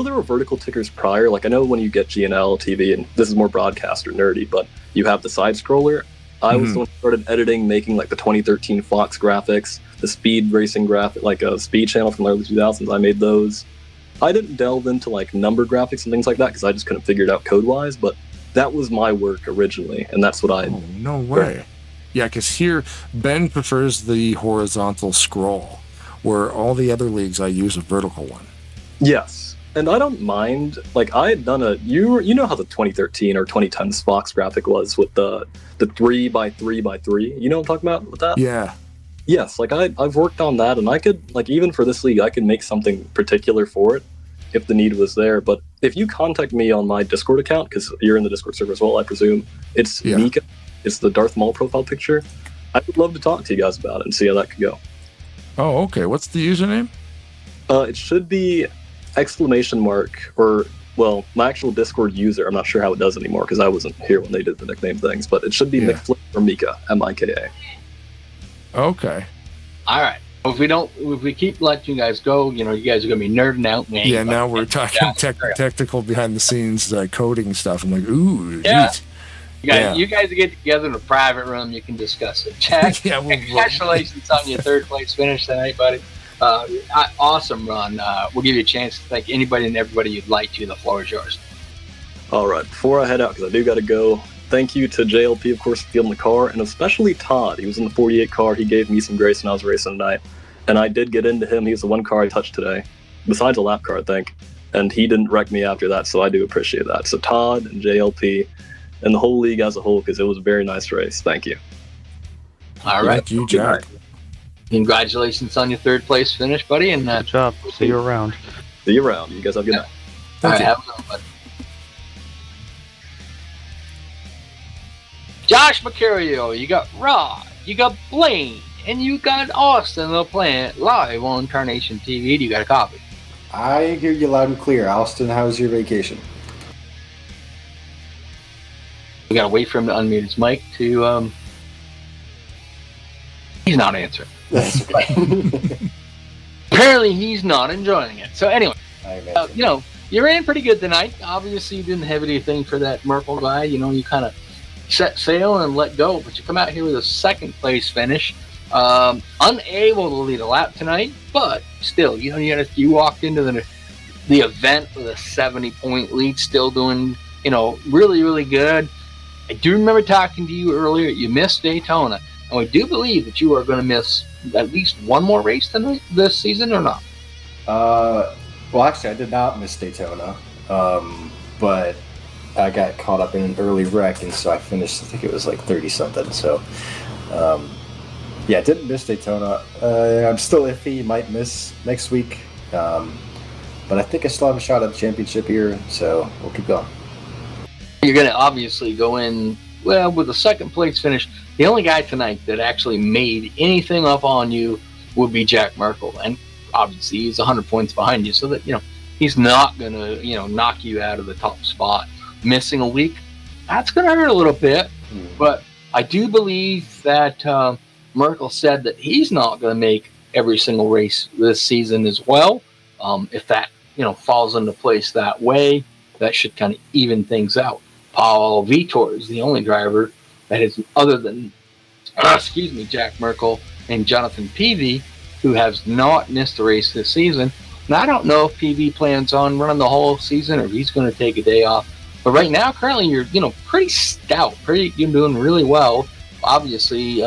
there were vertical tickers prior. I know when you get GNL TV, and this is more broadcast or nerdy, but you have the side scroller. I was the one who started editing, making the 2013 Fox graphics, the speed racing graphic, a speed channel from the early 2000s. I made those. I didn't delve into number graphics and things like that because I just couldn't figure it out code-wise, but that was my work originally, and that's what I... Oh, no way. Yeah, because here, Ben prefers the horizontal scroll, where all the other leagues I use a vertical one. Yes. And I don't mind, I had done you know how the 2013 or 2010 Fox graphic was with the 3x3x3? You know what I'm talking about with that? Yeah. Yes, I've worked on that, and I could, even for this league, I could make something particular for it if the need was there. But if you contact me on my Discord account, because you're in the Discord server as well, I presume, it's Mika, it's the Darth Maul profile picture, I would love to talk to you guys about it and see how that could go. Oh, okay. What's the username? It should be ! Or, well, my actual Discord user, I'm not sure how it does anymore because I wasn't here when they did the nickname things, but it should be McFlip or Mika, Mika. Okay. All right. If we keep letting you guys go, you guys are going to be nerding out. Yeah, now we're talking technical behind the scenes coding stuff. I'm like, ooh, yeah. Neat. You guys get together in a private room. You can discuss it. Jack, congratulations on your third place finish tonight, buddy. Awesome run. We'll give you a chance to thank anybody and everybody you'd like to. The floor is yours. All right. Before I head out, because I do got to go, thank you to JLP, of course, for fielding the car, and especially Todd. He was in the 48 car. He gave me some grace when I was racing tonight, and I did get into him. He was the one car I touched today, besides a lap car, I think, and he didn't wreck me after that, so I do appreciate that. So Todd and JLP and the whole league as a whole, because it was a very nice race. Thank you. All right. Thank you, Jack. Congratulations on your third place finish, buddy. And good job. See you around. See you around. You guys have a good night. All right, have a good one, buddy. Josh Mercurio, you got Rod, you got Blaine, and you got Austin the Plant live on Tarnation TV. Do you got a copy? I hear you loud and clear. Austin, how was your vacation? We gotta wait for him to unmute his mic to he's not answering. That's okay. Apparently he's not enjoying it. So anyway, you ran pretty good tonight. Obviously you didn't have anything for that Merkel guy. You kind of set sail and let go, but you come out here with a second place finish. Unable to lead a lap tonight, but still, you walked into the event with a 70-point lead, still doing, really, really good. I do remember talking to you earlier. You missed Daytona, and we do believe that you are going to miss at least one more race tonight this season, or not? Well, actually, I did not miss Daytona, but I got caught up in an early wreck, and so I finished, I think it was like 30-something. So, I didn't miss Daytona. I'm still iffy. Might miss next week, but I think I still have a shot at the championship here, so we'll keep going. You're going to obviously go in, with a second place finish. The only guy tonight that actually made anything up on you would be Jack Merkel. And obviously he's 100 points behind you, so that, he's not going to, knock you out of the top spot. Missing a week, that's going to hurt a little bit. But I do believe that Merkel said that he's not going to make every single race this season as well. If that, falls into place that way, that should kind of even things out. Paul Vitor is the only driver that is, other than, Jack Merkel and Jonathan Peavy, who has not missed a race this season. And I don't know if Peavy plans on running the whole season or if he's going to take a day off. But right now, currently, you're, pretty stout. You're doing really well. Obviously,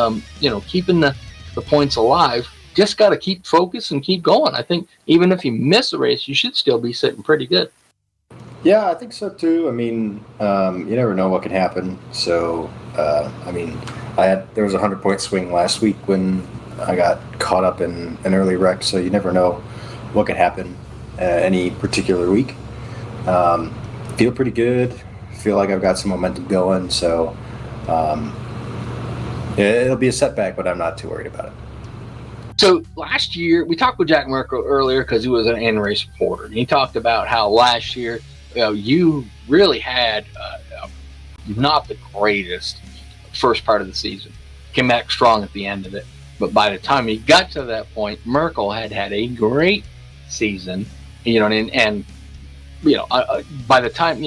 keeping the points alive. Just got to keep focused and keep going. I think even if you miss a race, you should still be sitting pretty good. Yeah, I think so too. I mean, you never know what can happen. So, there was a 100-point swing last week when I got caught up in an early wreck. So you never know what could happen any particular week. Feel pretty good. Feel like I've got some momentum going. So it'll be a setback, but I'm not too worried about it. So last year, we talked with Jack Merkel earlier because he was an in-race reporter. And he talked about how last year, you really had not the greatest first part of the season. Came back strong at the end of it. But by the time he got to that point, Merkel had a great season. And by the time,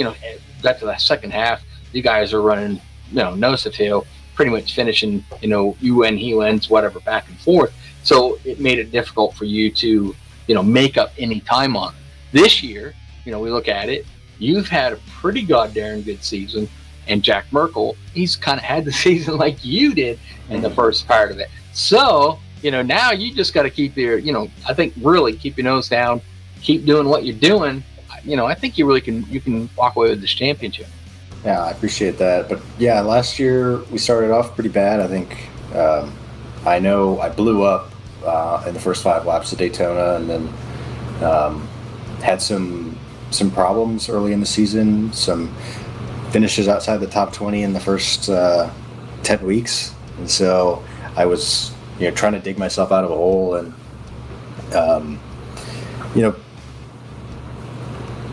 got to that second half, you guys are running, nose to tail, pretty much finishing, you win, he wins, whatever, back and forth. So it made it difficult for you to, make up any time on it. This year, we look at it, you've had a pretty goddamn good season, and Jack Merkel, he's kind of had the season like you did in the first part of it. So, now you just got to keep your, I think really keep your nose down, keep doing what you're doing. I think you can walk away with this championship. Yeah, I appreciate that. But yeah, last year we started off pretty bad. I think I know I blew up in the first 5 laps of Daytona, and then had some problems early in the season, some finishes outside the top 20 in the first 10 weeks. And so I was, trying to dig myself out of a hole, and you know,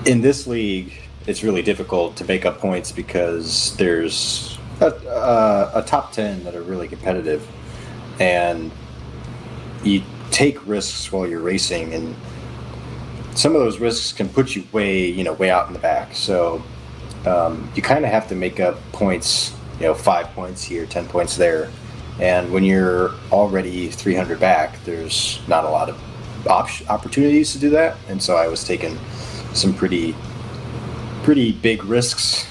in this league, it's really difficult to make up points because there's a top 10 that are really competitive, and you take risks while you're racing, and some of those risks can put you way out in the back. So you kind of have to make up points, 5 points here, 10 points there. And when you're already 300 back, there's not a lot of opportunities to do that. And so I was taking some pretty big risks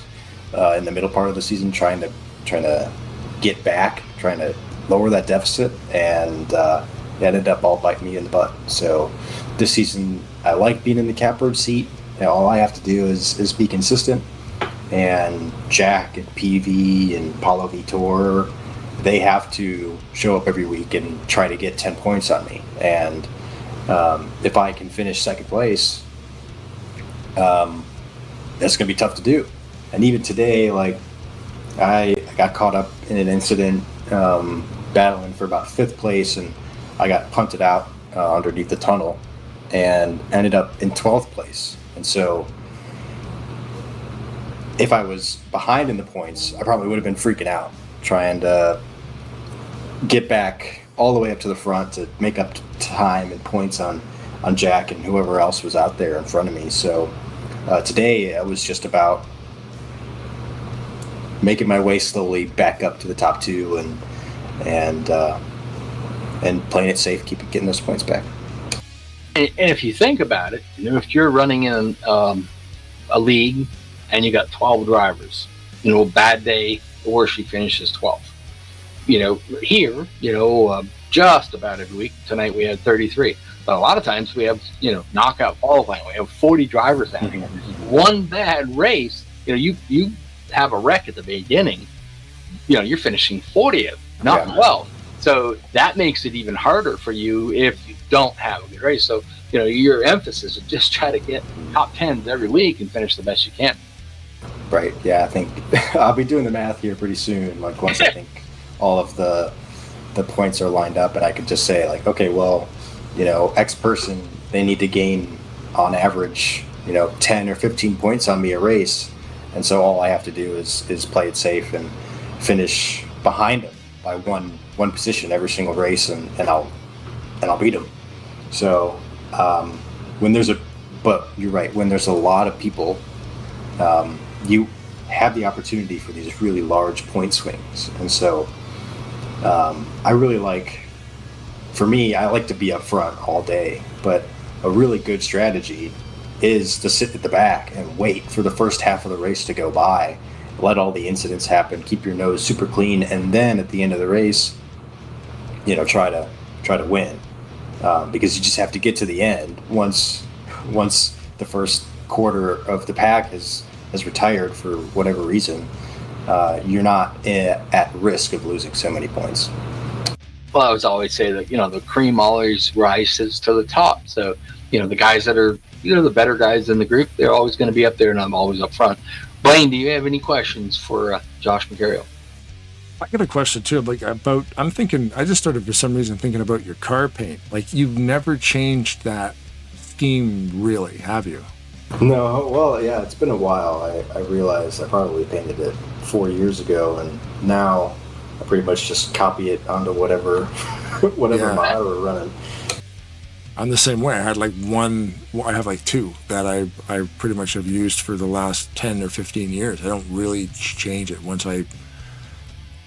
in the middle part of the season, trying to get back, trying to lower that deficit, and it ended up all biting me in the butt. So this season, I like being in the catbird seat. All I have to do is be consistent. And Jack and PV and Paulo Vitor, they have to show up every week and try to get 10 points on me. And if I can finish second place, that's going to be tough to do. And even today, like, I got caught up in an incident battling for about 5th place, and I got punted out underneath the tunnel and ended up in 12th place. And so if I was behind in the points, I probably would have been freaking out, trying to get back all the way up to the front to make up time and points on Jack and whoever else was out there in front of me. So today it was just about making my way slowly back up to the top 2 and playing it safe, getting those points back. And if you think about it, if you're running in a league and you got 12 drivers, bad day, the worst you finish is 12th. Here, just about every week. Tonight we had 33. But a lot of times we have, knockout qualifying. We have 40 drivers out here. One bad race, you have a wreck at the beginning, you're finishing 40th, not 12th. So that makes it even harder for you if you don't have a good race. So, your emphasis is just try to get top 10s every week and finish the best you can. Right. Yeah, I think I'll be doing the math here pretty soon. Like, once I think all of the points are lined up, and I could just say, like, okay, well, X person, they need to gain on average, 10 or 15 points on me a race. And so all I have to do is play it safe and finish behind them by one position every single race, and I'll beat them. So but you're right, when there's a lot of people, you have the opportunity for these really large point swings. And so I really for me, I like to be up front all day, but a really good strategy is to sit at the back and wait for the first half of the race to go by, let all the incidents happen, keep your nose super clean, and then at the end of the race, try to win, because you just have to get to the end. Once the first quarter of the pack has retired for whatever reason, you're not at risk of losing so many points. Well, I always say that, the cream always rises to the top. So, the guys that are, the better guys in the group, they're always going to be up there, and I'm always up front. Blaine, do you have any questions for Josh Mercario? I got a question too, I'm thinking, I just started for some reason thinking about your car paint. Like, you've never changed that scheme, really, have you? No, well, yeah, it's been a while. I realized I probably painted it 4 years ago, and now I pretty much just copy it onto whatever model we're running. I'm the same way. I had I have 2 that I pretty much have used for the last 10 or 15 years. I don't really change it. Once I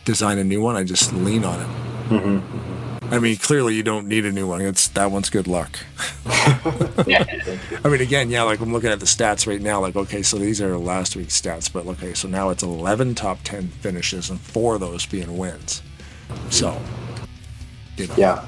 design a new one, I just lean on it. Mm-hmm. I mean, clearly you don't need a new one. That one's good luck. I mean, again, I'm looking at the stats right now, okay, so these are last week's stats, but okay, so now it's 11 top 10 finishes and 4 of those being wins. So, Yeah.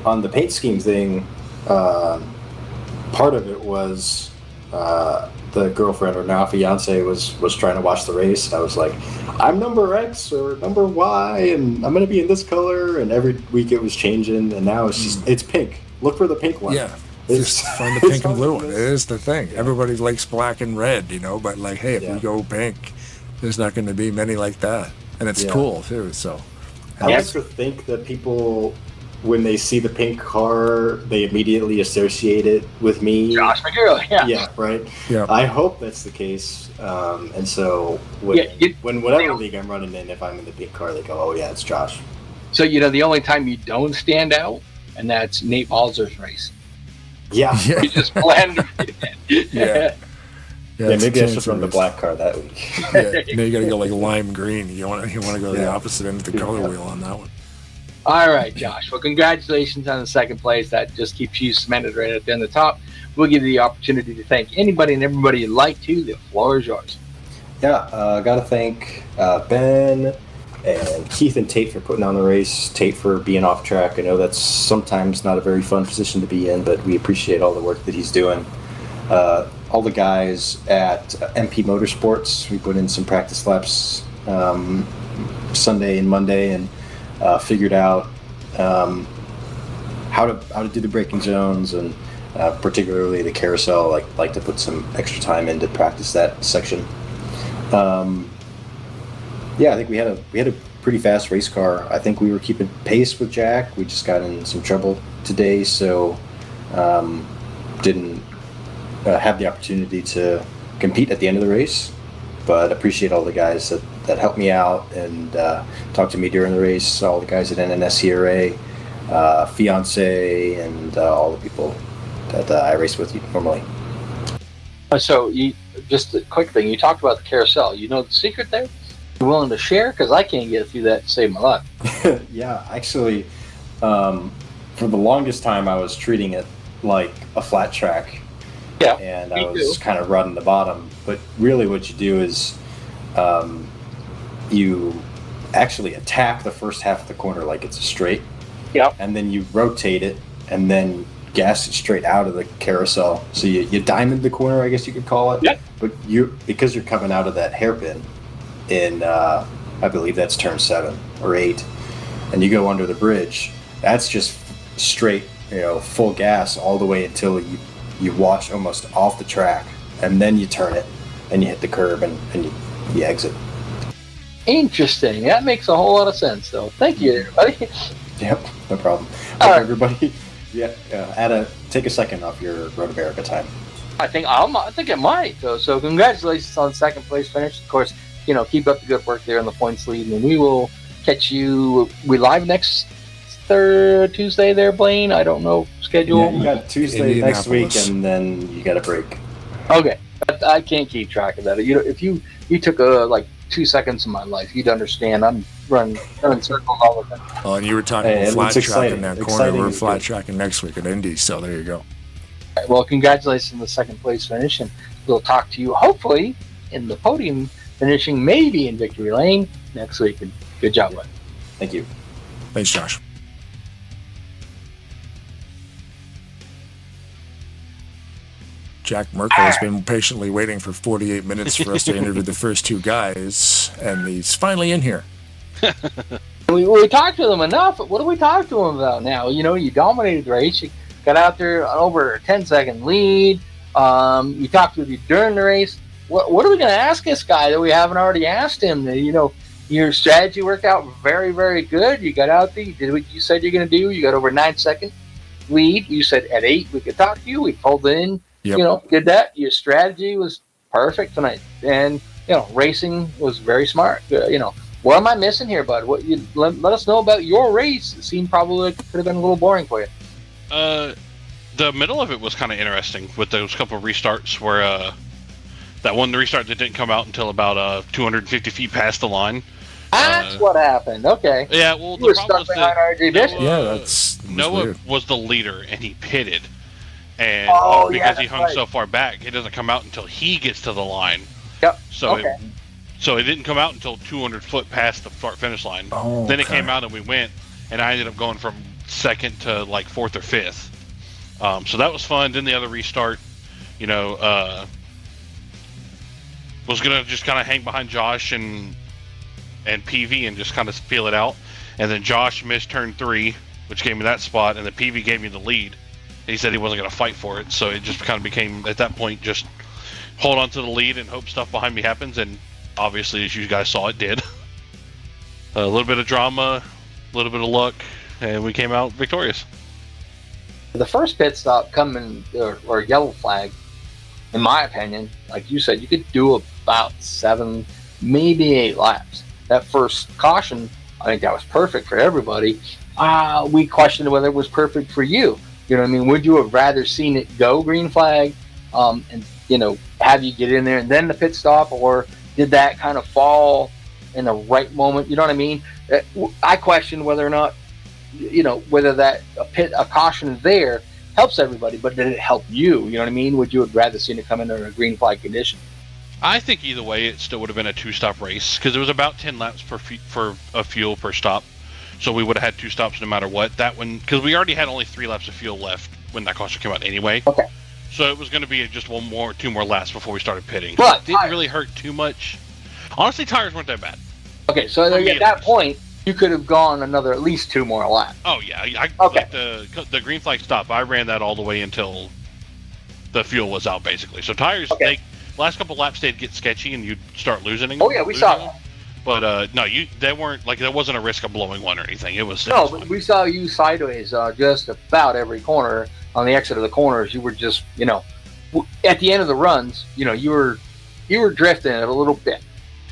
On the paint scheme thing, part of it was the girlfriend, or now fiance, was trying to watch the race. I was like, I'm number X or number Y, and I'm going to be in this color. And every week it was changing, and now it's pink. Look for the pink one. Yeah, just find the pink and blue one. It is the thing. Everybody likes black and red, but hey, if we go pink, there's not going to be many like that, and it's cool too. So I like to think that people when they see the pink car, they immediately associate it with me. Josh McGarrett, yeah. Yeah, right. Yeah. I hope that's the case. And so when whatever league I'm running in, if I'm in the pink car, they go, "Oh yeah, it's Josh." So the only time you don't stand out, and that's Nate Balzer's race. Yeah. Yeah. You just blend. Yeah. Yeah, it's maybe I a should run the race. black car that week. Yeah. Now you got to go like lime green. You want to go the Yeah. opposite end of the color wheel on that one. All right, Josh. Well, congratulations on the second place. That just keeps you cemented right at the end of the top. We'll give you the opportunity to thank anybody and everybody you'd like to. The floor is yours. Yeah, got to thank Ben and Keith and Tate for putting on the race. Tate for being off track. I know that's sometimes not a very fun position to be in, but we appreciate all the work that he's doing. All the guys at MP Motorsports, we put in some practice laps Sunday and Monday, and figured out how to do the braking zones, and particularly the carousel. Like to put some extra time in to practice that section. Yeah, I think we had a pretty fast race car. I think we were keeping pace with Jack. We just got in some trouble today, so didn't have the opportunity to compete at the end of the race. But appreciate all the guys that helped me out and talked to me during the race. All the guys at NNSCRA, Fiance, and all the people that I race with normally. So, just a quick thing. You talked about the carousel. You know the secret there? You willing to share? Because I can't get through that to save my life. Yeah, actually, for the longest time, I was treating it like a flat track. Yeah, and I was kind of running the bottom. But really what you do is you actually attack the first half of the corner like it's a straight. Yeah. And then you rotate it and then gas it straight out of the carousel. So you diamond the corner, I guess you could call it. Yeah. But because you're coming out of that hairpin in, I believe that's turn 7 or 8, and you go under the bridge, that's just straight, full gas all the way until you watch almost off the track, and then you turn it and you hit the curb and you exit. Interesting. That makes a whole lot of sense, though. Thank you, everybody. Yep, no problem. All Hope right. everybody, take a second off your Road America time. I think it might. So congratulations on second place finish. Of course, keep up the good work there in the points lead, and we will catch you. We live next Tuesday there, Blaine. I don't know schedule. Yeah, you got Tuesday next week, and then you got a break. Okay, I can't keep track of that. If you took 2 seconds of my life, you'd understand. I'm running circles all the time. Oh, and you were talking about flat tracking that corner. We're flat tracking next week at Indy, so there you go. Right, well, congratulations on the second place finish, and we'll talk to you hopefully in the podium finishing, maybe in victory lane next week. And good job, bud. Thank you. Thanks, Josh. Jack Merkel has been patiently waiting for 48 minutes for us to interview the first two guys, and he's finally in here. We talked to them enough. What do we talk to them about now? You dominated the race. You got out there over a 10-second lead. You talked with you during the race. What are we going to ask this guy that we haven't already asked him? Your strategy worked out very, very good. You got out there. You did what you said you're going to do. You got over 9-second lead. You said at 8 we could talk to you. We pulled in. Yep. Did that. Your strategy was perfect tonight, and racing was very smart. What am I missing here, bud? Let us know about your race. It seemed probably could have been a little boring for you. The middle of it was kind of interesting with those couple of restarts where that one restart that didn't come out until about 250 feet past the line. That's what happened. Okay. Yeah. Well, you were stuck behind RJ Bishop. Noah was the leader, and he pitted. And because he hung so far back, it doesn't come out until he gets to the line. Yep. So it didn't come out until 200 foot past the start finish line. Oh, then it came out and we went, and I ended up going from second to 4th or 5th. So that was fun. Then the other restart, was gonna just kind of hang behind Josh and PV and just kind of feel it out. And then Josh missed turn 3, which gave me that spot, and the PV gave me the lead. He said he wasn't going to fight for it, so it just kind of became, at that point, just hold on to the lead and hope stuff behind me happens, and obviously, as you guys saw, it did. A little bit of drama, a little bit of luck, and we came out victorious. The first pit stop coming or yellow flag, in my opinion, like you said, you could do about 7, maybe 8 laps. That first caution, I think that was perfect for everybody. We questioned whether it was perfect for you. You know what I mean? Would you have rather seen it go green flag, and have you get in there and then the pit stop, or did that kind of fall in the right moment? You know what I mean? I question whether or not, whether that a caution there helps everybody, but did it help you? You know what I mean? Would you have rather seen it come in a green flag condition? I think either way, it still would have been a 2-stop race because it was about 10 laps for a fuel per stop. So we would have had 2 stops no matter what. That one, because we already had only 3 laps of fuel left when that caution came out anyway. Okay. So it was going to be just 2 more laps before we started pitting. But it didn't really hurt too much. Honestly, tires weren't that bad. Okay, so at that point, you could have gone another at least 2 more laps. Oh yeah, Okay. Like the green flag stop, I ran that all the way until the fuel was out, basically. So tires, Okay. last couple laps they'd get sketchy and you'd start losing. Oh yeah, we saw that. But no, they weren't like there wasn't a risk of blowing one or anything. It was No, fine. but we saw you sideways just about every corner. On the exit of the corners, you were just, at the end of the runs, you were drifting it a little bit.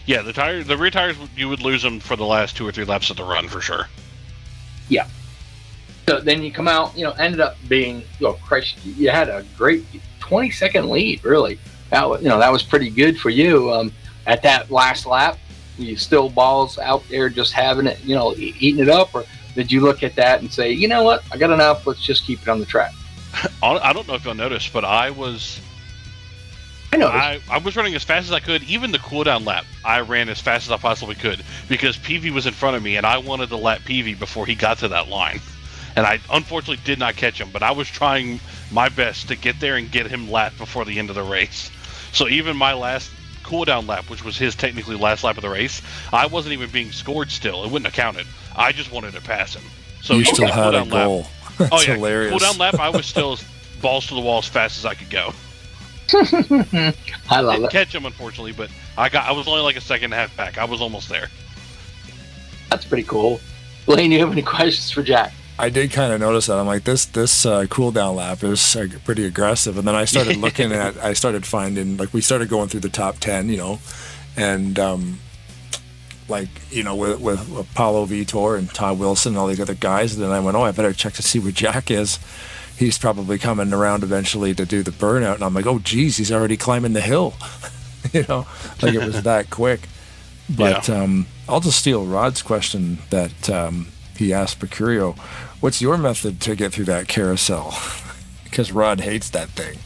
Yeah, the rear tires, you would lose them for the last 2 or 3 laps of the run for sure. Yeah. So then you come out, ended up being, Christ, you had a great 20-second lead, really. That was pretty good for you. At that last lap, you still balls out there just having it, eating it up, or did you look at that and say, you know what, I got enough, let's just keep it on the track? I don't know if you'll notice, but I was running as fast as I could. Even the cooldown lap, I ran as fast as I possibly could because PV was in front of me, and I wanted to lap PV before he got to that line. And I unfortunately did not catch him, but I was trying my best to get there and get him lapped before the end of the race. So even my last cooldown lap, which was his technically last lap of the race, I wasn't even being scored still. It wouldn't have counted. I just wanted to pass him. So you still had a goal. Lap, That's hilarious. Cooldown lap, I was still balls to the wall as fast as I could go. I love Didn't it. catch him, unfortunately, but I was only like a second and a half back. I was almost there. That's pretty cool. Blaine, you have any questions for Jack? I did kind of notice that. I'm like, this cool down lap is pretty aggressive. And then I started looking I started finding, like, we started going through the top 10, and with Apollo Vitor and Todd Wilson and all these other guys. And then I went, I better check to see where Jack is. He's probably coming around eventually to do the burnout. And I'm like, oh, geez, he's already climbing the hill. Like it was that quick. But I'll just steal Rod's question that he asked Mercurio. What's your method to get through that carousel? Because Rod hates that thing.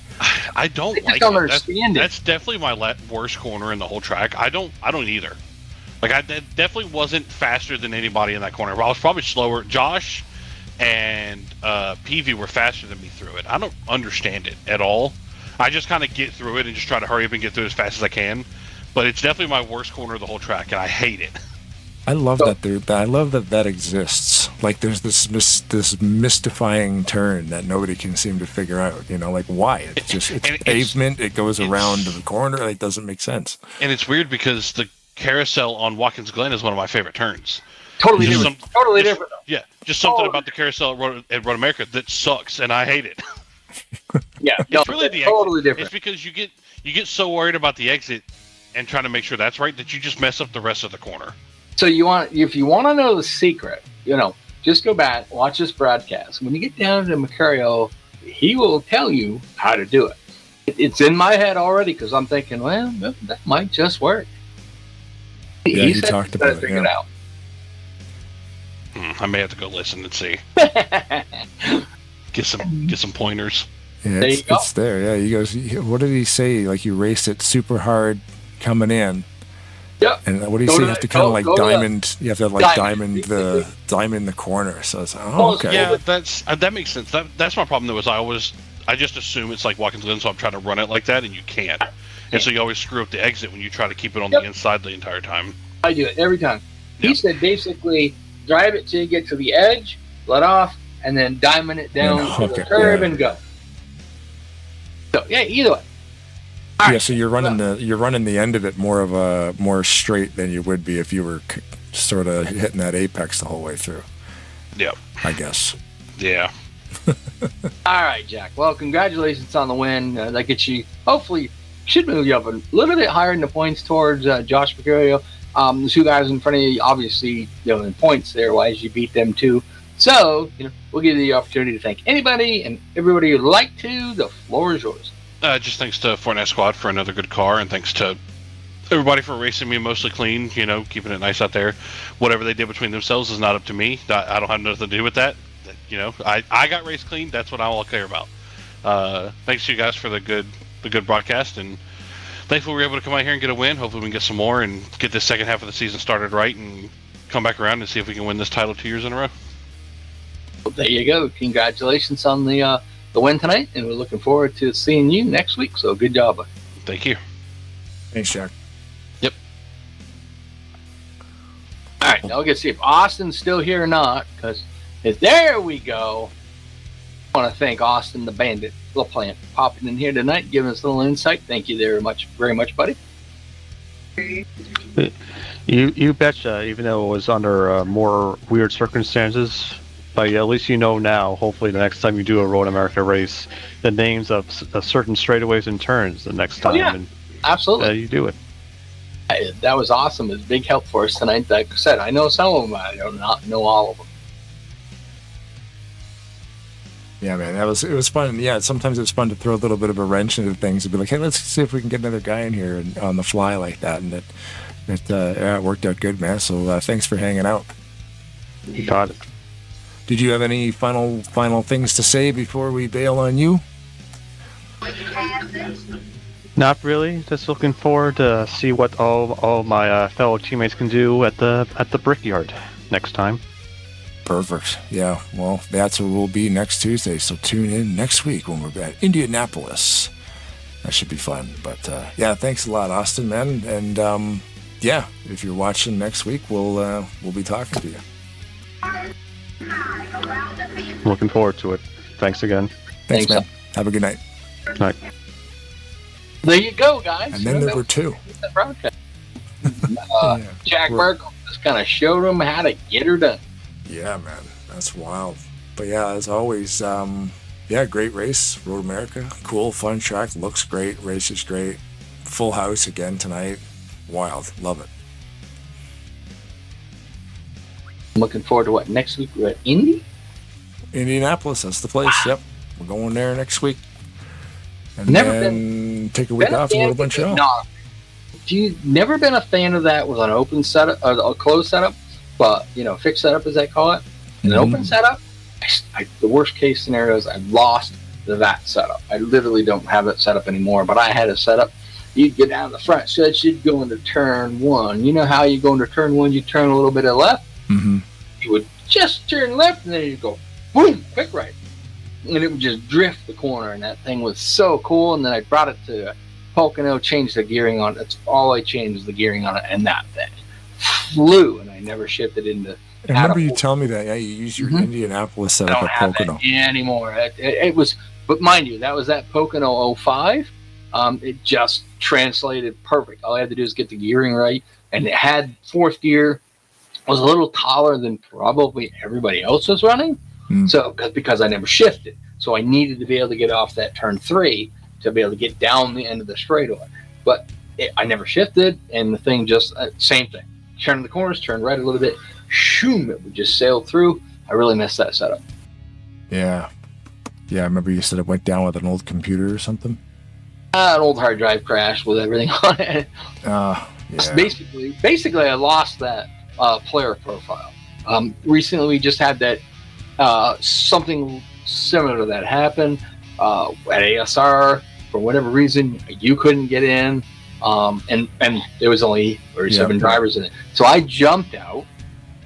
I don't I like don't it. understand it. That's definitely my worst corner in the whole track. I don't either. Like I definitely wasn't faster than anybody in that corner. I was probably slower. Josh and PV were faster than me through it. I don't understand it at all. I just kind of get through it and just try to hurry up and get through it as fast as I can. But it's definitely my worst corner of the whole track, and I hate it. I love I love that exists. Like there's this mystifying turn that nobody can seem to figure out. Like why? It's pavement. It goes around the corner. It doesn't make sense. And it's weird because the carousel on Watkins Glen is one of my favorite turns. Totally different. Different. Yeah, just something about the carousel at Road America that sucks, and I hate it. Yeah, it's really the totally exit. different. It's because you get so worried about the exit and trying to make sure that's right that you just mess up the rest of the corner. So if you want to know the secret, just go back, watch this broadcast. When you get down to Mercurio, he will tell you how to do it. It's in my head already because I'm thinking, well, that might just work. Yeah, he talked about it. Figure it out. I may have to go listen and see. Get some pointers. Yeah, it's there. Yeah, he goes. What did he say? Like you raced it super hard coming in. Yep. And what do you say? You have to kind of like diamond. You have to like diamond the corner. So it's okay. Yeah, that makes sense. That's my problem though. I just assume it's like Watkins Glen, so I'm trying to run it like that, and you can't. And so you always screw up the exit when you try to keep it on the inside the entire time. I do it every time. He said basically drive it till you get to the edge, let off, and then diamond it down to the curb and go. So yeah, either way. Yeah, so you're running the end of it more straight than you would be if you were sort of hitting that apex the whole way through. Yep. I guess. Yeah. All right, Jack. Well, congratulations on the win. That gets you, hopefully, should move you up a little bit higher in the points towards Josh Mercurio. The two guys in front of you, obviously, in points there, wise you beat them too. So, we'll give you the opportunity to thank anybody and everybody you'd like to. The floor is yours. Just thanks to Fortnite Squad for another good car, and thanks to everybody for racing me mostly clean, keeping it nice out there. Whatever they did between themselves is not up to me. I don't have nothing to do with that. I got raced clean. That's what I all care about. Thanks to you guys for the good broadcast, and thankfully we were able to come out here and get a win. Hopefully we can get some more and get this second half of the season started right and come back around and see if we can win this title 2 years in a row. Well, there you go. Congratulations on the win tonight, and we're looking forward to seeing you next week. So good job, bud. Thank you. Thanks, Jack. Yep. All right, now we'll get to see if Austin's still here or not, because there we go. I want to thank Austin, the Bandit LaPlante, popping in here tonight, giving us a little insight. Thank you very much, buddy. You betcha. Even though it was under more weird circumstances, but at least now. Hopefully, the next time you do a Road America race, the names of certain straightaways and turns the next time. Oh, yeah. And, absolutely. You do it. That was awesome. It was a big help for us tonight. Like I said, I know some of them. I do not know all of them. Yeah, man, it was fun. Yeah, sometimes it's fun to throw a little bit of a wrench into things and be like, hey, let's see if we can get another guy in here and on the fly like that. And it worked out good, man. So thanks for hanging out. You got it. Did you have any final things to say before we bail on you? Not really. Just looking forward to see what all my fellow teammates can do at the Brickyard next time. Perfect. Yeah, well, that's where we'll be next Tuesday, so tune in next week when we're at Indianapolis. That should be fun. But yeah, thanks a lot, Austin, man. And yeah, if you're watching next week, we'll be talking to you. Looking forward to it. Thanks again. Thanks, man. Have a good night. Night. There you go, guys. And then there were two. Jack Merkel just kind of showed them how to get her done. Yeah, man, that's wild. But yeah, as always, great race, Road America, cool, fun track, looks great, race is great, full house again tonight, wild, love it. I'm looking forward to what next week. We're at Indianapolis, that's the place. Yep, we're going there next week, and take a week off and go to Montreal. No, never been a fan of that with an open setup or a closed setup? But, fixed setup, as they call it. An open setup, the worst case scenario is I've lost that setup. I literally don't have it set up anymore, but I had a setup. You'd get down the front stretch, you'd go into turn one. You know how you go into turn one, you turn a little bit of left? Mm-hmm. You would just turn left, and then you'd go, boom, quick right. And it would just drift the corner, and that thing was so cool. And then I brought it to Pocono, changed the gearing on it. That's all I changed was the gearing on it, and that thing flew, and I never shifted into. I remember you telling me that. Yeah, you used your Indianapolis setup at Pocono. That anymore. It was, but mind you, that was that Pocono 05. It just translated perfect. All I had to do is get the gearing right, and it had fourth gear. Was a little taller than probably everybody else was running. So because I never shifted, so I needed to be able to get off that turn 3 to be able to get down the end of the straightaway. But I never shifted, and the thing just same thing. Turn the corners, turn right a little bit, shoom, it would just sail through. I really missed that setup. Yeah. I remember you said it went down with an old computer or something. An old hard drive crashed with everything on it. Yeah. Basically, I lost that player profile. Recently, we just had that something similar to that happen at ASR. For whatever reason, you couldn't get in, and there was only 37 drivers in it. So I jumped out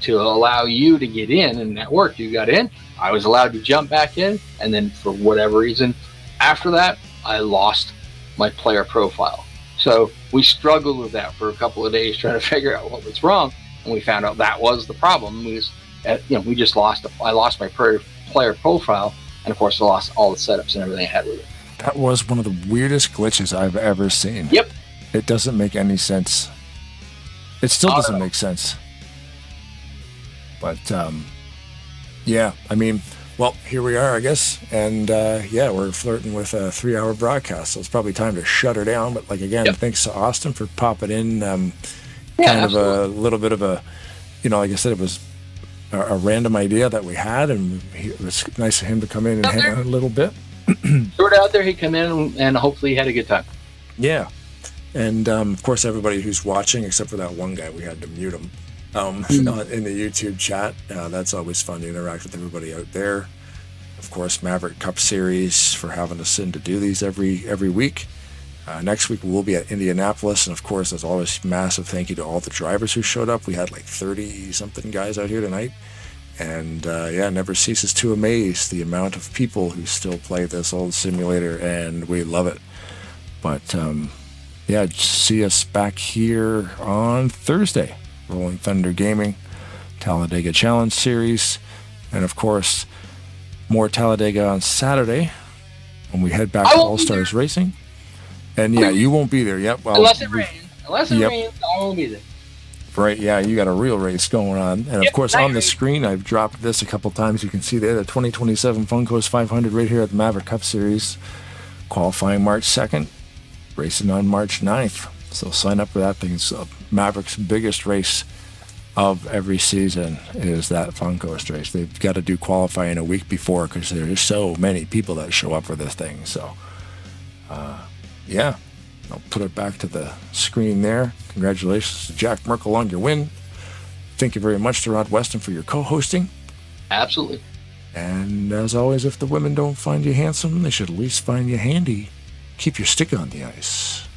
to allow you to get in, and that worked. You got in. I was allowed to jump back in, and then for whatever reason, after that, I lost my player profile. So we struggled with that for a couple of days trying to figure out what was wrong, and we found out that was the problem. We just lost. I lost my player profile, and of course, I lost all the setups and everything I had with it. That was one of the weirdest glitches I've ever seen. Yep. It doesn't make any sense. It still doesn't make sense. But Yeah, I mean, well, here we are, I guess, and yeah, we're flirting with a 3-hour broadcast, so it's probably time to shut her down. But like again, thanks to Austin for popping in. Kind of a little bit of a, like I said, it was a random idea that we had, and it was nice of him to come in and hang out a little bit. Sort of out there, he come in and hopefully he had a good time. Yeah, and of course, everybody who's watching, except for that one guy, we had to mute him. In the YouTube chat. That's always fun to interact with everybody out there. Of course, Maverick Cup Series for having us in to do these every week. Next week we'll be at Indianapolis, and of course, as always, massive thank you to all the drivers who showed up. We had like 30-something guys out here tonight, and yeah, never ceases to amaze the amount of people who still play this old simulator, and we love it. But yeah, see us back here on Thursday. Rolling Thunder Gaming, Talladega Challenge Series, and of course, more Talladega on Saturday when we head back to All Stars Racing. And yeah, you won't be there yet. Well, unless it rains. Unless it rains, I won't be there. Right, yeah, you got a real race going on. And of course, on the screen, I've dropped this a couple times. You can see there the 2027 Funco's 500 right here at the Maverick Cup Series. Qualifying March 2nd, racing on March 9th. So sign up for that thing. It's Maverick's biggest race of every season is that Funcoast race. They've got to do qualifying a week before because there's so many people that show up for this thing. So, yeah, I'll put it back to the screen there. Congratulations to Jack Merkel on your win. Thank you very much to Rod Weston for your co-hosting. Absolutely. And as always, if the women don't find you handsome, they should at least find you handy. Keep your stick on the ice.